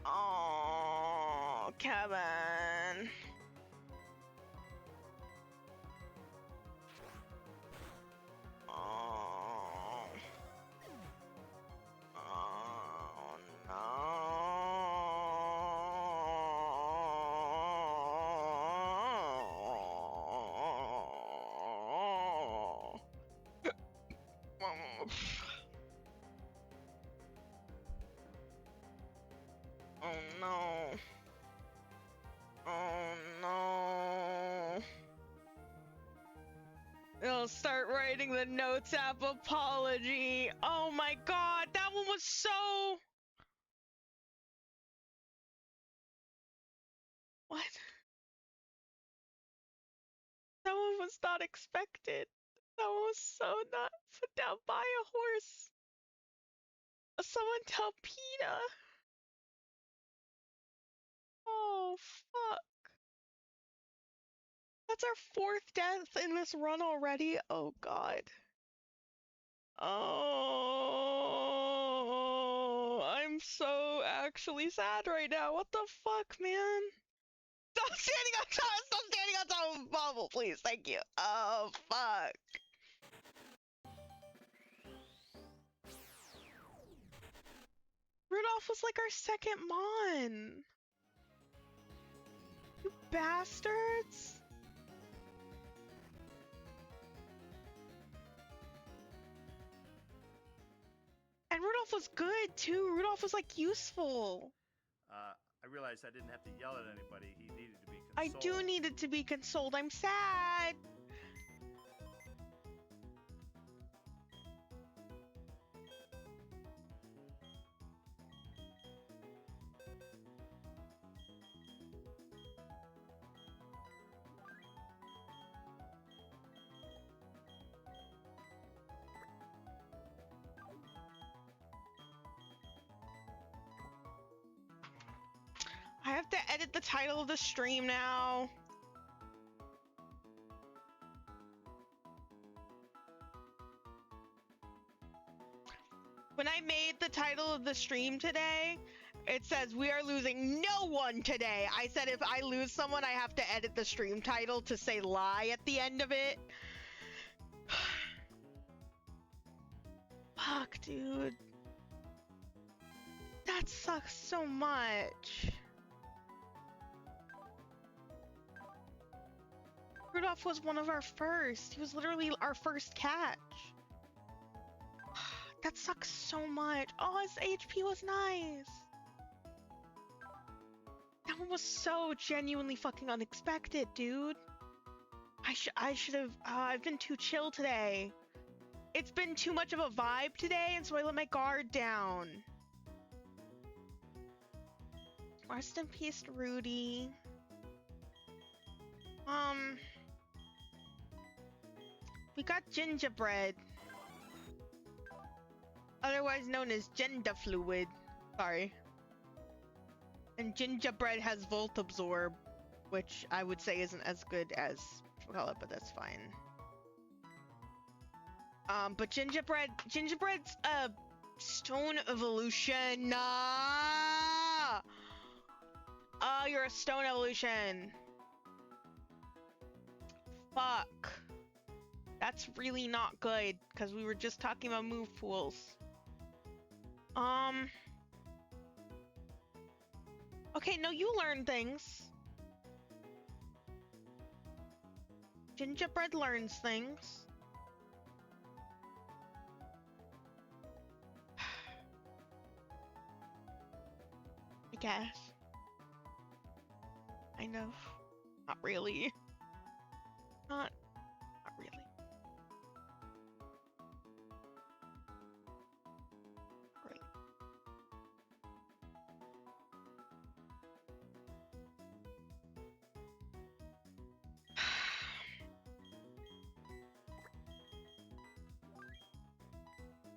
Oh, Kevin. Oh. Oh, no. Oh no. Oh no. I'll start writing the notes app apology. Oh my god, that one was so... What? That one was not expected. That one was so not put down by a horse. Someone tell PETA. Oh, fuck. That's our 4th death in this run already? Oh, God. Oh, I'm so actually sad right now. What the fuck, man? Stop standing on top! Stop standing on top of a bubble, please. Thank you. Oh, fuck. Rudolph was like our 2nd Mon. You bastards. And Rudolph was good too. Rudolph was like useful. I realized I didn't have to yell at anybody. He needed to be consoled. I do need it to be consoled. I'm sad. I have to edit the title of the stream now. When I made the title of the stream today, it says we are losing no one today. I said if I lose someone, I have to edit the stream title to say lie at the end of it. Fuck, dude. That sucks so much. Rudolph was one of our first. He was literally our first catch. That sucks so much. Oh, his HP was nice. That one was so genuinely fucking unexpected, dude. I should have, I've been too chill today. It's been too much of a vibe today, and so I let my guard down. Rest in peace, Rudy. We got gingerbread. Otherwise known as gender fluid. Sorry. And gingerbread has Volt Absorb, which I would say isn't as good as Chocolate, but that's fine. But gingerbread's a stone evolution. Nah! Oh, you're a stone evolution. Fuck. That's really not good, because we were just talking about move pools. Okay, no, you learn things. Gingerbread learns things. I guess. Kind of. Not really. Not really. Not really.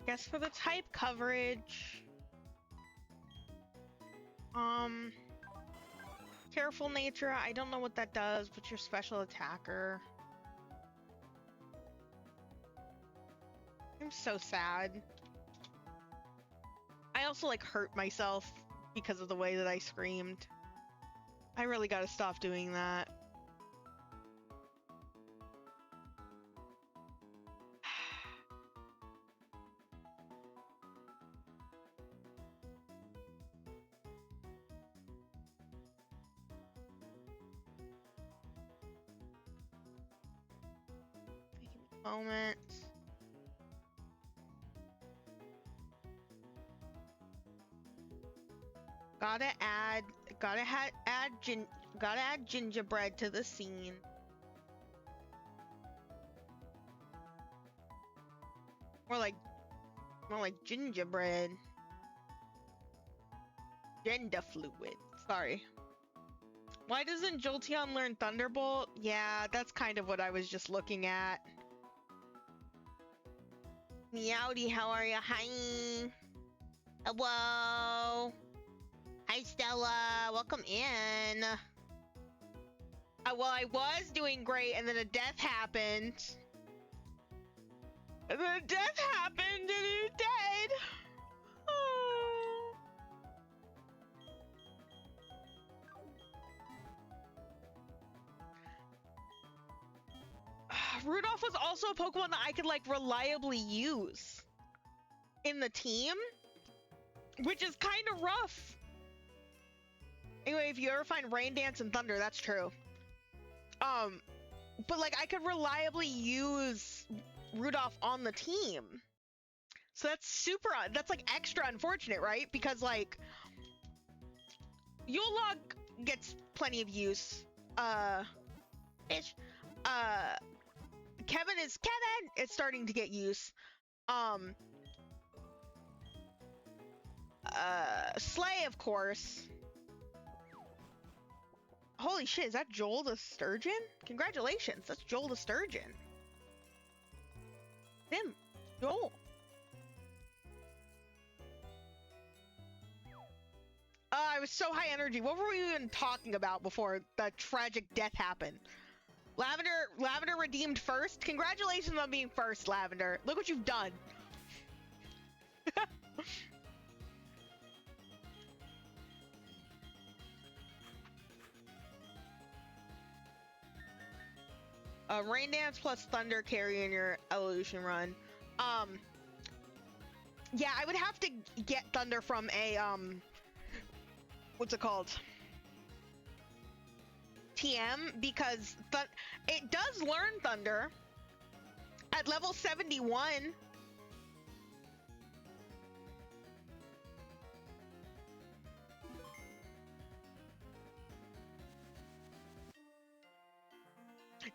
Guess for the type coverage. Careful nature. I don't know what that does, but you're special attacker. I'm so sad. I also like hurt myself because of the way that I screamed. I really gotta stop doing that. Moment. Gotta add gingerbread to the scene. More like gingerbread. Gender fluid. Sorry. Why doesn't Jolteon learn Thunderbolt? Yeah, that's kind of what I was just looking at. Meowdy, how are you? Hi. Hello. Hi, Stella. Welcome in. Well, I was doing great, and then a death happened. And then a death happened, and you're dead. Oh. Rudolph was also a Pokemon that I could, like, reliably use in the team, which is kind of rough. Anyway, if you ever find Rain Dance and Thunder, that's true. But, like, I could reliably use Rudolph on the team. So that's, like, extra unfortunate, right? Because, like, Yulog gets plenty of use. Kevin is starting to get use. Slay, of course. Holy shit, is that Joel the Sturgeon? Congratulations, that's Joel the Sturgeon. Him, Joel. I was so high energy. What were we even talking about before that tragic death happened? Lavender redeemed first. Congratulations on being first, Lavender. Look what you've done. Rain Dance plus Thunder carry in your evolution run. Yeah, I would have to get Thunder from a, what's it called? TM, because it does learn Thunder at level 71.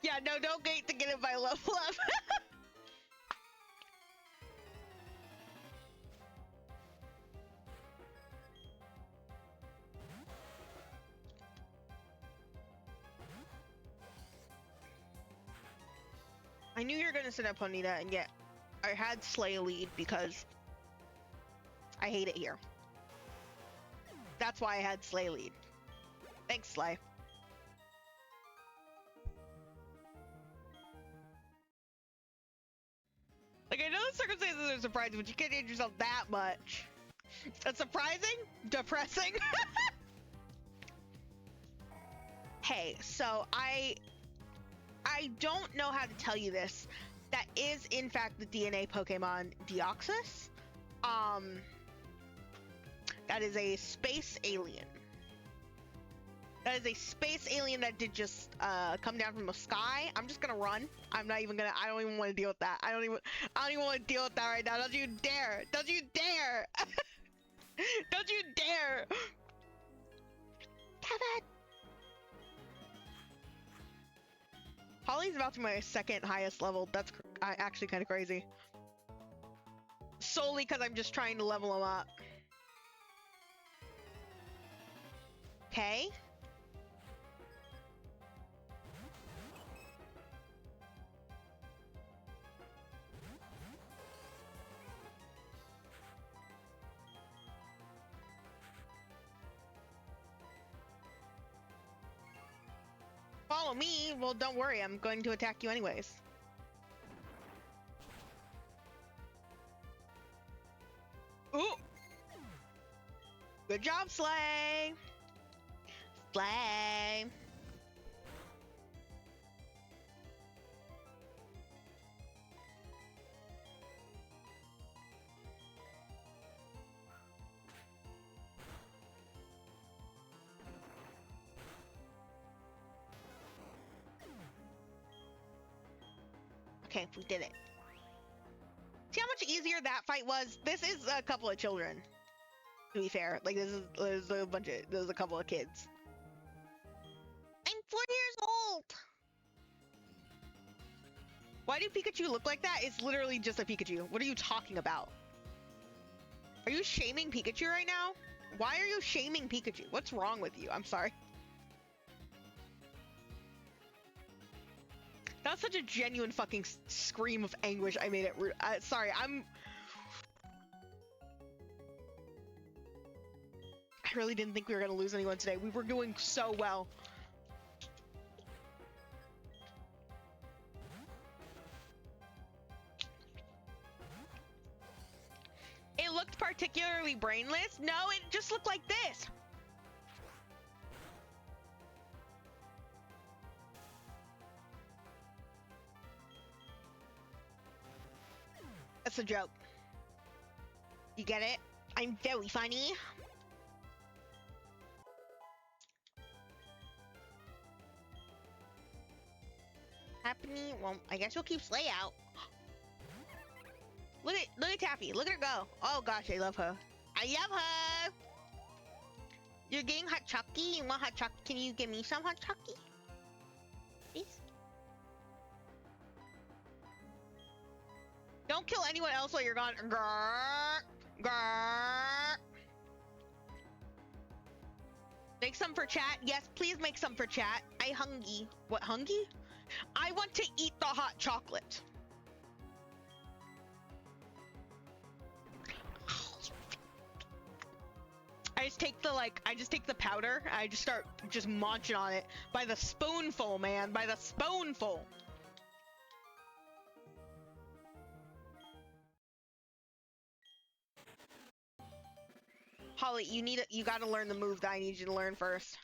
Yeah, no, don't wait to get it by level up. I knew you were gonna set up Ponyta, and yet I had Slay lead because I hate it here. That's why I had Slay lead. Thanks, Slay. Like, I know the circumstances are surprising, but you can't hate yourself that much. That's surprising? Depressing? Hey, so I don't know how to tell you this. That is, in fact, the DNA Pokemon Deoxys. That is a space alien. That is a space alien that did just come down from the sky. I'm just gonna run. I'm not even gonna. I don't even want to deal with that. I don't even want to deal with that right now. Don't you dare! Don't you dare! Don't you dare! Kevin. Holly's about to be my second highest level. That's actually kind of crazy. Solely because I'm just trying to level him up. Okay. follow me, well, don't worry. I'm going to attack you anyways. Ooh! Good job, Slay! Slay! Okay, we did it. See how much easier that fight was? This is a couple of children. To be fair, like this is a couple of kids. I'm 4 years old. Why do Pikachu look like that? It's literally just a Pikachu. What are you talking about? Are you shaming Pikachu right now? Why are you shaming Pikachu? What's wrong with you? I'm sorry. That's such a genuine fucking scream of anguish. I made it rude. Sorry, I really didn't think we were gonna lose anyone today. We were doing so well. It looked particularly brainless. No, it just looked like this. That's a joke. You get it? I'm very funny. Happening. Well, I guess we'll keep Slay out. Look at Taffy. Look at her go. Oh gosh, I love her. I love her. You're getting hot chocolate. You want hot chocolate? Can you give me some hot chocolate? Please. Don't kill anyone else while you're gone. Grrr, grrr. Make some for chat. Yes, please make some for chat. I hungry. What, hungry? I want to eat the hot chocolate. I just take the powder. I just start munching on it by the spoonful, man, by the spoonful. Holly, you gotta learn the move that I need you to learn first.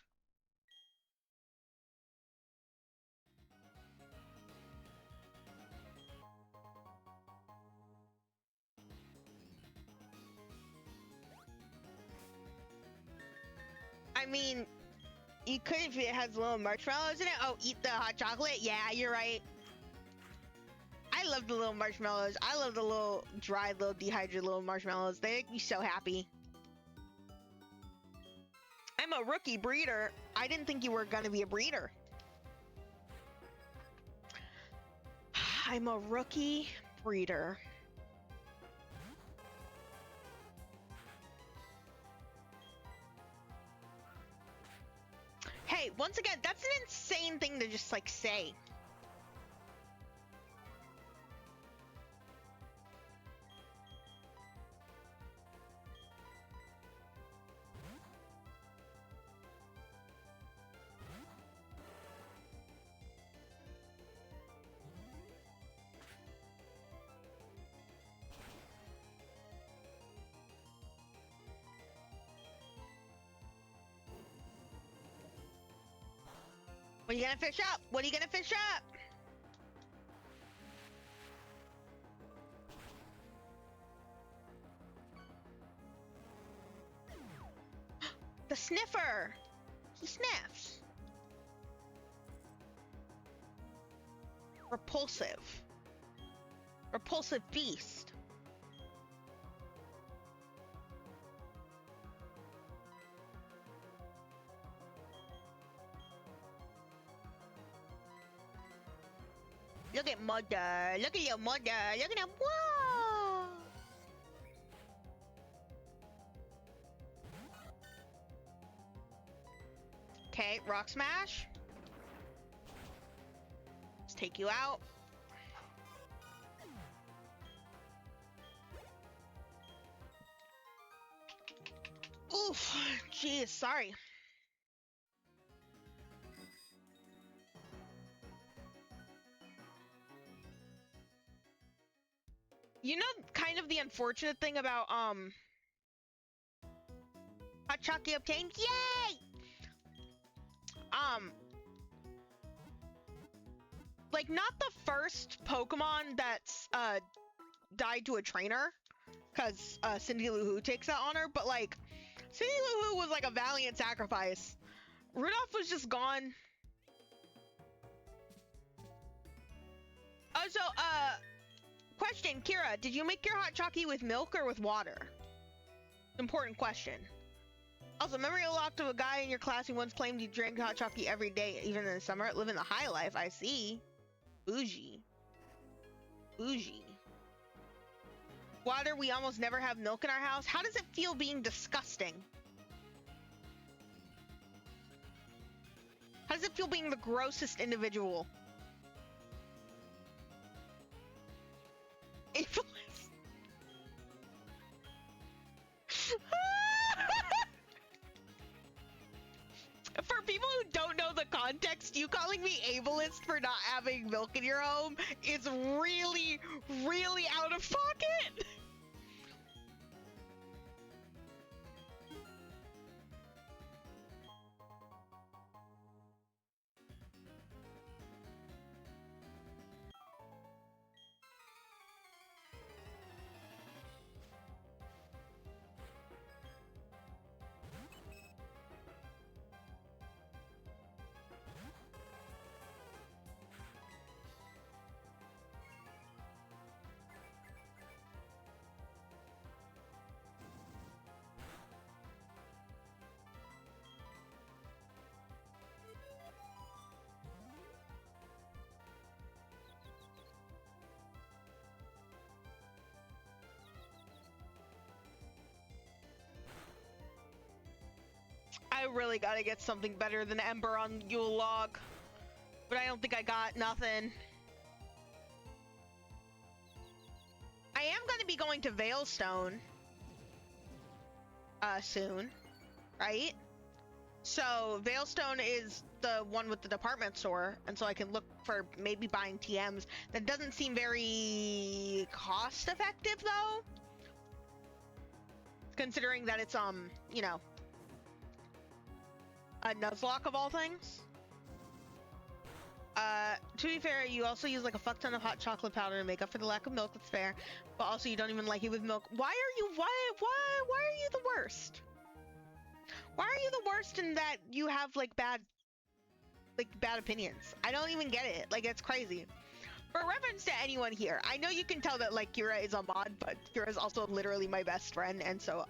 I mean, you could if it has little marshmallows in it. Oh, eat the hot chocolate? Yeah, you're right. I love the little marshmallows. I love the little dried, little dehydrated little marshmallows. They make me so happy. I'm a rookie breeder. I didn't think you were gonna be a breeder. I'm a rookie breeder. Hey, once again, that's an insane thing to just like say. What are you gonna fish up? What are you gonna fish up? The sniffer! He sniffs. Repulsive. Repulsive beast. Look at mother. Look at your mother. Look at him. Whoa! Okay, rock smash. Let's take you out. Oof. Jeez, sorry. You know, kind of the unfortunate thing about hot chocolate obtained. Yay! Like not the first Pokemon that's died to a trainer, because Cindy Lou Who takes that honor, but like Cindy Lou Who was like a valiant sacrifice. Rudolph was just gone. Oh, so question, Kira, did you make your hot chocolate with milk or with water? Important question. Also, memory locked of a guy in your class who once claimed he drank hot chocolate every day, even in the summer. Living the high life, I see. Bougie. Bougie. Water, we almost never have milk in our house. How does it feel being disgusting? How does it feel being the grossest individual? For people who don't know the context, you calling me ableist for not having milk in your home is really, really out of pocket. I really gotta get something better than Ember on Yule Log, but I don't think I got nothing. I am gonna be going to Veilstone soon, right? So Veilstone is the one with the department store, and so I can look for maybe buying TMs. That doesn't seem very cost effective though, considering that it's you know, a Nuzlocke of all things. To be fair, you also use like a fuck ton of hot chocolate powder to make up for the lack of milk. That's fair, but also you don't even like it with milk. Why are you the worst? Why are you the worst in that you have like bad opinions? I don't even get it. Like, it's crazy. For reference to anyone here, I know you can tell that like Kira is a mod, but Kira is also literally my best friend, and so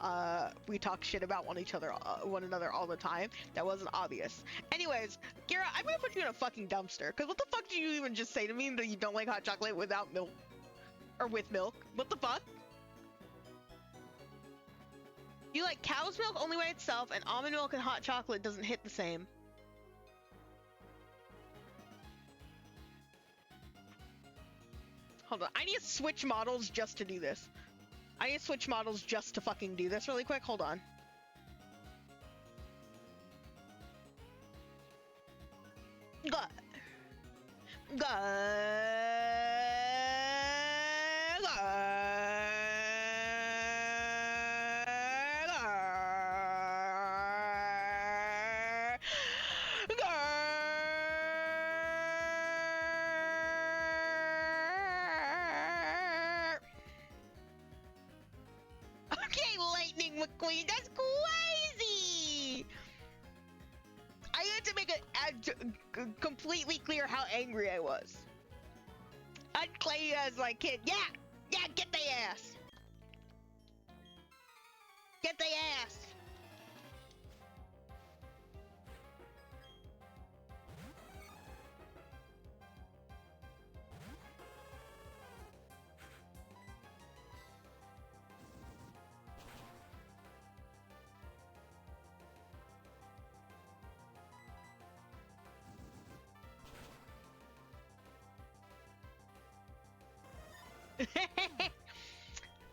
we talk shit about one another all the time. That wasn't obvious. Anyways, Kira, I'm gonna put you in a fucking dumpster. Cause what the fuck did you even just say to me that you don't like hot chocolate without milk or with milk? What the fuck? You like cow's milk only by itself, and almond milk and hot chocolate doesn't hit the same. Hold on, I need to switch models just to do this. I need to switch models just to fucking do this really quick. Hold on. Okay, Lightning McQueen, that's crazy! I had to make it completely clear how angry I was. I'd claim you as my kid. Yeah, get the ass. Get the ass.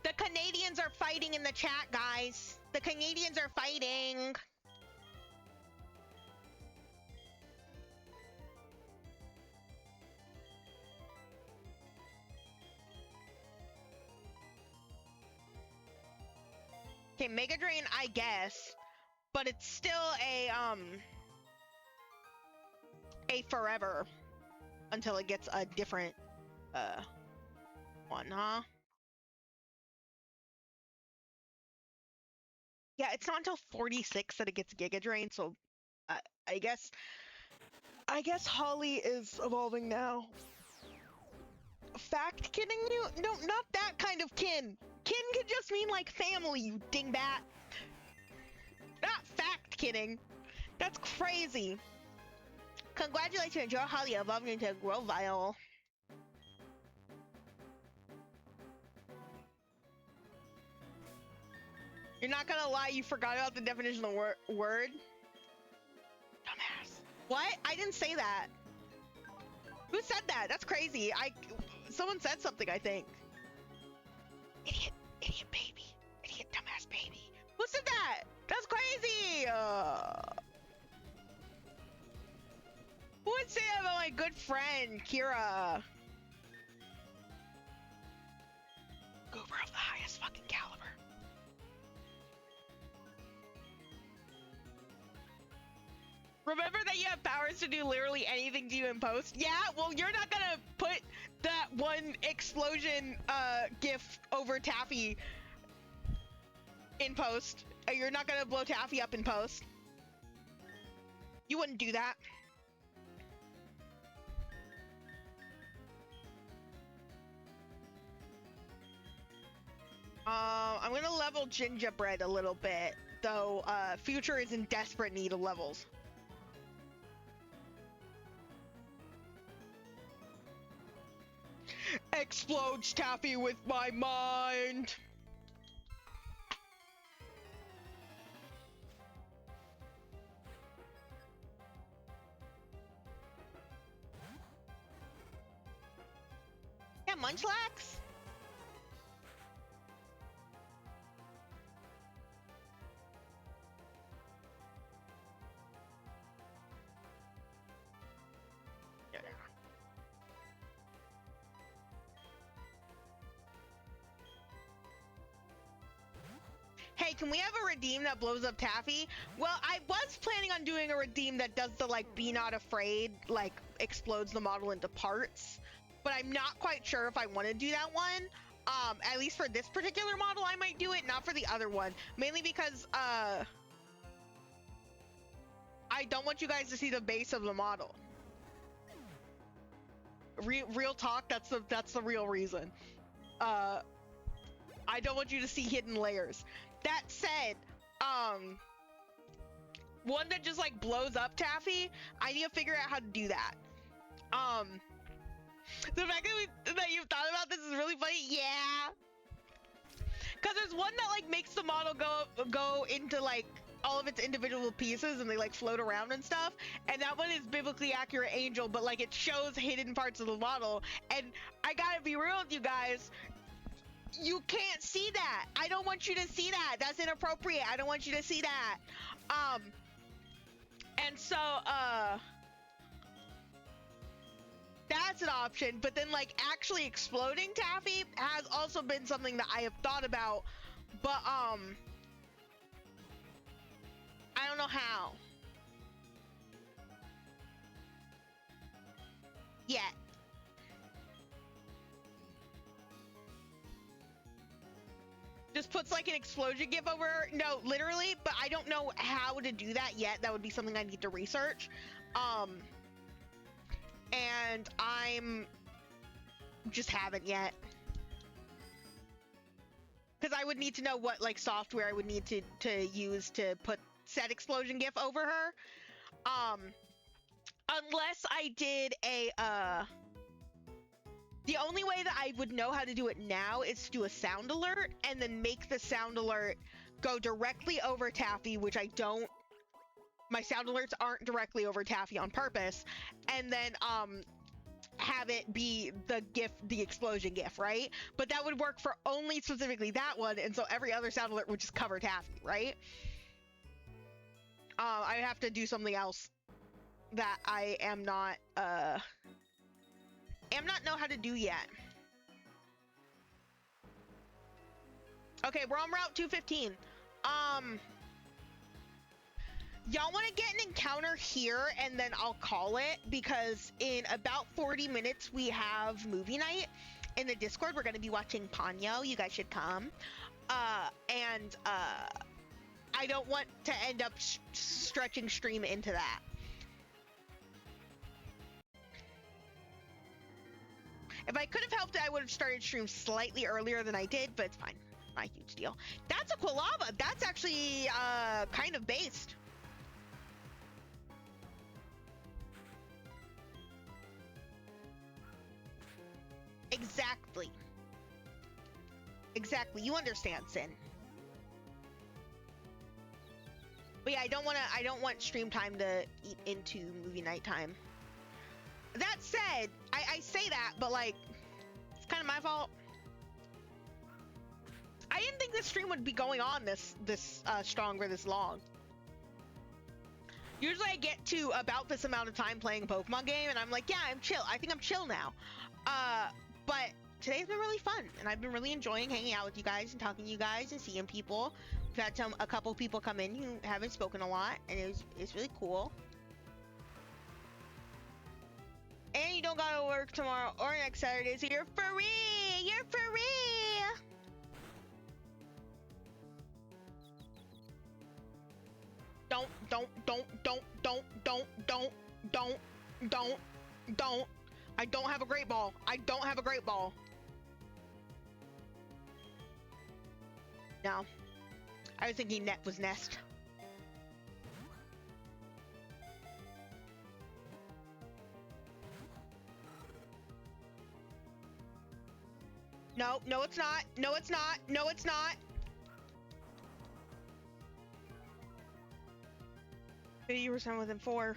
The Canadians are fighting in the chat, guys. The Canadians are fighting. Okay, Mega Drain, I guess, but it's still a forever until it gets a different one, huh? Yeah, it's not until 46 that it gets Giga Drain, so I guess Holly is evolving now. Fact kidding you? No, not that kind of kin. Kin could just mean like family, you dingbat. Not fact kidding. That's crazy. Congratulations, your Holly evolved into a Grovile. You're not gonna lie, you forgot about the definition of the word? Dumbass. What? I didn't say that. Who said that? That's crazy. Someone said something, I think. Idiot baby. Idiot dumbass baby. Who said that? That's crazy! Who would say that about my good friend, Kira? Goober of the highest fucking caliber. Remember that you have powers to do literally anything to you in post? Yeah, well, you're not gonna put that one explosion gif over Taffy in post. You're not gonna blow Taffy up in post. You wouldn't do that. I'm gonna level Gingerbread a little bit, though Future is in desperate need of levels. Explodes Taffy with my mind. Yeah, Munchlax? Hey, can we have a redeem that blows up Taffy? Well, I was planning on doing a redeem that does the, like, be not afraid, like, explodes the model into parts. But I'm not quite sure if I want to do that one. At least for this particular model, I might do it, not for the other one. Mainly because, I don't want you guys to see the base of the model. Real talk, that's the real reason. I don't want you to see hidden layers. That said, one that just like blows up Taffy, I need to figure out how to do that. The fact that you've thought about this is really funny. Yeah, because there's one that like makes the model go into like all of its individual pieces and they like float around and stuff, and that one is biblically accurate angel, but like it shows hidden parts of the model. And I gotta be real with you guys, you can't see that. I don't want you to see that. That's inappropriate. I don't want you to see that. And so that's an option, but then like actually exploding Taffy has also been something that I have thought about, but I don't know how yet. Just puts like an explosion gif over her. No, literally, but I don't know how to do that yet. That would be something I need to research. And I'm just haven't yet. Because I would need to know what like software I would need to use to put said explosion gif over her. Unless I did a the only way that I would know how to do it now is to do a sound alert and then make the sound alert go directly over Taffy, which I don't. My sound alerts aren't directly over Taffy on purpose, and then have it be the GIF, the explosion GIF, right? But that would work for only specifically that one, and so every other sound alert would just cover Taffy, right? I have to do something else that I am not know how to do yet. Okay, we're on Route 215. Y'all want to get an encounter here, and then I'll call it, because in about 40 minutes we have movie night in the Discord. We're going to be watching Ponyo. You guys should come. I don't want to end up stretching stream into that. If I could have helped it, I would have started stream slightly earlier than I did, but it's fine. Not a huge deal. That's a Quilava. That's actually kind of based. Exactly. Exactly. You understand, Sin. But yeah, I don't want stream time to eat into movie night time. That said, I say that, but like, it's kind of my fault. I didn't think this stream would be going on this strong for this long. Usually I get to about this amount of time playing a Pokemon game, and I'm like, yeah, I'm chill. I think I'm chill now. But today's been really fun, and I've been really enjoying hanging out with you guys and talking to you guys and seeing people. We've had a couple people come in who haven't spoken a lot, and it's really cool. And you don't gotta work tomorrow or next Saturday, so you're free! You're free! Don't. I don't have a great ball. I don't have a great ball. No. I was thinking net was nest. No, no it's not. No it's not. No it's not. 80% within 4.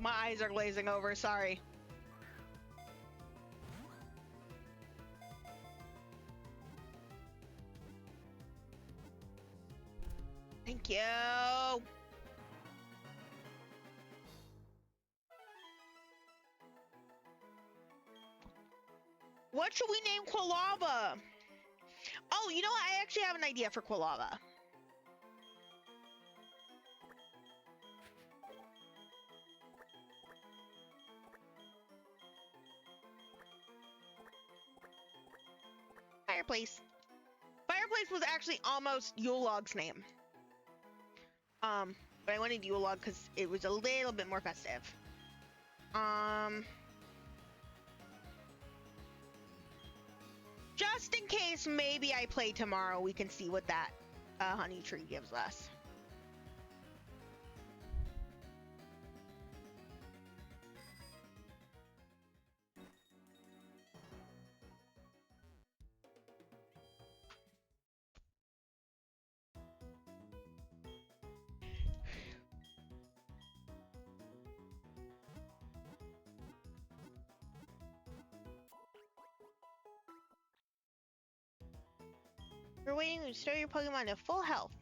My eyes are glazing over, sorry. Thank you. What should we name Quilava? Oh, you know what? I actually have an idea for Quilava. Fireplace. Fireplace was actually almost Yulog's name. But I wanted Yulog because it was a little bit more festive. Just in case maybe I play tomorrow, we can see what that honey tree gives us. You're waiting to restore your Pokemon to full health.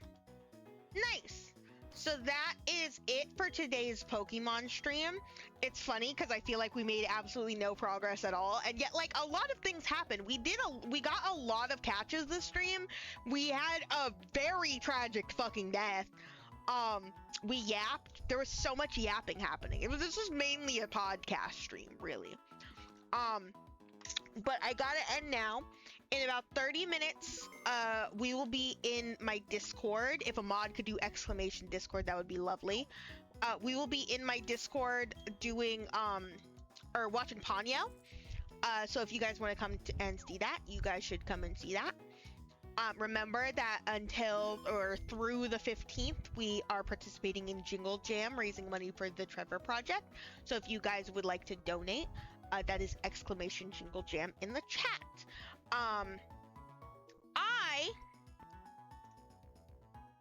Nice! So that is it for today's Pokemon stream. It's funny because I feel like we made absolutely no progress at all, and yet like a lot of things happened. We got a lot of catches this stream. We had a very tragic fucking death. We yapped. There was so much yapping happening. This was mainly a podcast stream, really. But I gotta end now. in about 30 minutes, we will be in my Discord. If a mod could do exclamation Discord, that would be lovely. We will be in my Discord doing, or watching Ponyo. So if you guys want to come and see that, you guys should come and see that. Remember that until or through the 15th, we are participating in Jingle Jam, raising money for the Trevor Project. So if you guys would like to donate, that is exclamation Jingle Jam in the chat. I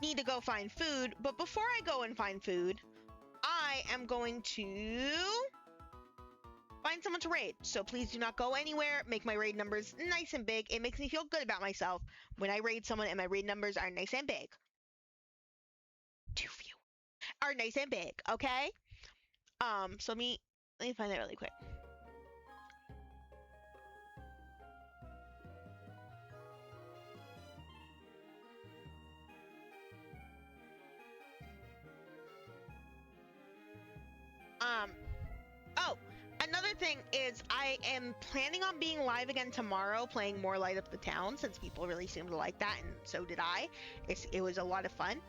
need to go find food, but before I go and find food, I am going to find someone to raid. So please do not go anywhere. Make my raid numbers nice and big. It makes me feel good about myself when I raid someone and my raid numbers are nice and big. 2 few are nice and big, okay? So let me find that really quick. Oh, another thing is I am planning on being live again tomorrow, playing more Light Up the Town, since people really seem to like that, and so did I. It was a lot of fun.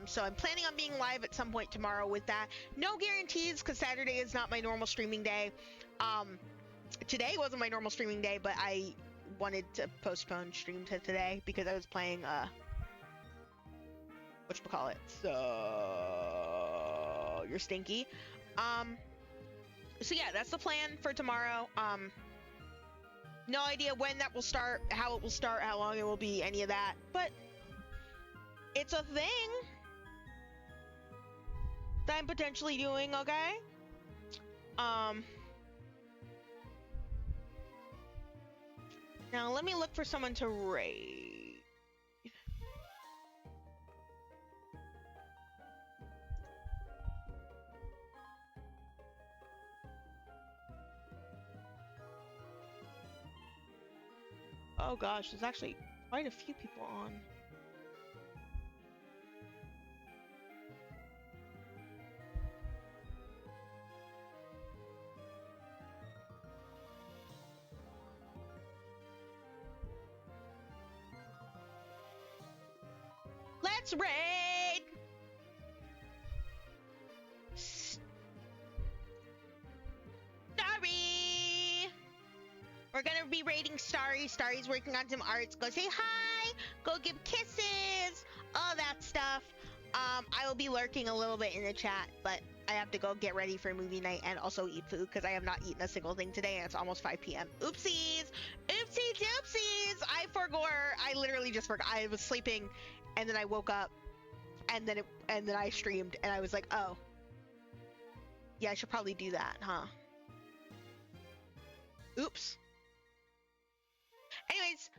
So I'm planning on being live at some point tomorrow with that. No guarantees, because Saturday is not my normal streaming day. Today wasn't my normal streaming day, but I wanted to postpone stream to today because I was playing, whatchamacallit? So you're stinky. So yeah, that's the plan for tomorrow. No idea when that will start, how it will start, how long it will be, any of that, but it's a thing that I'm potentially doing, okay? Now let me look for someone to raid. Oh gosh, there's actually quite a few people on. Let's raid! Starry! We're gonna be raiding Starry. Starry's working on some arts. Go say hi! Go give kisses! All that stuff. I will be lurking a little bit in the chat, but I have to go get ready for movie night and also eat food because I have not eaten a single thing today and it's almost 5 p.m. Oopsies! Oopsies doopsies! I forgot. I literally just forgot. I was sleeping and then I woke up and then I streamed and I was like, oh. Yeah, I should probably do that, huh? Oops. Anyways,